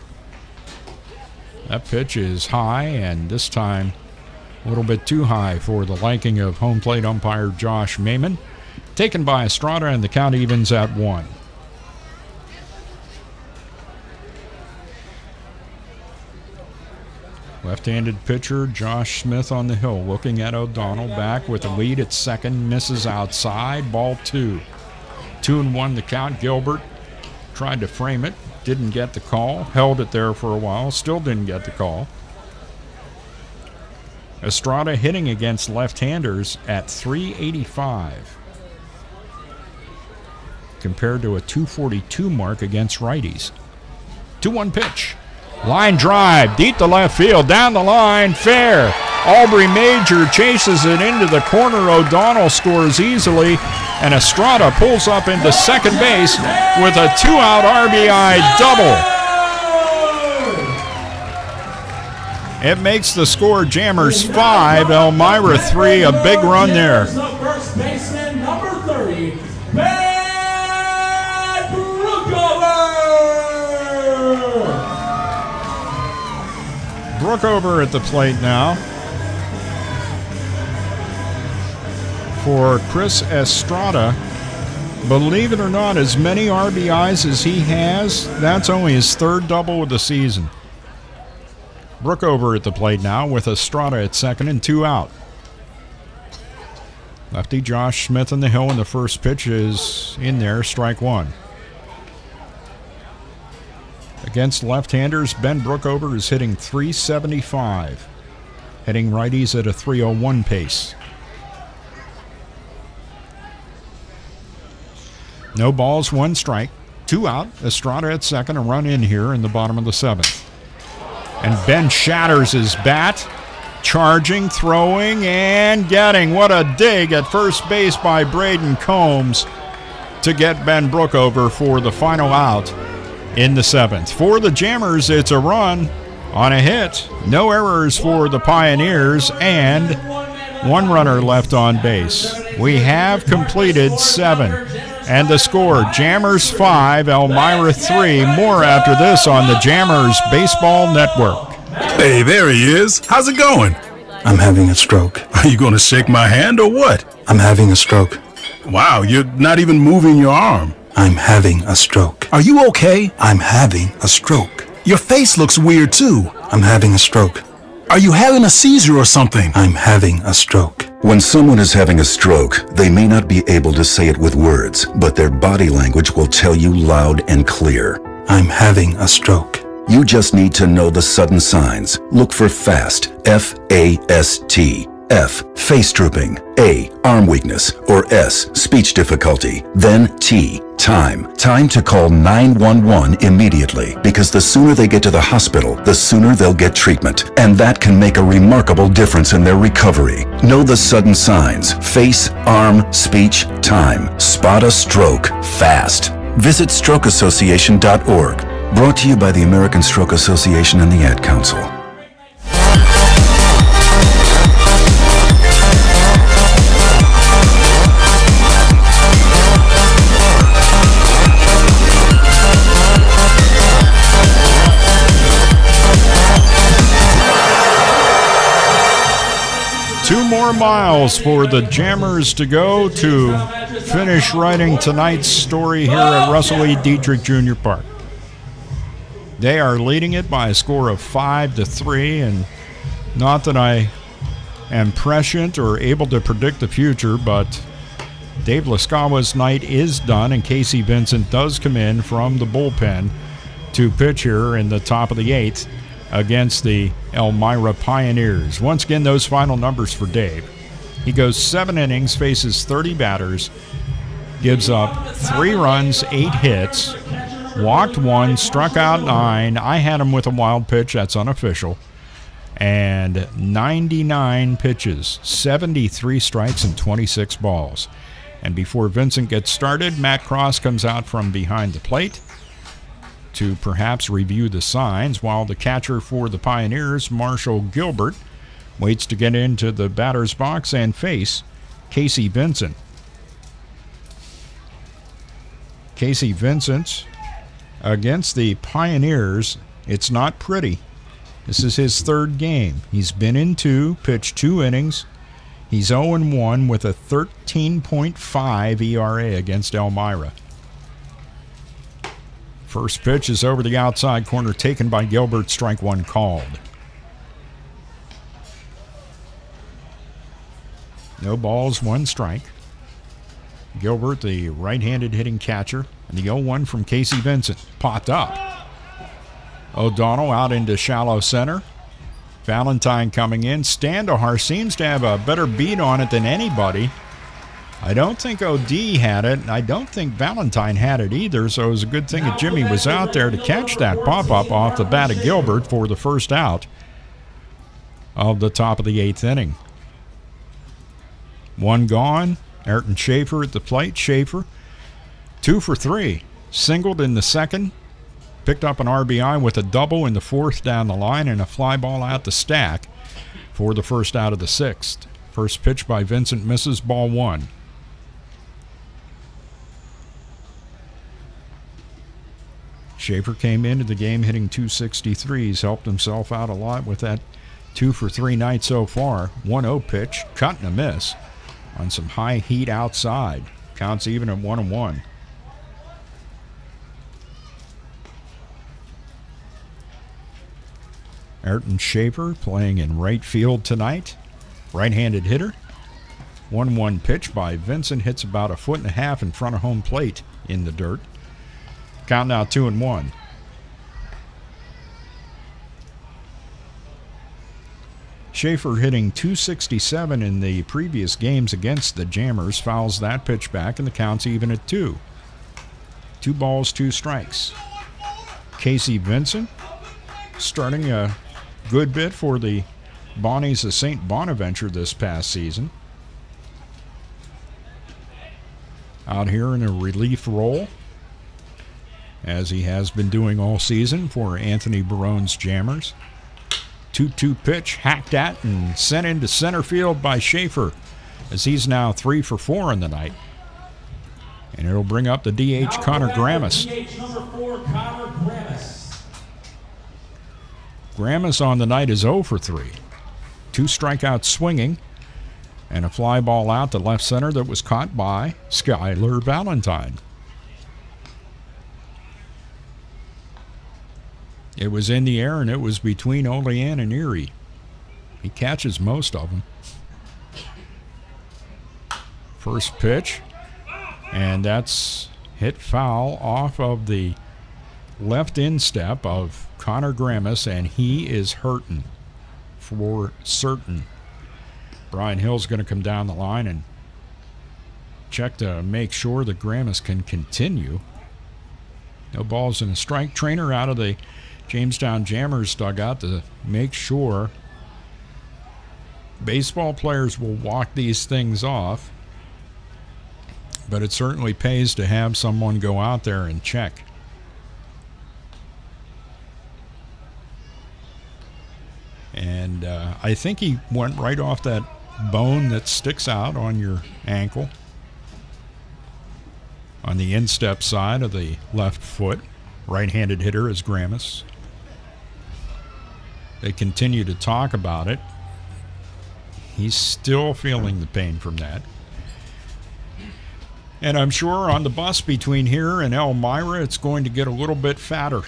That pitch is high, and this time a little bit too high for the liking of home plate umpire Josh Maiman. Taken by Estrada, and the count evens at 1. Left-handed pitcher Josh Smith on the hill, looking at O'Donnell, back with a lead at second, misses outside, ball 2. 2-1 the count. Gilbert tried to frame it, didn't get the call, held it there for a while, still didn't get the call. Estrada hitting against left-handers at .385 compared to a .242 mark against righties. 2-1 pitch. Line drive, deep to left field, down the line, fair. Aubrey Major chases it into the corner. O'Donnell scores easily, and Estrada pulls up into second base with a 2-out RBI double. It makes the score Jammers 5, Elmira 3, a big run there. First baseman number 30, Brookover at the plate now for Chris Estrada. Believe it or not, as many RBIs as he has, that's only his 3rd double of the season. Brookover at the plate now with Estrada at second and 2 out. Lefty Josh Smith on the hill, and the first pitch is in there, strike one. Against left-handers, Ben Brookover is hitting .375, hitting righties at a .301 pace. No balls, 1 strike, 2 out. Estrada at second, a run in here in the bottom of the 7th. And Ben shatters his bat, charging, throwing, and getting. What a dig at first base by Braden Combs to get Ben Brookover for the final out in the 7th. For the Jammers, it's a run on a hit. No errors for the Pioneers, and 1 runner left on base. We have completed 7. And the score, Jammers 5, Elmira 3. More after this on the Jammers Baseball Network. Hey, there he is. How's it going? I'm having a stroke. Are you going to shake my hand or what? I'm having a stroke. Wow, you're not even moving your arm. I'm having a stroke. Are you okay? I'm having a stroke. Your face looks weird too. I'm having a stroke. Are you having a seizure or something? I'm having a stroke. When someone is having a stroke, they may not be able to say it with words, but their body language will tell you loud and clear. I'm having a stroke. You just need to know the sudden signs. Look for FAST, F-A-S-T. F, face drooping. A, arm weakness. Or S, speech difficulty. Then T, time. Time to call 911 immediately, because the sooner they get to the hospital, the sooner they'll get treatment. And that can make a remarkable difference in their recovery. Know the sudden signs. Face, arm, speech, time. Spot a stroke fast. Visit strokeassociation.org. Brought to you by the American Stroke Association and the Ad Council. Two more miles for the Jammers to go to finish writing tonight's story here at Russell E. Dietrich Jr. Park. They are leading it by a score of 5-3, and not that I am prescient or able to predict the future, but Dave Laskawa's night is done, and Casey Vincent does come in from the bullpen to pitch here in the top of the 8th against the Elmira Pioneers. Once again, those final numbers for Dave. He goes 7 innings, faces 30 batters, gives up 3 runs, 8 hits, walked 1, struck out 9. I had him with a wild pitch, that's unofficial. and 99 pitches, 73 strikes and 26 balls. And before Vincent gets started, Matt Cross comes out from behind the plate to perhaps review the signs, while the catcher for the Pioneers, Marshall Gilbert, waits to get into the batter's box and face Casey Vincent. Casey Vincent against the Pioneers. It's not pretty. This is his third game. He's been in 2, pitched 2 innings. He's 0-1 with a 13.5 ERA against Elmira. First pitch is over the outside corner, taken by Gilbert, strike 1 called. No balls, 1 strike. Gilbert, the right-handed hitting catcher, and the 0-1 from Casey Vincent. Popped up. O'Donnell out into shallow center. Valentine coming in. Standahar seems to have a better beat on it than anybody. I don't think OD had it, and I don't think Valentine had it either, so it was a good thing that Jimmy was out there to catch that pop-up off the bat of Gilbert for the first out of the top of the 8th inning. 1 gone. Ayrton Schaefer at the plate. Schaefer, 2 for 3. Singled in the second. Picked up an RBI with a double in the 4th down the line and a fly ball out the stack for the first out of the 6th. First pitch by Vincent misses, ball 1. Schaefer came into the game hitting 263. He's helped himself out a lot with that 2 for 3 night so far. 1-0 pitch, cut and a miss on some high heat outside. Counts even at 1-1. Ayrton Schaefer playing in right field tonight. Right-handed hitter. 1-1 pitch by Vincent, hits about 1.5 feet in front of home plate in the dirt. Count now 2-1. Schaefer hitting 267 in the previous games against the Jammers. Fouls that pitch back, and the count's even at 2. 2 balls, 2 strikes. Casey Vincent starting a good bit for the Bonnies of St. Bonaventure this past season. Out here in a relief role, as he has been doing all season for Anthony Barone's Jammers. 2-2 pitch, hacked at and sent into center field by Schaefer, as he's now 3 for 4 in the night. And it'll bring up the DH, Connor Grammas. Grammas on the night is 0 for 3. 2 strikeouts swinging, and a fly ball out to left center that was caught by Skyler Valentine. It was in the air, and it was between Olean and Erie. He catches most of them. First pitch, and that's hit foul off of the left instep of Connor Grammas, and he is hurting for certain. Brian Hill's going to come down the line and check to make sure that Grammas can continue. No balls and a strike. Trainer out of the Jamestown Jammers dugout to make sure baseball players will walk these things off, but it certainly pays to have someone go out there and check. And I think he went right off that bone that sticks out on your ankle on the instep side of the left foot. Right-handed hitter is Grammas. They continue to talk about it. He's still feeling the pain from that. And I'm sure on the bus between here and Elmira, it's going to get a little bit fatter.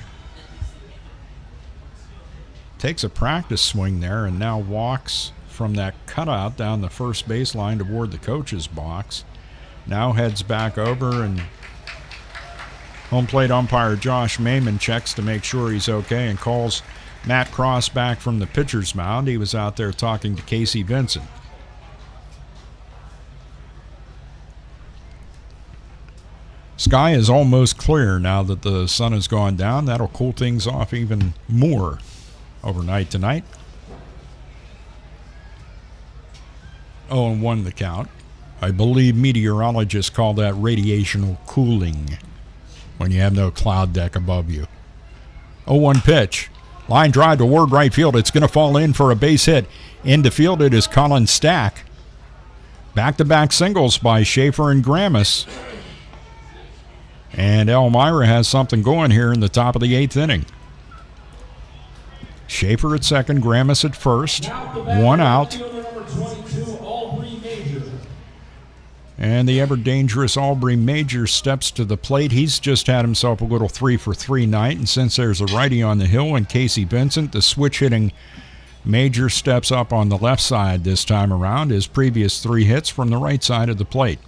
Takes a practice swing there and now walks from that cutout down the first baseline toward the coach's box. Now heads back over, and home plate umpire Josh Mayman checks to make sure he's okay and calls Matt Cross back from the pitcher's mound. He was out there talking to Casey Vincent. Sky is almost clear now that the sun has gone down. That'll cool things off even more overnight tonight. 0-1 the count. I believe meteorologists call that radiational cooling when you have no cloud deck above you. 0-1 pitch. Line drive toward right field. It's going to fall in for a base hit. Into field it is Colin Stack. Back-to-back singles by Schaefer and Grammas. And Elmira has something going here in the top of the 8th inning. Schaefer at second, Grammas at first. One out. And the ever-dangerous Aubrey Major steps to the plate. He's just had himself a little 3-for-3 night. And since there's a righty on the hill and Casey Vincent, the switch-hitting Major steps up on the left side this time around. His previous 3 hits from the right side of the plate.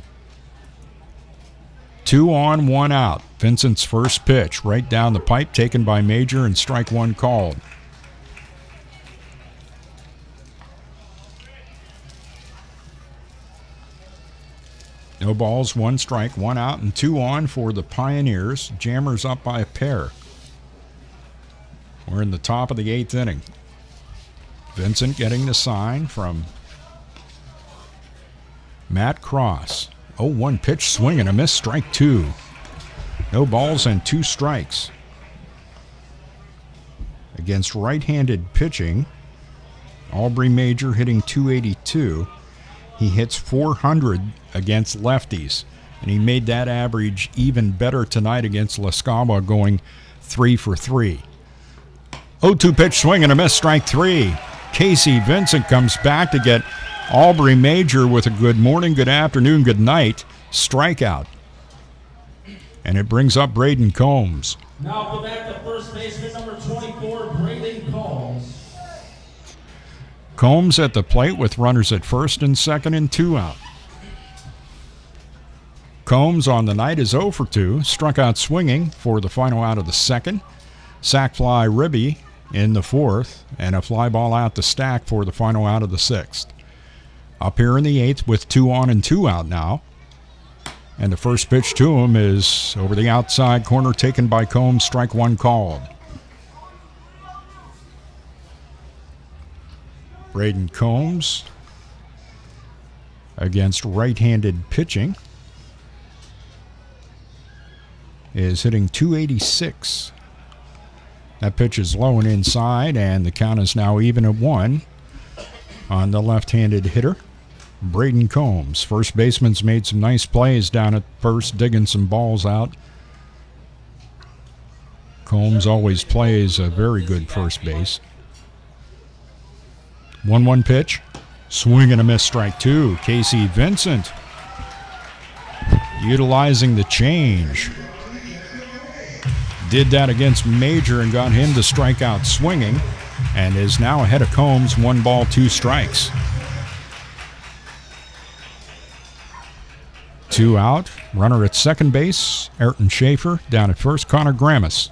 2 on, 1 out. Vincent's first pitch right down the pipe, taken by Major, and strike 1 called. No balls, 1 strike, 1 out, and 2 on for the Pioneers. Jammers up by a pair. We're in the top of the 8th inning. Vincent getting the sign from Matt Cross. 0-1 pitch, swing and a miss, strike 2. No balls and 2 strikes. Against right-handed pitching, Aubrey Major hitting .282. He hits .400 against lefties, and he made that average even better tonight against Lascala, going 3-for-3. 0-2 pitch, swing and a miss, strike 3. Casey Vincent comes back to get Aubrey Major with a good morning, good afternoon, good night strikeout. And it brings up Braden Combs. Now for that, the first baseman, number 24, Braden Combs. Combs at the plate with runners at first and second and 2 out. Combs on the night is 0-for-2, struck out swinging for the final out of the second. Sac fly Ribby in the 4th, and a fly ball out to Stack for the final out of the 6th. Up here in the 8th with 2 on and 2 out now. And the first pitch to him is over the outside corner, taken by Combs, strike 1 called. Braden Combs against right-handed pitching is hitting .286. That pitch is low and inside, and the count is now even at 1 on the left-handed hitter, Braden Combs. First baseman's made some nice plays down at first, digging some balls out. Combs always plays a very good first base. 1-1 pitch, swing and a miss, strike 2. Casey Vincent utilizing the change. Did that against Major and got him to strike out swinging, and is now ahead of Combs, 1 ball, 2 strikes. 2 out, runner at second base, Ayrton Schaefer. Down at first, Connor Grammas.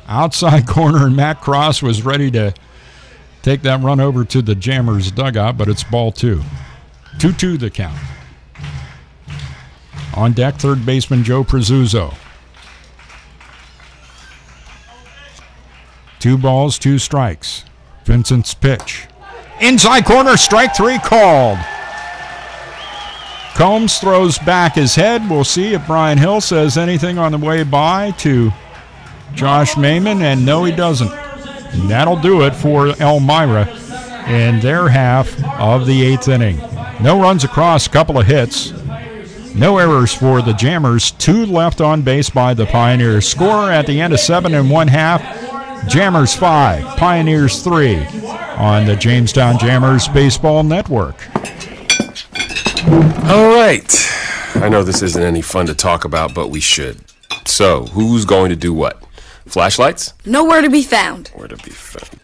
Outside corner, and Matt Cross was ready to take that run over to the Jammers dugout, but it's ball 2. 2-2 the count. On deck, third baseman Joe Prezuzzo. 2 balls, 2 strikes. Vincent's pitch. Inside corner, strike 3 called. Combs throws back his head. We'll see if Brian Hill says anything on the way by to Josh Maiman, and no, he doesn't. And that'll do it for Elmira in their half of the 8th inning. No runs across, couple of hits. No errors for the Jammers. 2 left on base by the Pioneers. Score at the end of 7 1/2. Jammers 5, Pioneers 3 on the Jamestown Jammers Baseball Network. All right. I know this isn't any fun to talk about, but we should. So, who's going to do what? Flashlights? Nowhere to be found. Where to be found.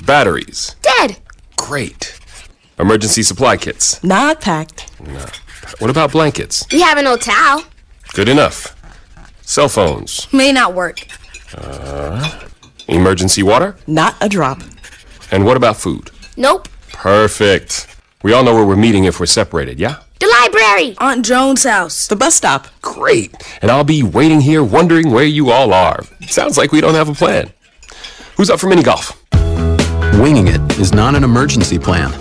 Batteries? Dead. Great. Emergency supply kits? Not packed. No. What about blankets? We have an old towel. Good enough. Cell phones? May not work. Emergency water? Not a drop. And what about food? Nope. Perfect. We all know where we're meeting if we're separated, yeah? The library. Aunt Joan's house. The bus stop. Great. And I'll be waiting here wondering where you all are. Sounds like we don't have a plan. Who's up for mini golf? Winging it is not an emergency plan.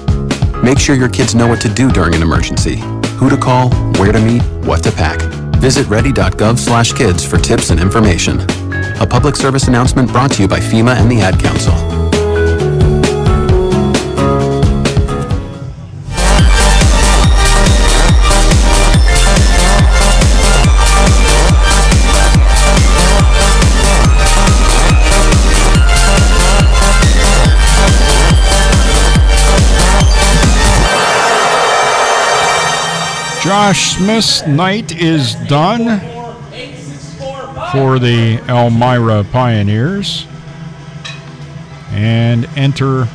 Make sure your kids know what to do during an emergency. Who to call, where to meet, what to pack. Visit ready.gov/kids for tips and information. A public service announcement brought to you by FEMA and the Ad Council. Josh Smith's night is done for the Elmira Pioneers. And enter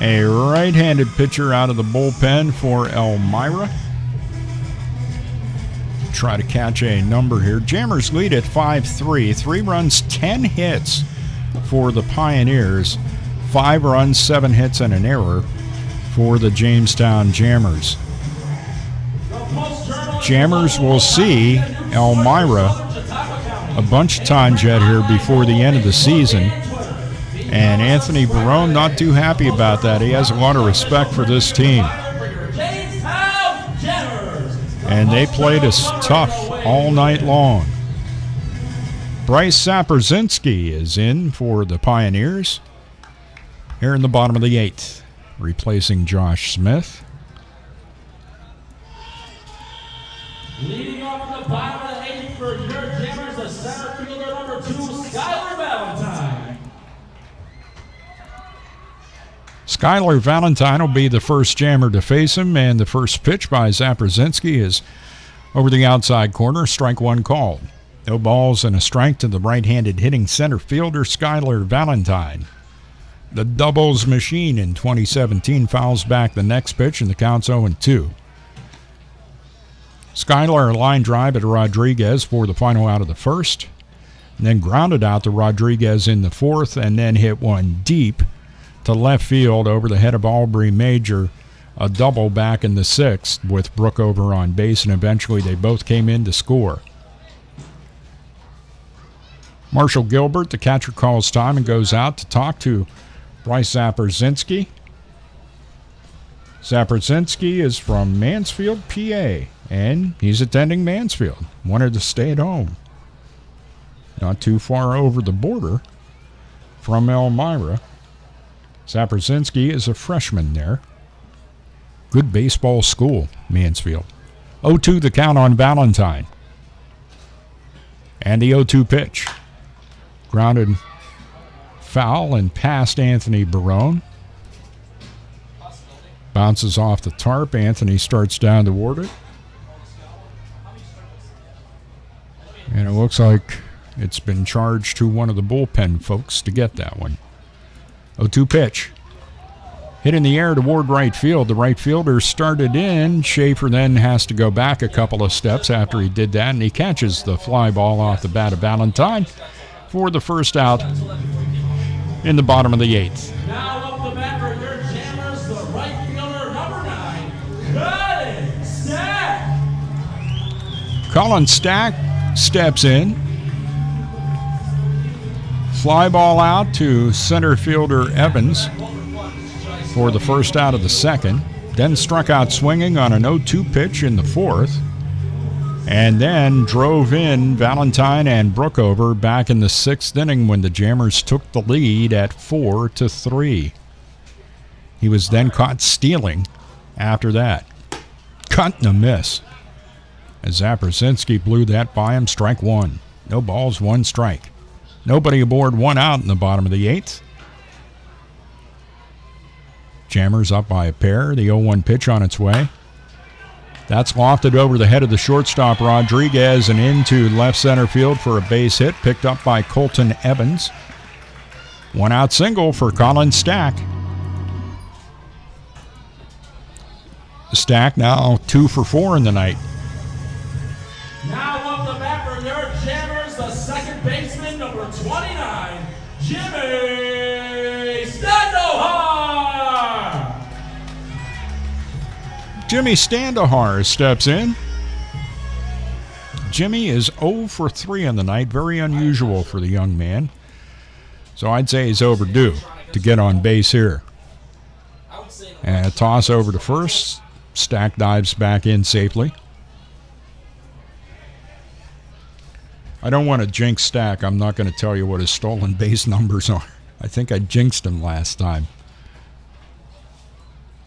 a right-handed pitcher out of the bullpen for Elmira. Try to catch a number here. Jammers lead at 5-3. 3 runs, 10 hits for the Pioneers. 5 runs, 7 hits, and an error for the Jamestown Jammers. Jammers will see Elmira a bunch of times yet here before the end of the season. And Anthony Barone not too happy about that. He has a lot of respect for this team. And they played us tough all night long. Bryce Saperzinski is in for the Pioneers here in the bottom of the 8th, replacing Josh Smith. Leading off in the bottom of the 8th for your Jammers, the center fielder number 2, Skylar Valentine. Skylar Valentine will be the first Jammer to face him, and the first pitch by Saperzinski is over the outside corner, strike 1 called. No balls and a strike to the right-handed hitting center fielder, Skylar Valentine. The doubles machine in 2017 fouls back the next pitch, and the count's 0-2. Skylar line drive at Rodriguez for the final out of the first, and then grounded out to Rodriguez in the 4th, and then hit one deep to left field over the head of Aubrey Major. A double back in the 6th with Brookover on base, and eventually they both came in to score. Marshall Gilbert, the catcher, calls time and goes out to talk to Bryce Saperzinski. Saperzinski is from Mansfield, PA, and he's attending Mansfield. Wanted to stay at home. Not too far over the border from Elmira. Saperzinski is a freshman there. Good baseball school, Mansfield. 0-2 the count on Valentine. And the 0-2 pitch. Grounded foul and past Anthony Barone. Bounces off the tarp. Anthony starts down toward it. And it looks like it's been charged to one of the bullpen folks to get that one. 0-2 pitch. Hit in the air toward right field. The right fielder started in. Schaefer then has to go back a couple of steps after he did that, and he catches the fly ball off the bat of Valentine for the first out in the bottom of the 8th. Now up the bat for your Jammers, the right fielder number 9, Colin Stack. Colin Stack steps in. Fly ball out to center fielder Evans for the first out of the 2nd. Then struck out swinging on an 0-2 pitch in the 4th. And then drove in Valentine and Brookover back in the 6th inning when the Jammers took the lead at 4-3. He was then caught stealing after that. Cut and a miss. As Saperzinski blew that by him, strike 1. No balls, 1 strike. Nobody aboard, 1 out in the bottom of the 8th. Jammers up by a pair. The 0-1 pitch on its way. That's lofted over the head of the shortstop Rodriguez and into left center field for a base hit, picked up by Colton Evans. 1 out single for Colin Stack. Stack now 2 for 4 in the night. Now up the bat for your Jammers, the second baseman, number 29, Jimmy Standohar. Jimmy Standohar steps in. Jimmy is 0 for 3 on the night. Very unusual for the young man. So I'd say he's overdue to get on base here. And a toss over to first. Stack dives back in safely. I don't want to jinx Stack. I'm not going to tell you what his stolen base numbers are. I think I jinxed him last time.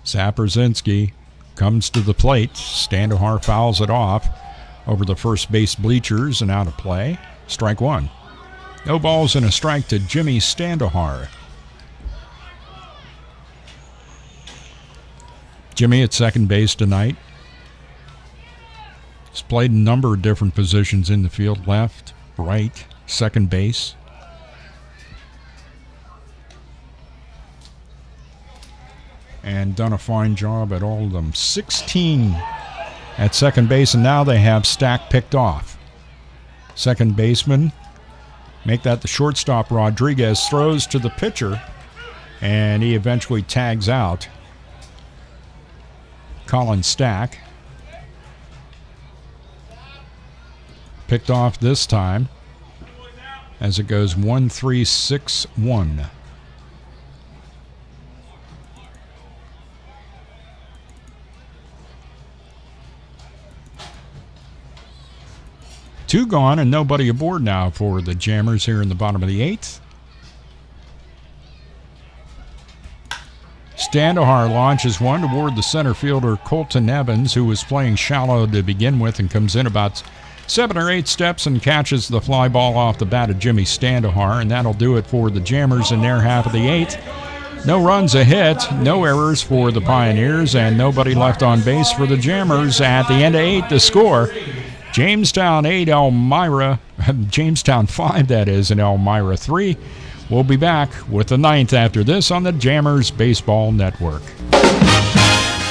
Saperzinski comes to the plate. Standohar fouls it off over the first base bleachers and out of play. Strike one. No balls and a strike to Jimmy Standohar. Jimmy at second base tonight. He's played a number of different positions in the field. Left, right, second base. And done a fine job at all of them. 16 at second base, and now they have Stack picked off. Second baseman, make that the shortstop. Rodriguez throws to the pitcher, and he eventually tags out Colin Stack. Picked off this time as it goes 1-3-6-1. Two gone and nobody aboard now for the Jammers here in the bottom of the eighth. Standohar launches one toward the center fielder Colton Evans, who was playing shallow to begin with and comes in about 7 or 8 steps and catches the fly ball off the bat of Jimmy Standohar, and that'll do it for the Jammers in their half of the eighth. No runs, a hit, no errors for the Pioneers, and nobody left on base for the Jammers. At the end of 8, the score, Jamestown 8, Jamestown 5, that is, and Elmira 3. We'll be back with the ninth after this on the Jammers Baseball Network.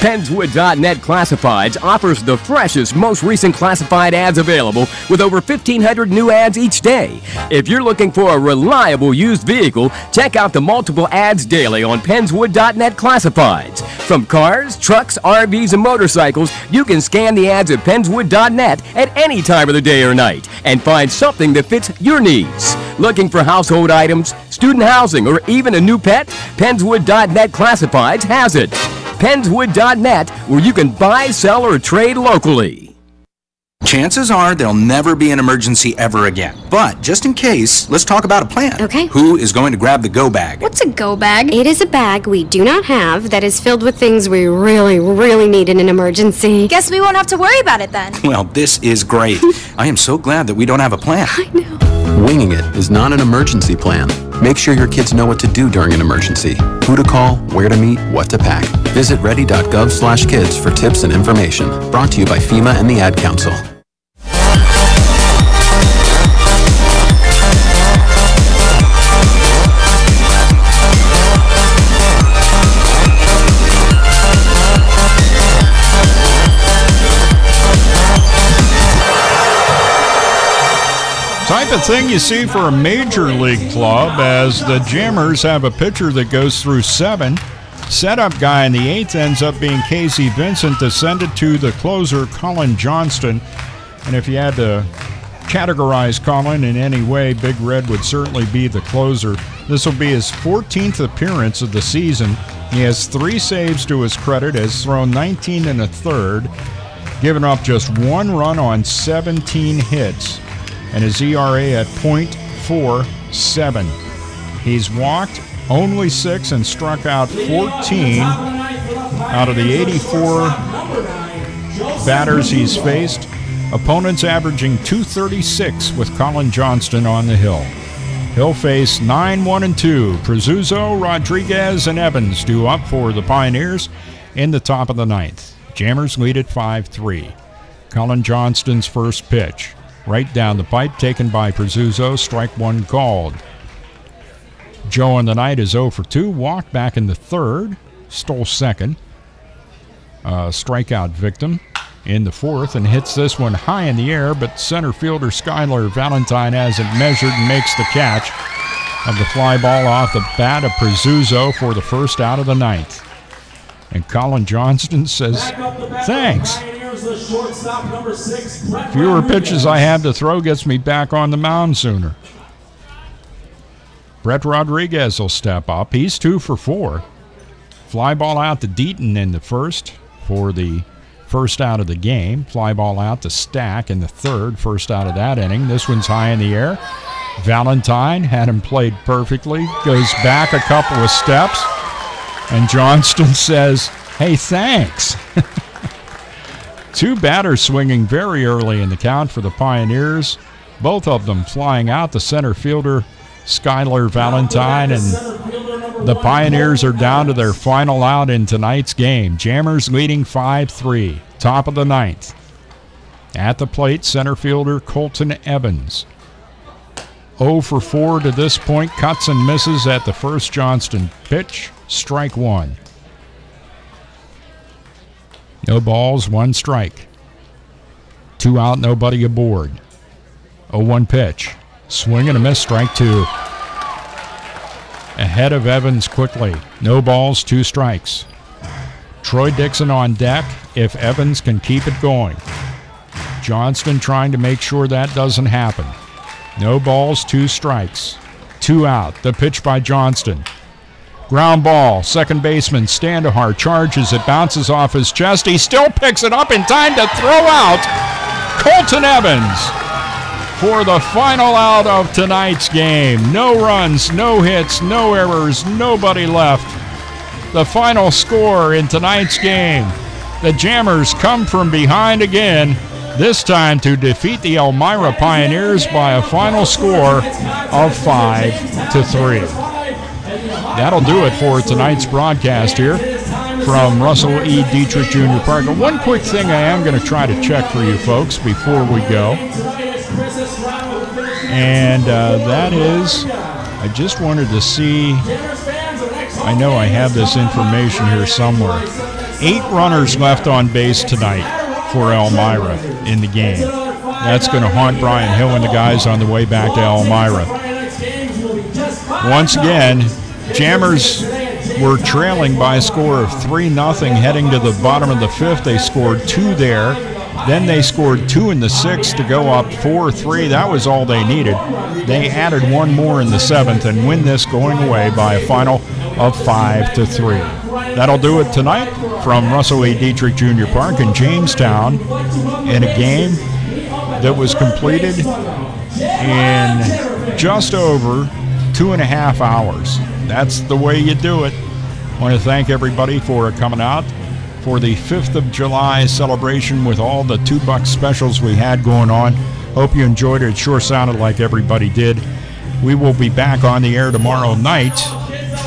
Penswood.net Classifieds offers the freshest, most recent classified ads available with over 1,500 new ads each day. If you're looking for a reliable used vehicle, check out the multiple ads daily on Penswood.net Classifieds. From cars, trucks, RVs, and motorcycles, you can scan the ads at Penswood.net at any time of the day or night and find something that fits your needs. Looking for household items, student housing, or even a new pet? Penswood.net Classifieds has it. Penswood.net, where you can buy, sell, or trade locally. Chances are there'll never be an emergency ever again. But just in case, let's talk about a plan. Okay. Who is going to grab the go bag? What's a go bag? It is a bag we do not have that is filled with things we really, really need in an emergency. Guess we won't have to worry about it then. Well, this is great. I am so glad that we don't have a plan. I know. Winging it is not an emergency plan. Make sure your kids know what to do during an emergency, who to call, where to meet, what to pack. Visit ready.gov/kids for tips and information. Brought to you by FEMA and the Ad Council. Type of thing you see for a major league club, as the Jammers have a pitcher that goes through 7. Setup guy in the 8th ends up being Casey Vincent, descended to the closer Colin Johnston. And if you had to categorize Colin in any way, Big Red would certainly be the closer. This will be his 14th appearance of the season. He has 3 saves to his credit, has thrown 19 1/3, given up just 1 run on 17 hits, and his ERA at .47. He's walked only 6 and struck out 14 out of the 84 batters he's faced. Opponents averaging .236 with Colin Johnston on the hill. He'll face 9, 1, and 2. Prezuzzo, Rodriguez, and Evans due up for the Pioneers in the top of the 9th. Jammers lead at 5-3. Colin Johnston's first pitch. Right down the pipe, taken by Prezuzzo, strike 1 called. Joe on the night is 0 for 2, walked back in the 3rd, stole 2nd. Strikeout victim in the 4th, and hits this one high in the air, but center fielder Skylar Valentine has it measured and makes the catch of the fly ball off the bat of Prezuzzo for the first out of the 9th. And Colin Johnston says, thanks. Fewer pitches I have to throw gets me back on the mound sooner. Brett Rodriguez will step up. He's 2 for 4. Fly ball out to Deaton in the first for the first out of the game. Fly ball out to Stack in the third, first out of that inning. This one's high in the air. Valentine had him played perfectly, goes back a couple of steps, and Johnston says, "Hey, thanks." Two batters swinging very early in the count for the Pioneers, both of them flying out. The center fielder, Skylar Valentine, and the Pioneers are down to their final out in tonight's game. Jammers leading 5-3, top of the ninth. At the plate, center fielder Colton Evans. 0 for 4 to this point, cuts and misses at the first Johnston pitch, strike one. No balls, one strike. 2 out, nobody aboard. 0-1 pitch. Swing and a miss, strike two. Ahead of Evans quickly. No balls, 2 strikes. Troy Dixon on deck if Evans can keep it going. Johnston trying to make sure that doesn't happen. No balls, 2 strikes. 2 out. The pitch by Johnston. Ground ball. Second baseman Standahar charges. It bounces off his chest. He still picks it up in time to throw out Colton Evans for the final out of tonight's game. No runs, no hits, no errors, nobody left. The final score in tonight's game. The Jammers come from behind again, this time to defeat the Elmira Pioneers by a final score of 5-3. That'll do it for tonight's broadcast here from Russell E. Dietrich Jr. Park. One quick thing I am going to try to check for you folks before we go. And that is, I just wanted to see, I know I have this information here somewhere. 8 runners left on base tonight for Elmira in the game. That's going to haunt Brian Hill and the guys on the way back to Elmira. Once again, Jammers were trailing by a score of 3-0 heading to the bottom of the 5th. They scored 2 there. Then they scored 2 in the 6th to go up 4-3. That was all they needed. They added 1 more in the 7th and win this going away by a final of 5-3. That'll do it tonight from Russell A. Dietrich Jr. Park in Jamestown in a game that was completed in just over 2.5 hours. That's the way you do it. I want to thank everybody for coming out for the 5th of July celebration with all the $2 specials we had going on. Hope you enjoyed it. It sure sounded like everybody did. We will be back on the air tomorrow night,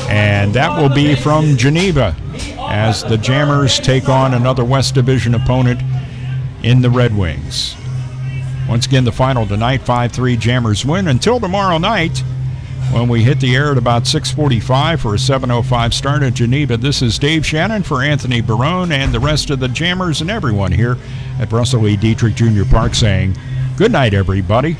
and that will be from Geneva as the Jammers take on another West Division opponent in the Red Wings. Once again, the final tonight, 5-3 Jammers win. Until tomorrow night, when we hit the air at about 6:45 for a 7:05 start at Geneva, this is Dave Shannon for Anthony Barone and the rest of the Jammers and everyone here at Russell E. Dietrich Jr. Park saying good night, everybody.